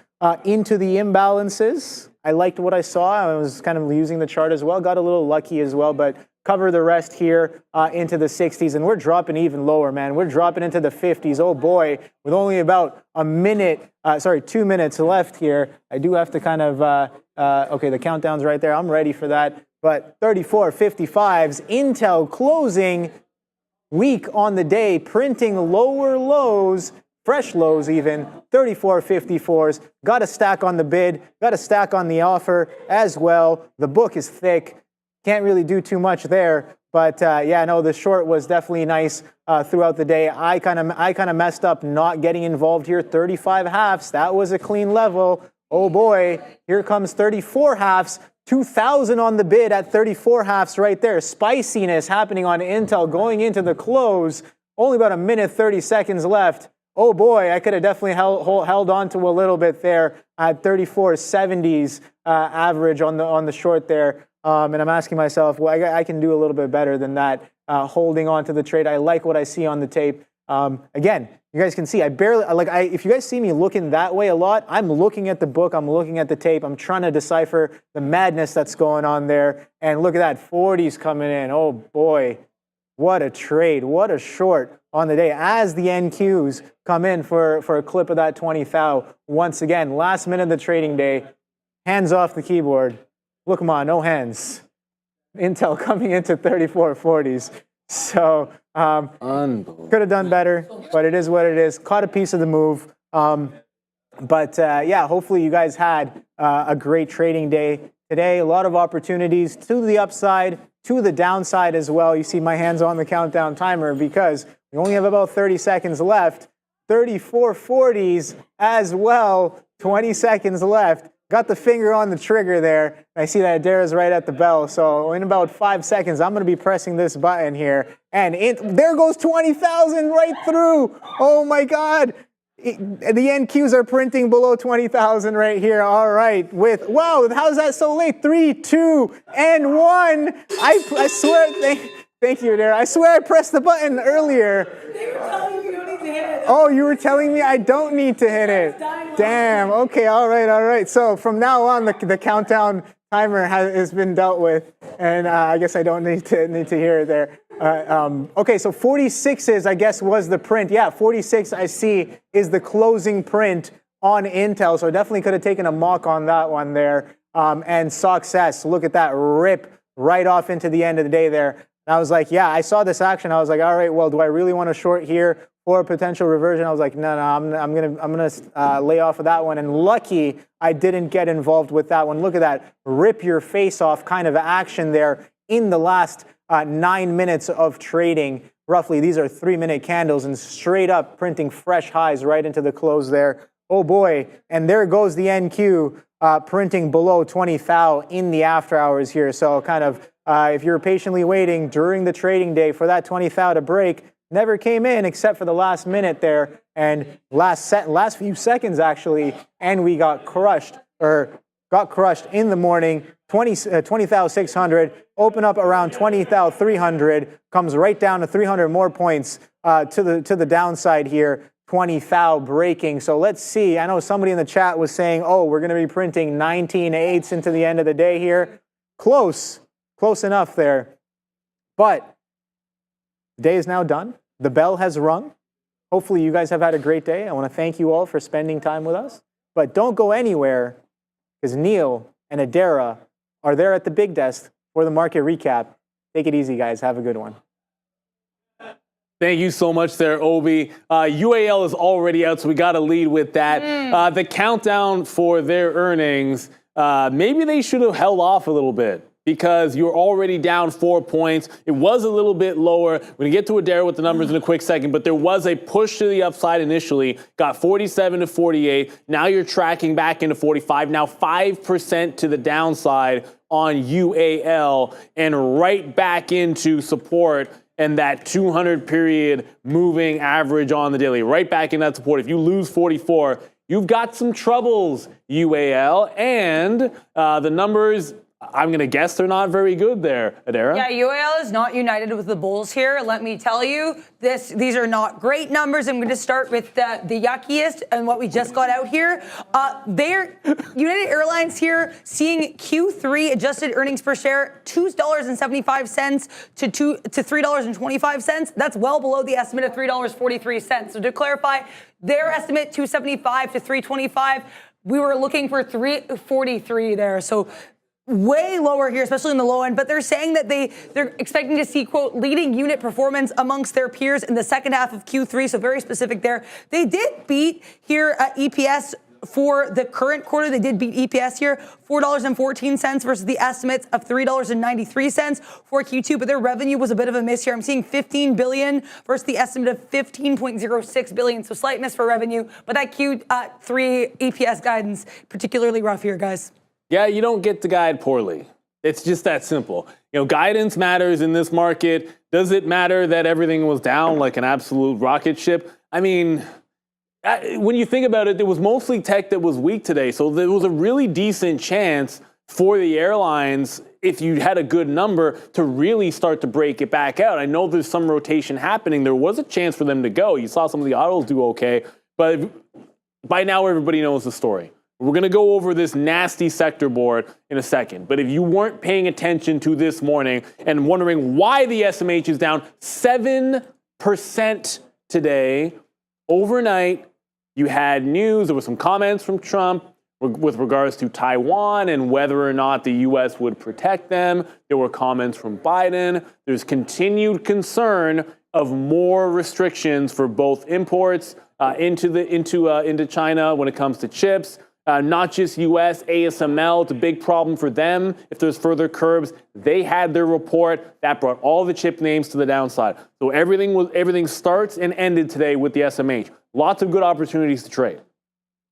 into the imbalances. I liked what I saw. I was kind of using the chart as well. Got a little lucky as well, but cover the rest here into the 60s. And we're dropping even lower, man. We're dropping into the 50s. Oh boy, with only about 2 minutes left here. I do have to kind of, okay, the countdown's right there. I'm ready for that. But 34.55s, Intel closing weak on the day, printing lower lows, fresh lows even, 34.54s. Got a stack on the bid, got a stack on the offer as well. The book is thick, can't really do too much there. But yeah, no, the short was definitely nice throughout the day. I kind of messed up not getting involved here. 35 halves, that was a clean level. Oh boy, here comes 34 halves. 2,000 on the bid at 34 halves right there. Spiciness happening on Intel going into the close. Only about 1 minute, 30 seconds left. Oh boy, I could have definitely held on to a little bit there at 34.70s average on the short there. And I'm asking myself, well, I can do a little bit better than that, holding on to the trade. I like what I see on the tape. Again, You guys can see, if you guys see me looking that way a lot, I'm looking at the book, I'm looking at the tape, I'm trying to decipher the madness that's going on there. And look at that, 40s coming in. Oh boy, what a trade, what a short on the day as the NQs come in for a clip of that 20 thou. Once again, last minute of the trading day, hands off the keyboard. Look, come on, no hands. Intel coming into 3440s. So could have done better, but it is what it is. Caught a piece of the move. Yeah, hopefully you guys had a great trading day today. A lot of opportunities to the upside, to the downside as well. You see my hands on the countdown timer because we only have about 30 seconds left. 3440s as well, 20 seconds left. Got the finger on the trigger there. I see that Adara's right at the bell. So in about 5 seconds, I'm going to be pressing this button here. And there goes 20,000 right through. Oh my God. The NQs are printing below 20,000 right here. All right. Wow, how's that so late? 3, 2, and 1. I swear, thank you, Adara. I swear I pressed the button earlier. They were telling you you don't need to hit it. Oh, you were telling me I don't need to hit it. Damn. Okay. All right. So from now on, the countdown timer has been dealt with, and I guess I don't need to hear it there. Okay. So 46s, I guess, was the print. Yeah, 46 I see is the closing print on Intel. So definitely could have taken a mock on that one there. And success. Look at that rip right off into the end of the day there. And I was like, yeah, I saw this action. I was like, all right, well, do I really want to short here for a potential reversion? I was like, no, I'm gonna lay off of that one. And lucky I didn't get involved with that one. Look at that rip your face off kind of action there in the last 9 minutes of trading. Roughly, these are 3-minute candles and straight up printing fresh highs right into the close there. Oh boy, and there goes the NQ printing below 20 thou in the after hours here. So kind of if you're patiently waiting during the trading day for that 20 thou to break, never came in except for the last minute there and last few seconds actually, and we got crushed in the morning. 20 thou 600, open up around 20 thou 300, comes right down to 300 more points to the downside here. 20 thou breaking. So let's see. I know somebody in the chat was saying, oh, we're going to be printing 19 eighths into the end of the day here. Close enough there. But the day is now done. The bell has rung. Hopefully you guys have had a great day. I want to thank you all for spending time with us. But don't go anywhere because Neil and Adara are there at the big desk for the market recap. Take it easy, guys. Have a good one. Thank you so much there, Obi. UAL is already out, so we got to lead with that. The countdown for their earnings, maybe they should have held off a little bit because you're already down 4 points. It was a little bit lower. We're going to get to Adara with the numbers in a quick second, but there was a push to the upside initially, got 47 to 48. Now you're tracking back into 45. Now 5% to the downside on UAL and right back into support and that 200 period moving average on the daily, right back in that support. If you lose 44, you've got some troubles, UAL, and the numbers, I'm going to guess they're not very good there, Adara. Yeah, UAL is not united with the bulls here. Let me tell you, these are not great numbers. I'm going to start with the yuckiest and what we just got out here. United Airlines here seeing Q3 adjusted earnings per share $2.75 to $3.25. That's well below the estimate of $3.43. So to clarify, their estimate $2.75 to $3.25. We were looking for $3.43 there. So way lower here, especially in the low end, but they're saying that they're expecting to see, quote, leading unit performance amongst their peers in the second half of Q3, so very specific there. They did beat here EPS for the current quarter. They did beat EPS here, $4.14 versus the estimates of $3.93 for Q2, but their revenue was a bit of a miss here. I'm seeing $15 billion versus the estimate of $15.06 billion, so slight miss for revenue, but that Q3 EPS guidance particularly rough here, guys. Yeah, you don't get to guide poorly. It's just that simple. You know, guidance matters in this market. Does it matter that everything was down like an absolute rocket ship? I mean, when you think about it, it was mostly tech that was weak today. So there was a really decent chance for the airlines if you had a good number to really start to break it back out. I know there's some rotation happening. There was a chance for them to go. You saw some of the autos do okay, but by now everybody knows the story. We're going to go over this nasty sector board in a second. But if you weren't paying attention to this morning and wondering why the SMH is down 7% today, overnight, you had news. There were some comments from Trump with regards to Taiwan and whether or not the U.S. would protect them. There were comments from Biden. There's continued concern of more restrictions for both imports into China when it comes to chips. Not just U.S., ASML, it's a big problem for them. If there's further curbs, they had their report that brought all the chip names to the downside. So everything starts and ended today with the SMH. Lots of good opportunities to trade.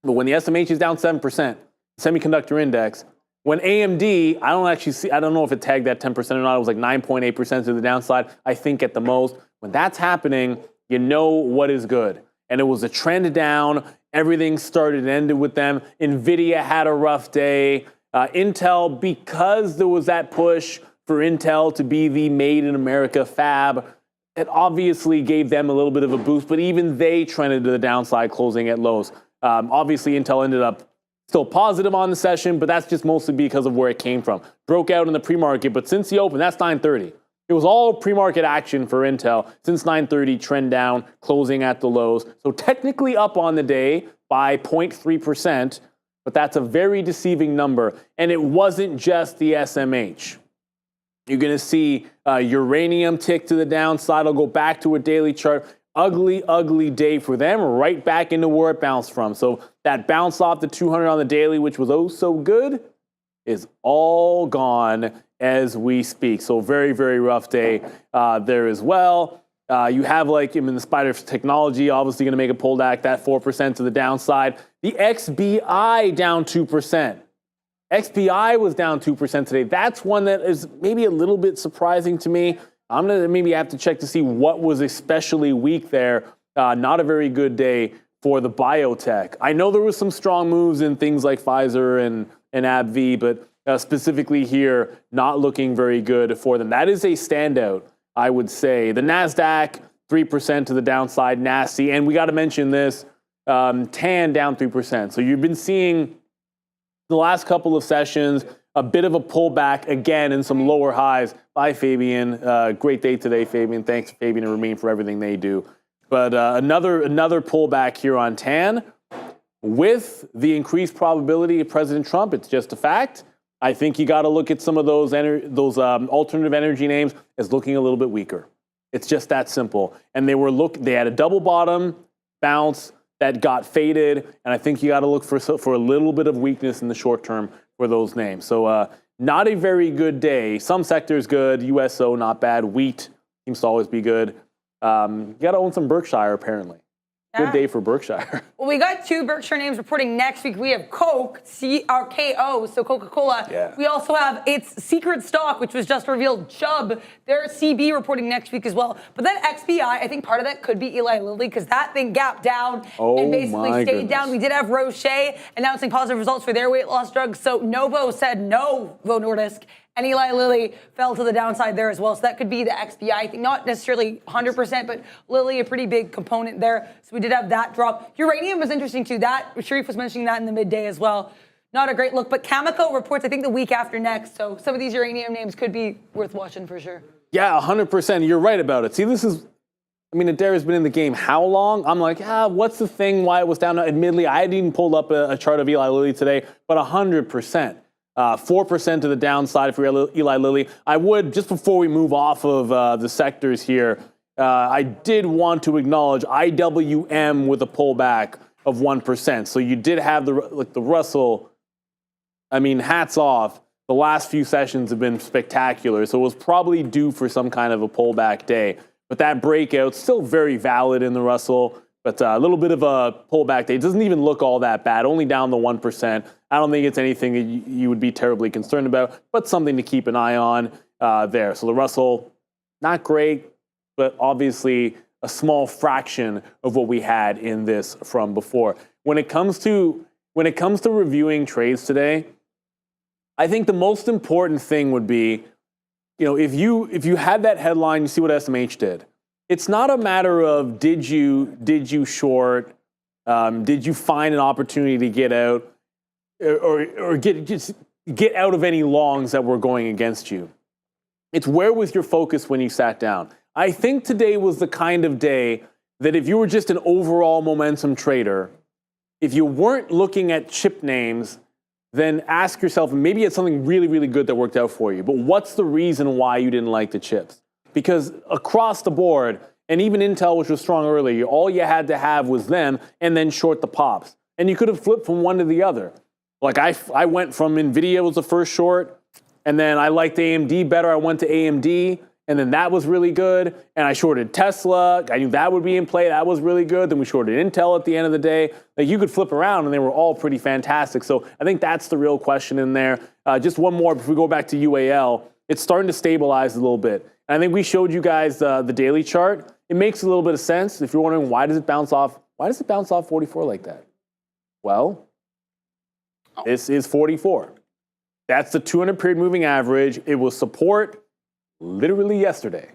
But when the SMH is down 7%, semiconductor index, when AMD, I don't know if it tagged that 10% or not. It was like 9.8% to the downside, I think at the most. When that's happening, you know what is good. And it was a trend down. Everything started and ended with them. Nvidia had a rough day. Intel, because there was that push for Intel to be the made in America fab, it obviously gave them a little bit of a boost, but even they trended to the downside, closing at lows. Obviously, Intel ended up still positive on the session, but that's just mostly because of where it came from. Broke out in the pre-market, but since the open, that's 9:30. It was all pre-market action for Intel since 9:30, trend down, closing at the lows. So technically up on the day by 0.3%, but that's a very deceiving number. And it wasn't just the SMH. You're going to see uranium tick to the downside. I'll go back to a daily chart. Ugly, ugly day for them, right back into where it bounced from. So that bounce off the 200 on the daily, which was oh so good, is all gone as we speak. So very, very rough day there as well. You have the Spider Technology obviously going to make a pullback, that 4% to the downside. The XBI down 2%. XBI was down 2% today. That's one that is maybe a little bit surprising to me. I'm going to maybe have to check to see what was especially weak there. Not a very good day for the biotech. I know there was some strong moves in things like Pfizer and AbbVie, but specifically here, not looking very good for them. That is a standout, I would say. The NASDAQ, 3% to the downside, nasty. And we got to mention this, TAN down 3%. So you've been seeing the last couple of sessions, a bit of a pullback again in some lower highs. Bye, Fabian. Great day today, Fabian. Thanks, Fabian and Ramin, for everything they do. But another pullback here on TAN. With the increased probability of President Trump, it's just a fact. I think you got to look at some of those alternative energy names as looking a little bit weaker. It's just that simple. And they had a double bottom bounce that got faded, and I think you got to look for a little bit of weakness in the short term for those names. So not a very good day. Some sectors good. USO not bad. Wheat seems to always be good. You got to own some Berkshire apparently. Good day for Berkshire. Well, we got two Berkshire names reporting next week. We have Coke, KO, so Coca-Cola. Yeah. We also have its secret stock, which was just revealed, Chubb. Their CB reporting next week as well. But then XBI, I think part of that could be Eli Lilly, because that thing gapped down and basically stayed down. We did have Roche announcing positive results for their weight loss drugs. So Novo said no, Novo Nordisk. And Eli Lilly fell to the downside there as well. So that could be the XBI. I think not necessarily 100%, but Lilly a pretty big component there. So we did have that drop. Uranium was interesting too. That Sharif was mentioning that in the midday as well. Not a great look. But Cameco reports, I think, the week after next. So some of these uranium names could be worth watching for sure. Yeah, 100%. You're right about it. See, Adair's been in the game how long? I'm like, what's the thing why it was down? Admittedly, I hadn't even pulled up a chart of Eli Lilly today, but 100%. 4% to the downside for Eli Lilly. I would, just before we move off of the sectors here, I did want to acknowledge IWM with a pullback of 1%. So you did have the Russell. I mean, hats off. The last few sessions have been spectacular. So it was probably due for some kind of a pullback day. But that breakout, still very valid in the Russell. But a little bit of a pullback day. It doesn't even look all that bad, only down the 1%. I don't think it's anything that you would be terribly concerned about, but something to keep an eye on there. So the Russell, not great, but obviously a small fraction of what we had in this from before. When it comes to reviewing trades today, I think the most important thing would be, if you had that headline, you see what SMH did. It's not a matter of did you short, did you find an opportunity to get out, or get out of any longs that were going against you. It's where was your focus when you sat down. I think today was the kind of day that if you were just an overall momentum trader, if you weren't looking at chip names, then ask yourself, maybe it's something really, really good that worked out for you, but what's the reason why you didn't like the chips? Because across the board, and even Intel, which was strong earlier, all you had to have was them and then short the pops. And you could have flipped from one to the other. Like I went from Nvidia was the first short, and then I liked AMD better. I went to AMD, and then that was really good. And I shorted Tesla. I knew that would be in play. That was really good. Then we shorted Intel at the end of the day. Like you could flip around, and they were all pretty fantastic. So I think that's the real question in there. Just one more before we go back to UAL. It's starting to stabilize a little bit. And I think we showed you guys the daily chart. It makes a little bit of sense. If you're wondering why does it bounce off 44 like that? Well, this is 44. That's the 200 period moving average. It was support literally yesterday.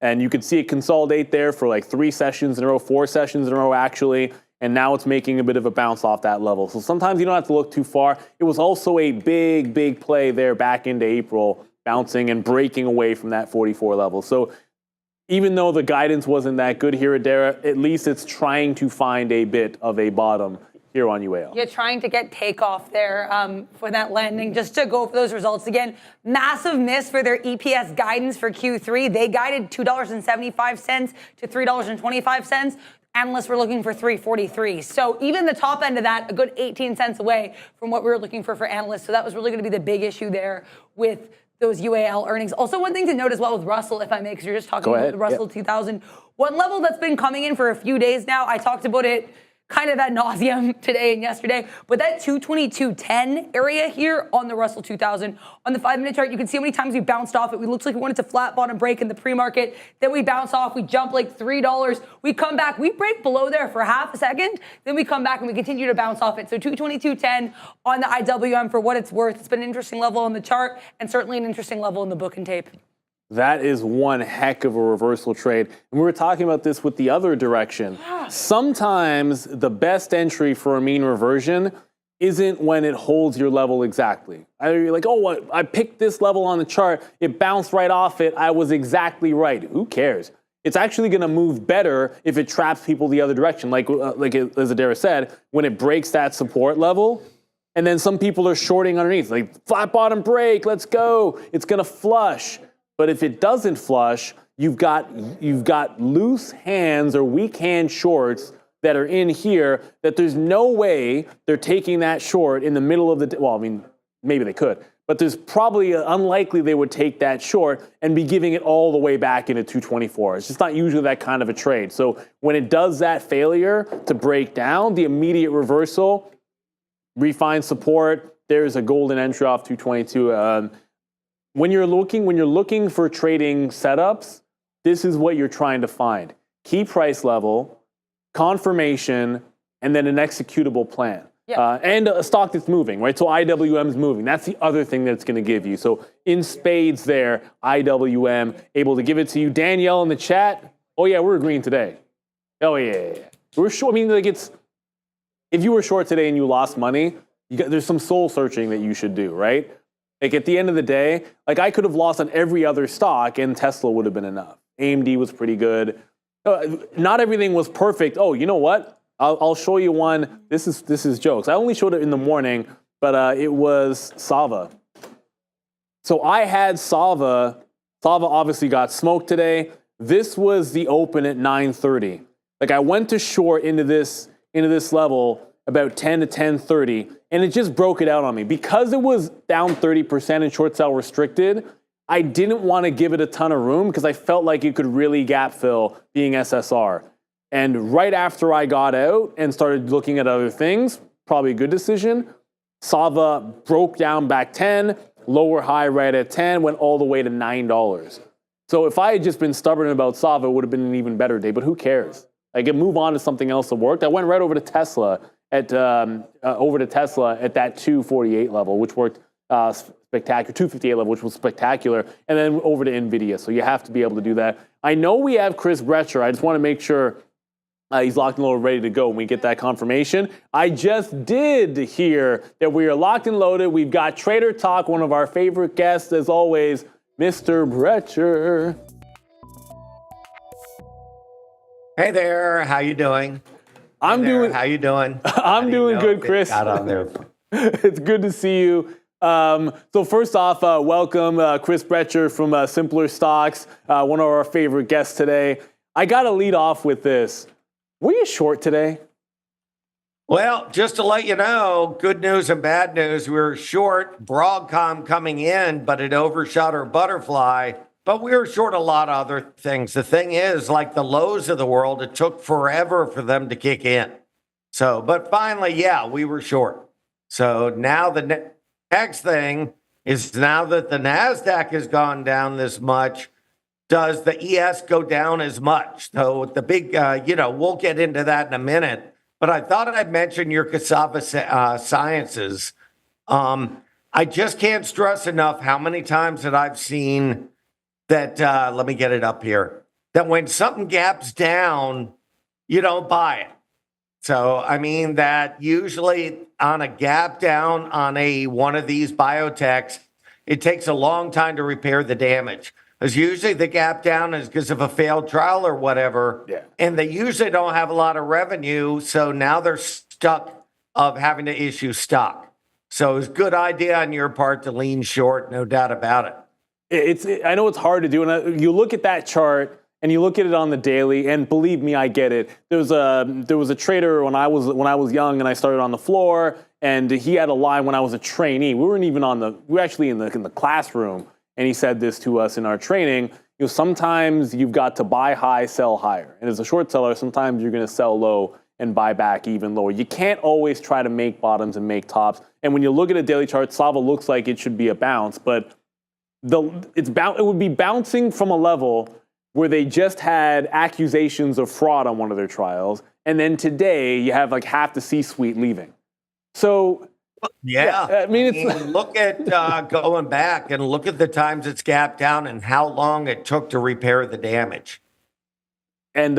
And you could see it consolidate there for like 3 sessions in a row, 4 sessions in a row actually. And now it's making a bit of a bounce off that level. So sometimes you don't have to look too far. It was also a big, big play there back into April, bouncing and breaking away from that 44 level. So even though the guidance wasn't that good here at Dara, at least it's trying to find a bit of a bottom here on UAL. You're trying to get takeoff there for that landing. Just to go for those results again, massive miss for their EPS guidance for Q3. They guided $2.75 to $3.25. Analysts were looking for $3.43. So even the top end of that, a good 18 cents away from what we were looking for analysts. So that was really going to be the big issue there with those UAL earnings. Also, one thing to note as well with Russell, if I may, because you're just talking about the Russell 2000. One level that's been coming in for a few days now, I talked about it kind of ad nauseum today and yesterday, but that 222.10 area here on the Russell 2000, on the 5-minute chart, you can see how many times we bounced off it. We looked like we wanted to flat bottom break in the pre-market, then we bounce off, we jump like $3, we come back, we break below there for half a second, then we come back and we continue to bounce off it. So 222.10 on the IWM for what it's worth. It's been an interesting level on the chart and certainly an interesting level in the book and tape. That is one heck of a reversal trade. And we were talking about this with the other direction. Sometimes the best entry for a mean reversion isn't when it holds your level exactly. Either you're like, oh, I picked this level on the chart, it bounced right off it, I was exactly right. Who cares? It's actually going to move better if it traps people the other direction. Like as Adara said, when it breaks that support level, and then some people are shorting underneath, like flat bottom break, let's go, it's going to flush. But if it doesn't flush, you've got loose hands or weak hand shorts that are in here that there's no way they're taking that short in the middle of the, well, I mean, maybe they could, but there's probably unlikely they would take that short and be giving it all the way back into 224. It's just not usually that kind of a trade. So when it does that failure to break down, the immediate reversal, refine support, there's a golden entry off 222. When you're looking for trading setups, this is what you're trying to find. Key price level, confirmation, and then an executable plan. Yeah. And a stock that's moving, right? So IWM's moving. That's the other thing that's going to give you. So in spades there, IWM able to give it to you. Danielle in the chat, oh yeah, we're agreeing today. Oh yeah. We're short. I mean, like if you were short today and you lost money, there's some soul searching that you should do, right? Like at the end of the day, like I could have lost on every other stock and Tesla would have been enough. AMD was pretty good. Not everything was perfect. Oh, you know what? I'll show you one. This is jokes. I only showed it in the morning, but it was Sava. So I had Sava. Sava obviously got smoked today. This was the open at 9:30. Like I went to short into this level about 10 to 10:30, and it just broke it out on me. Because it was down 30% and short sell restricted, I didn't want to give it a ton of room because I felt like it could really gap fill being SSR. And right after I got out and started looking at other things, probably a good decision, Sava broke down back 10, lower high right at 10, went all the way to $9. So if I had just been stubborn about Sava, it would have been an even better day, but who cares? I can move on to something else that worked. I went right over to Tesla at that 248 level, which worked spectacular, 258 level, which was spectacular, and then over to Nvidia. So you have to be able to do that. I know we have Chris Breter. I just want to make sure he's locked and loaded, ready to go when we get that confirmation. I just did hear that we are locked and loaded. We've got Trader Talk, one of our favorite guests, as always, Mr. Breter. Hey there, how you doing? I'm doing. How you doing? I'm doing good, Chris. Got on there. It's good to see you. So first off, welcome Chris Breter from Simpler Stocks, one of our favorite guests today. I got to lead off with this. Were you short today? Well, just to let you know, good news and bad news. We were short Broadcom coming in, but it overshot our butterfly. But we were short a lot of other things. The thing is, like the lows of the world, it took forever for them to kick in. So, but finally, yeah, we were short. So now the next thing is, now that the NASDAQ has gone down this much, does the ES go down as much? So the big, we'll get into that in a minute. But I thought I'd mention your Cassava Sciences. I just can't stress enough how many times that I've seen that, let me get it up here, that when something gaps down, you don't buy it. So, I mean, that usually on a gap down on one of these biotechs, it takes a long time to repair the damage. Because usually the gap down is because of a failed trial or whatever. Yeah. And they usually don't have a lot of revenue. So now they're stuck of having to issue stock. So it's a good idea on your part to lean short, no doubt about it. I know it's hard to do, and you look at that chart and you look at it on the daily, and believe me, I get it. There was a trader when I was young and I started on the floor, and he had a line when I was a trainee. We were actually in the classroom, and he said this to us in our training. Sometimes you've got to buy high, sell higher, and as a short seller, sometimes you're going to sell low and buy back even lower. You can't always try to make bottoms and make tops. And when you look at a daily chart, Sava looks like it should be a bounce, but it would be bouncing from a level where they just had accusations of fraud on one of their trials, and then today you have like half the C-suite leaving. So yeah, I mean look at going back and look at the times it's gapped down and how long it took to repair the damage. And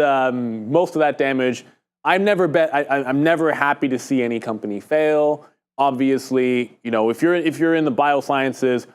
most of that damage, I'm never happy to see any company fail. Obviously, if you're in the biosciences,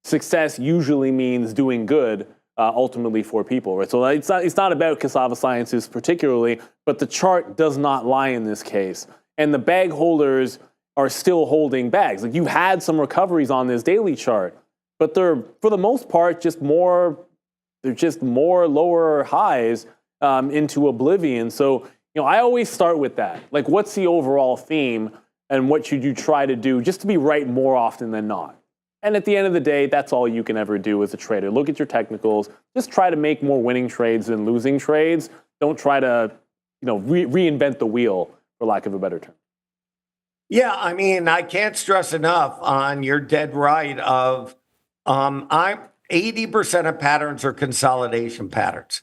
success usually means doing good ultimately for people, right? So it's not about Cassava Sciences particularly, but the chart does not lie in this case. And the bag holders are still holding bags. Like, you've had some recoveries on this daily chart, but they're, for the most part, they're just more lower highs into oblivion. So, I always start with that. Like, what's the overall theme and what should you try to do just to be right more often than not? And at the end of the day, that's all you can ever do as a trader. Look at your technicals. Just try to make more winning trades than losing trades. Don't try to, reinvent the wheel, for lack of a better term. Yeah, I mean, I can't stress enough on you're dead right of 80% of patterns are consolidation patterns.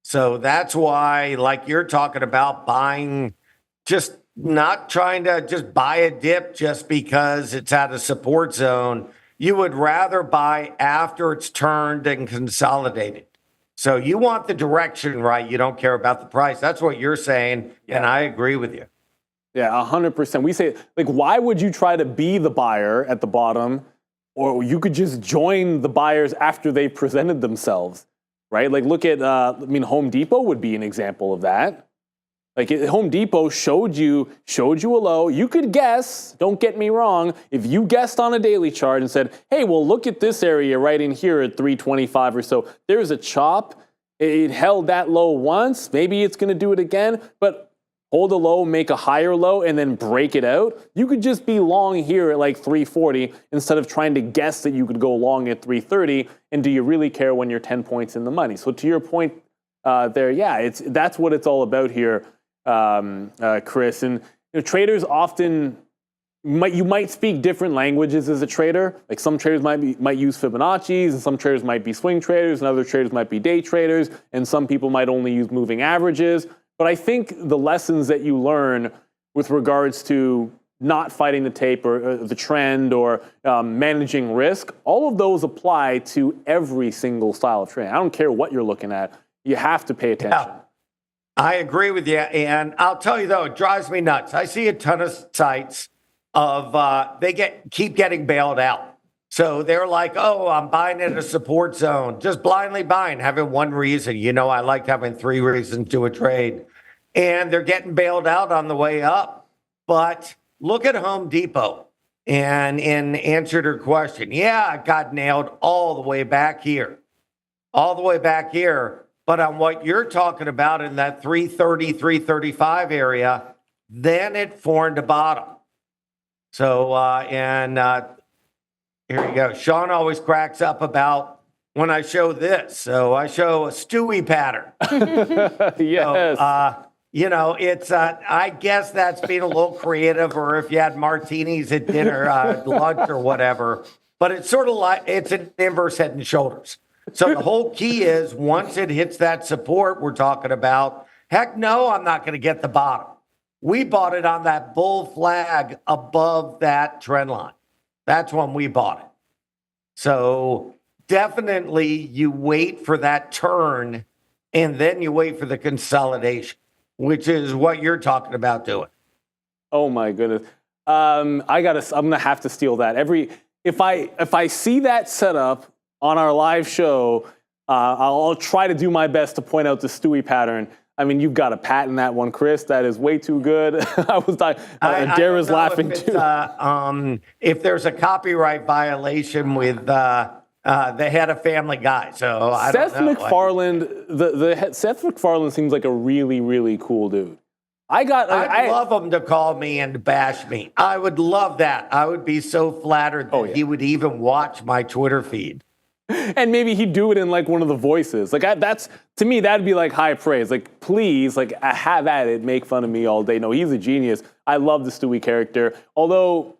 So that's why, like you're talking about, buying, just not trying to just buy a dip just because it's at a support zone. You would rather buy after it's turned and consolidated. So you want the direction right. You don't care about the price. That's what you're saying, and I agree with you. Yeah, 100%. We say, like, why would you try to be the buyer at the bottom, or you could just join the buyers after they presented themselves, right? Like, look at, Home Depot would be an example of that. Like, Home Depot showed you a low. You could guess, don't get me wrong, if you guessed on a daily chart and said, hey, well, look at this area right in here at 325 or so. There's a chop. It held that low once. Maybe it's going to do it again, but hold a low, make a higher low, and then break it out. You could just be long here at like 340 instead of trying to guess that you could go long at 330. And do you really care when you're 10 points in the money? So to your point that's what it's all about here. Chris, and traders often you might speak different languages as a trader. Like, some traders might use Fibonacci's, and some traders might be swing traders, and other traders might be day traders, and some people might only use moving averages. But I think the lessons that you learn with regards to not fighting the tape or the trend or managing risk, all of those apply to every single style of trading. I don't care what you're looking at. You have to pay attention. Yeah, I agree with you. And I'll tell you, though, it drives me nuts. I see a ton of sites of keep getting bailed out. So they're like, oh, I'm buying in a support zone, just blindly buying, having one reason. I like having 3 reasons to a trade. And they're getting bailed out on the way up. But look at Home Depot. And in answer to your question, yeah, I got nailed all the way back here. But on what you're talking about in that 330, 335 area, then it formed a bottom. So, here you go. Sean always cracks up about when I show this. So I show a Stewie pattern. Yes. So, it's, I guess that's being a little creative, or if you had martinis at dinner, lunch or whatever. But it's sort of like, it's an inverse head and shoulders. So the whole key is once it hits that support we're talking about, heck no, I'm not going to get the bottom. We bought it on that bull flag above that trend line. That's when we bought it. So definitely you wait for that turn and then you wait for the consolidation, which is what you're talking about doing. Oh my goodness. I'm gonna have to steal that. If I see that setup on our live show, I'll try to do my best to point out the Stewie pattern. I mean, you've got to patent that one, Chris. That is way too good. I was talking. Dara's laughing too. If there's a copyright violation with the head of Family Guy, so I Seth don't know. MacFarlane. Seth MacFarlane seems like a really, really cool dude. I'd love him to call me and bash me. I would love that. I would be so flattered that he would even watch my Twitter feed. And maybe he'd do it in like one of the voices. Like that's, to me, that'd be like high praise. Like, please, like have at it, make fun of me all day. No, he's a genius. I love the Stewie character. Although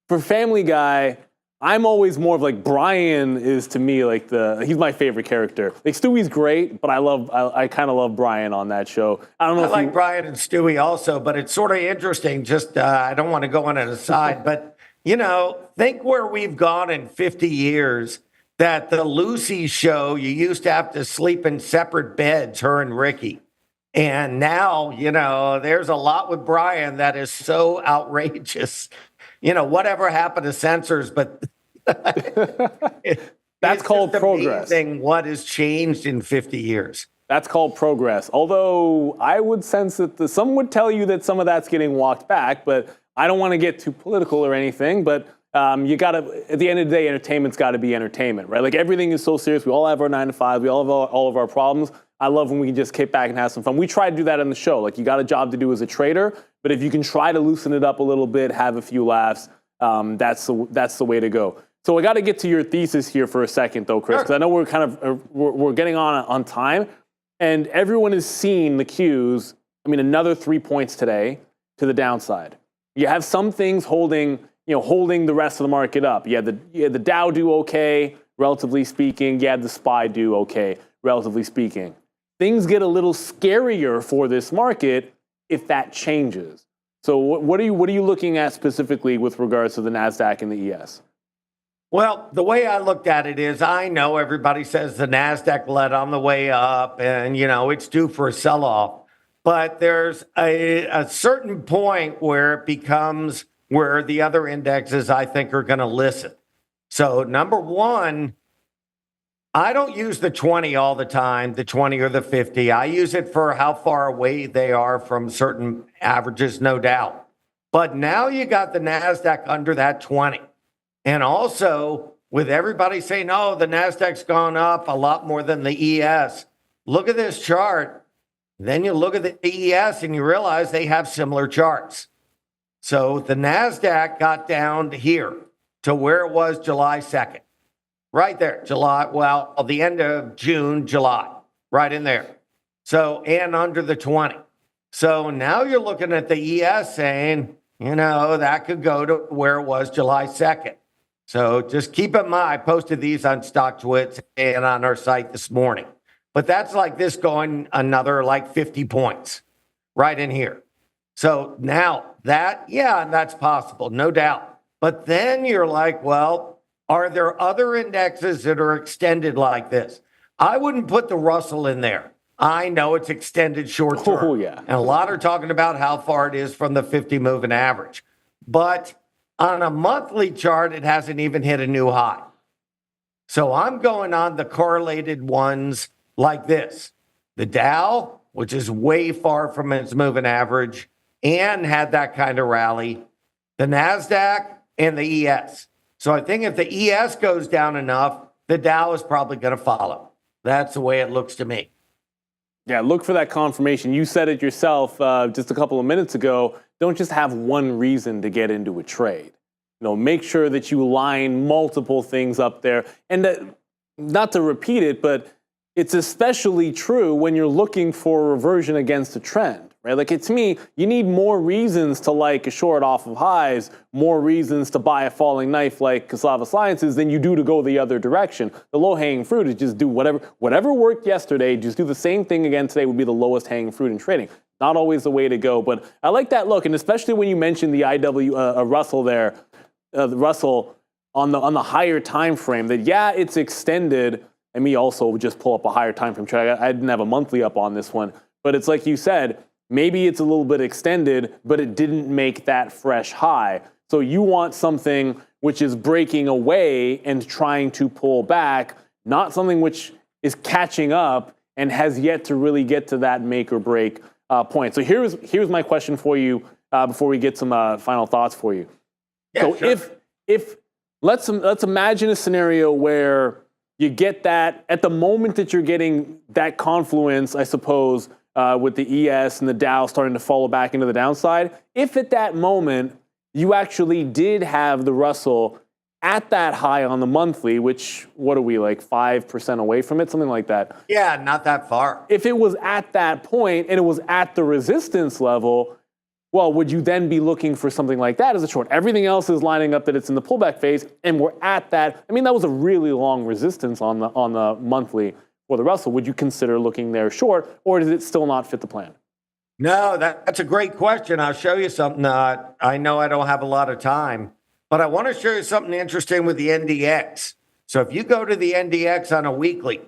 for Family Guy, I'm always more of like Brian is to me like he's my favorite character. Like Stewie's great, but I kind of love Brian on that show. I don't know. I like Brian and Stewie also, but it's sort of interesting. Just I don't want to go on an aside, but think where we've gone in 50 years. That the Lucy show, you used to have to sleep in separate beds, her and Ricky. And now, there's a lot with Brian that is so outrageous. Whatever happened to censors, but that's called progress. Amazing what has changed in 50 years. That's called progress. Although I would sense that some would tell you that some of that's getting walked back, but I don't want to get too political or anything, but you gotta, at the end of the day, entertainment's gotta be entertainment, right? Like everything is so serious. We all have our 9 to 5. We all have all of our problems. I love when we can just kick back and have some fun. We try to do that on the show. Like you got a job to do as a trader, but if you can try to loosen it up a little bit, have a few laughs, that's the way to go. So I got to get to your thesis here for a second, though, Chris, because I know we're getting on time, and everyone has seen the cues. I mean, another 3 points today to the downside. You have some things holding the rest of the market up. You had the Dow do okay, relatively speaking. You had the SPY do okay, relatively speaking. Things get a little scarier for this market if that changes. So what are you looking at specifically with regards to the NASDAQ and the ES? Well, the way I looked at it is I know everybody says the NASDAQ led on the way up and, it's due for a sell-off. But there's a certain point where it becomes where the other indexes, I think, are going to listen. So number one, I don't use the 20 all the time, the 20 or the 50. I use it for how far away they are from certain averages, no doubt. But now you got the NASDAQ under that 20. And also, with everybody saying, oh, the NASDAQ's gone up a lot more than the ES. Look at this chart. Then you look at the ES and you realize they have similar charts. So the NASDAQ got down to here to where it was July 2nd. Right there, the end of June, July, right in there. So, and under the 20. So now you're looking at the ES saying, that could go to where it was July 2nd. So just keep in mind, I posted these on StockTwits and on our site this morning. But that's like this going another like 50 points right in here. So now that's possible, no doubt. But then you're like, well, are there other indexes that are extended like this? I wouldn't put the Russell in there. I know it's extended short term. Oh, yeah. And a lot are talking about how far it is from the 50 moving average. But on a monthly chart, it hasn't even hit a new high. So I'm going on the correlated ones like this. The Dow, which is way far from its moving average and had that kind of rally. The NASDAQ and the ES. So I think if the ES goes down enough, the Dow is probably going to follow. That's the way it looks to me. Yeah, look for that confirmation. You said it yourself just a couple of minutes ago. Don't just have one reason to get into a trade. Make sure that you line multiple things up there. And not to repeat it, but it's especially true when you're looking for a reversion against a trend, right? Like, to me, you need more reasons to like a short off of highs, more reasons to buy a falling knife like Cassava Sciences than you do to go the other direction. The low-hanging fruit is just do whatever worked yesterday, just do the same thing again today would be the lowest hanging fruit in trading. Not always the way to go, but I like that look, and especially when you mentioned the Russell there, the Russell on the higher time frame, that it's extended. And me also just pull up a higher time frame chart. I didn't have a monthly up on this one, but it's like you said, maybe it's a little bit extended, but it didn't make that fresh high. So you want something which is breaking away and trying to pull back, not something which is catching up and has yet to really get to that make or break point. So here's my question for you before we get some final thoughts for you. Yeah, so sure. if let's imagine a scenario where you get that at the moment that you're getting that confluence, I suppose, with the ES and the Dow starting to follow back into the downside. If at that moment you actually did have the Russell at that high on the monthly, which, what are we, like 5% away from it, something like that? Yeah, not that far. If it was at that point and it was at the resistance level, well, would you then be looking for something like that as a short? Everything else is lining up that it's in the pullback phase, and we're at that. I mean, that was a really long resistance on the monthly for the Russell. Would you consider looking there short, or does it still not fit the plan? No, that's a great question. I'll show you something. I know I don't have a lot of time, but I want to show you something interesting with the NDX. So if you go to the NDX on a weekly,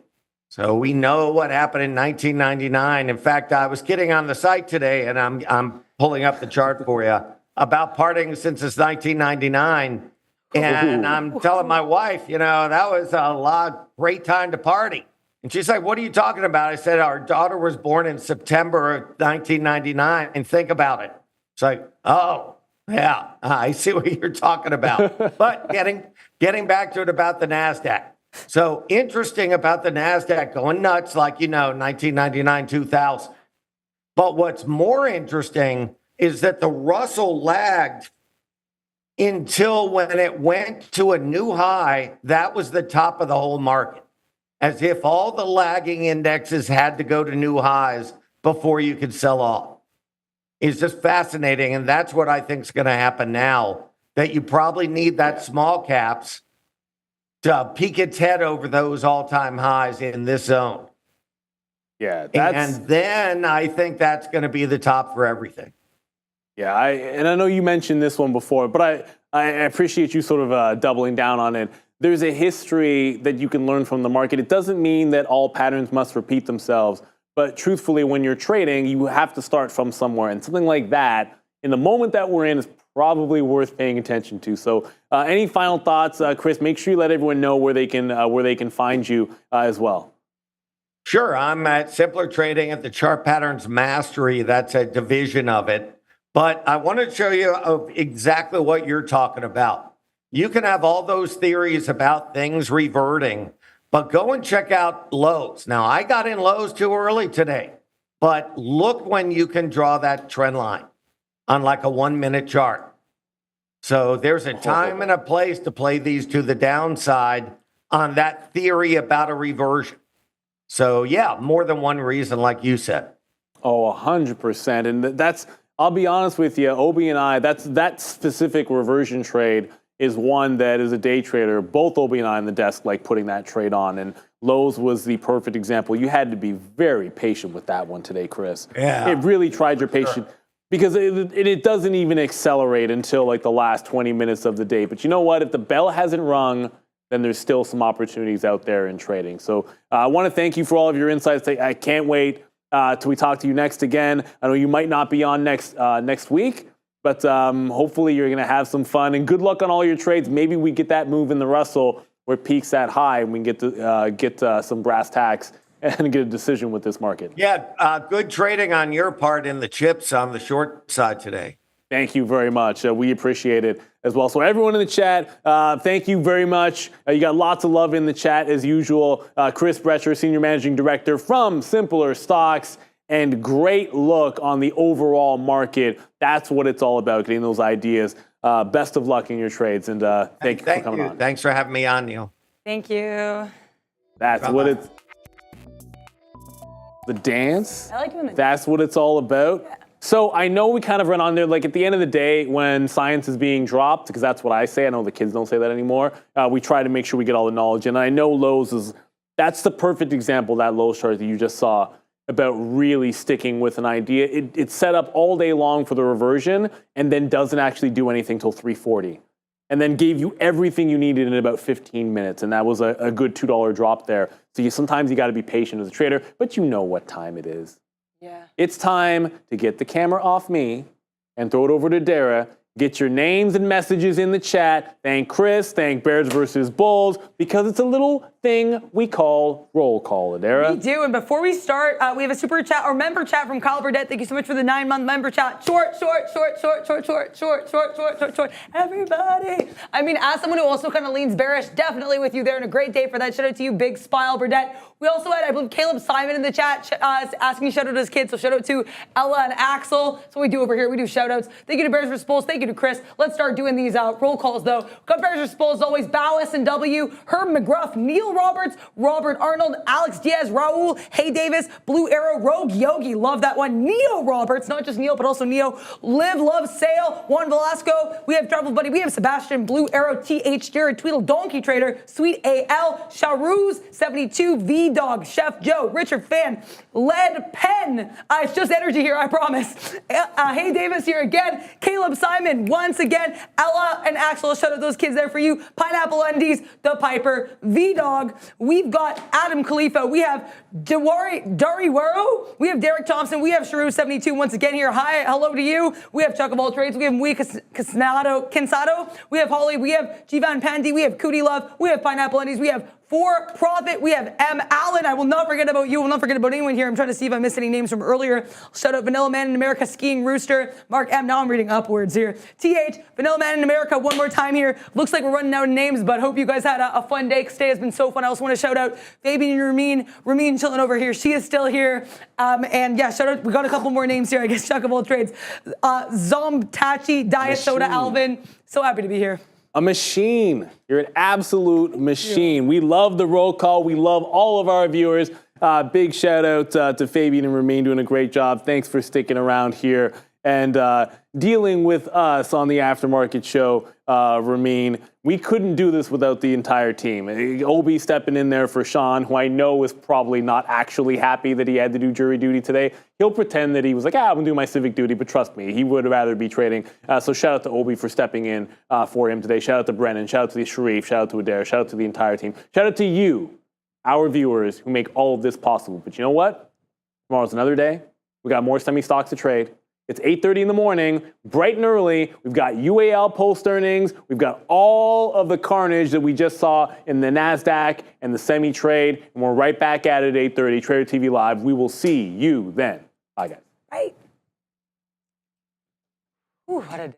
so we know what happened in 1999. In fact, I was getting on the site today, and I'm pulling up the chart for you about partying since it's 1999. And I'm telling my wife, that was great time to party. And she's like, what are you talking about? I said, our daughter was born in September of 1999. And think about it. It's like, oh, yeah, I see what you're talking about. But getting back to it about the NASDAQ. So interesting about the NASDAQ going nuts, like, 1999, 2000. But what's more interesting is that the Russell lagged until when it went to a new high, that was the top of the whole market. As if all the lagging indexes had to go to new highs before you could sell off. It's just fascinating. And that's what I think is going to happen now, that you probably need that small caps to peek its head over those all-time highs in this zone. Yeah, and then I think that's going to be the top for everything. Yeah, I know you mentioned this one before, but I appreciate you sort of doubling down on it. There's a history that you can learn from the market. It doesn't mean that all patterns must repeat themselves, but truthfully, when you're trading, you have to start from somewhere, and something like that, in the moment that we're in, is probably worth paying attention to. So any final thoughts, Chris? Make sure you let everyone know where they can find you as well. Sure, I'm at Simpler Trading at the Chart Patterns Mastery. That's a division of it. But I want to show you exactly what you're talking about. You can have all those theories about things reverting, but go and check out lows. Now, I got in lows too early today, but look when you can draw that trend line on like a 1-minute chart. So there's a time and a place to play these to the downside on that theory about a reversion. So yeah, more than one reason, like you said. Oh, 100%. And that's, I'll be honest with you, Obi and I, that specific reversion trade is one that as a day trader, both Obi and I on the desk like putting that trade on. And Lowe's was the perfect example. You had to be very patient with that one today, Chris. Yeah. It really tried your patience. Sure. because it doesn't even accelerate until like the last 20 minutes of the day. But you know what? If the bell hasn't rung, then there's still some opportunities out there in trading. So I want to thank you for all of your insights. I can't wait till we talk to you next again. I know you might not be on next week, but hopefully you're going to have some fun. And good luck on all your trades. Maybe we get that move in the Russell where it peaks that high and we can get some brass tacks and get a decision with this market. Yeah, good trading on your part in the chips on the short side today. Thank you very much. We appreciate it as well. So everyone in the chat, thank you very much. You got lots of love in the chat as usual. Chris Breter, Senior Managing Director from Simpler Stocks, and great look on the overall market. That's what it's all about, getting those ideas. Best of luck in your trades, and thank you for coming on. Thanks for having me on, Neil. Thank you. That's Bye-bye. what it's... The dance? I like doing the That's what it's all about. Yeah. So I know we kind of run on there, like at the end of the day, when science is being dropped, because that's what I say. I know the kids don't say that anymore. We try to make sure we get all the knowledge. And I know Lowe's that's the perfect example, that Lowe's chart that you just saw, about really sticking with an idea. It's set up all day long for the reversion and then doesn't actually do anything till 340. And then gave you everything you needed in about 15 minutes. And that was a good $2 drop there. So sometimes you got to be patient as a trader, but you know what time it is. Yeah. It's time to get the camera off me and throw it over to Dara. Get your names and messages in the chat. Thank Chris, thank Bears versus Bulls, because it's a little thing we call roll call, Dara. We do, and before we start, we have a super chat or member chat from Kyle Burdett. Thank you so much for the 9-month member chat. Short. Everybody. I mean, as someone who also kind of leans bearish, definitely with you there, and a great day for that. Shout out to you, Big Smile Burdett. We also had, I believe, Caleb Simon in the chat asking shout out to his kids. So shout out to Ella and Axel. That's what we do over here. We do shout outs. Thank you to Bears vs. Bulls. Thank you to Chris. Let's start doing these roll calls, though. Got Bears vs. Bulls, always. Bow S&W, Herb McGruff, Neil Roberts, Robert Arnold, Alex Diaz, Raul, Hey Davis, Blue Arrow, Rogue Yogi. Love that one. Neo Roberts, not just Neil, but also Neo. Live, Love, Sale, Juan Velasco. We have Travel Buddy. We have Sebastian, Blue Arrow, TH, Jared, Tweedle, Donkey Trader, Sweet AL, Charuz, 72, V-Dog, Chef Joe, Richard Fan, Lead Pen. It's just energy here, I promise. Hey Davis here again. Caleb Simon, once again. Ella and Axel, shout out those kids there for you. Pineapple Undies, The Piper, V-Dog. We've got Adam Khalifa. We have Dariwaro. We have Derek Thompson. We have Sharu 72 once again here. Hi, hello to you. We have Chuck of all trades. We have Mui Cansado. We have Holly. We have Jivan Pandi. We have Cootie Love. We have Pineapple Undies. We have For Profit. We have M. Allen. I will not forget about you. I will not forget about anyone here. I'm trying to see if I missed any names from earlier. Shout out Vanilla Man in America, Skiing Rooster, Mark M. Now I'm reading upwards here. TH, Vanilla Man in America, one more time here. Looks like we're running out of names, but hope you guys had a fun day. Today has been so fun. I also want to shout out Fabian and Ramin chilling over here. She is still here. And yeah, shout out. We got a couple more names here. I guess Chuck of all trades. Zomtachi, Diet Soda, Alvin. So happy to be here. A machine. You're an absolute machine. We love the roll call. We love all of our viewers. Big shout out to Fabian and Ramin doing a great job. Thanks for sticking around here and dealing with us on the Aftermarket Show, Ramin. We couldn't do this without the entire team. Obi stepping in there for Sean, who I know is probably not actually happy that he had to do jury duty today. He'll pretend that he was like, I'm going to do my civic duty, but trust me, he would rather be trading. So shout out to Obi for stepping in for him today. Shout out to Brennan. Shout out to the Sharif. Shout out to Adair. Shout out to the entire team. Shout out to you, our viewers, who make all of this possible. But you know what? Tomorrow's another day. We got more semi-stocks to trade. It's 8:30 in the morning, bright and early. We've got UAL post earnings. We've got all of the carnage that we just saw in the NASDAQ and the semi-trade. And we're right back at it at 8:30, Trader TV Live. We will see you then. Bye, guys. Right. Ooh, what a day.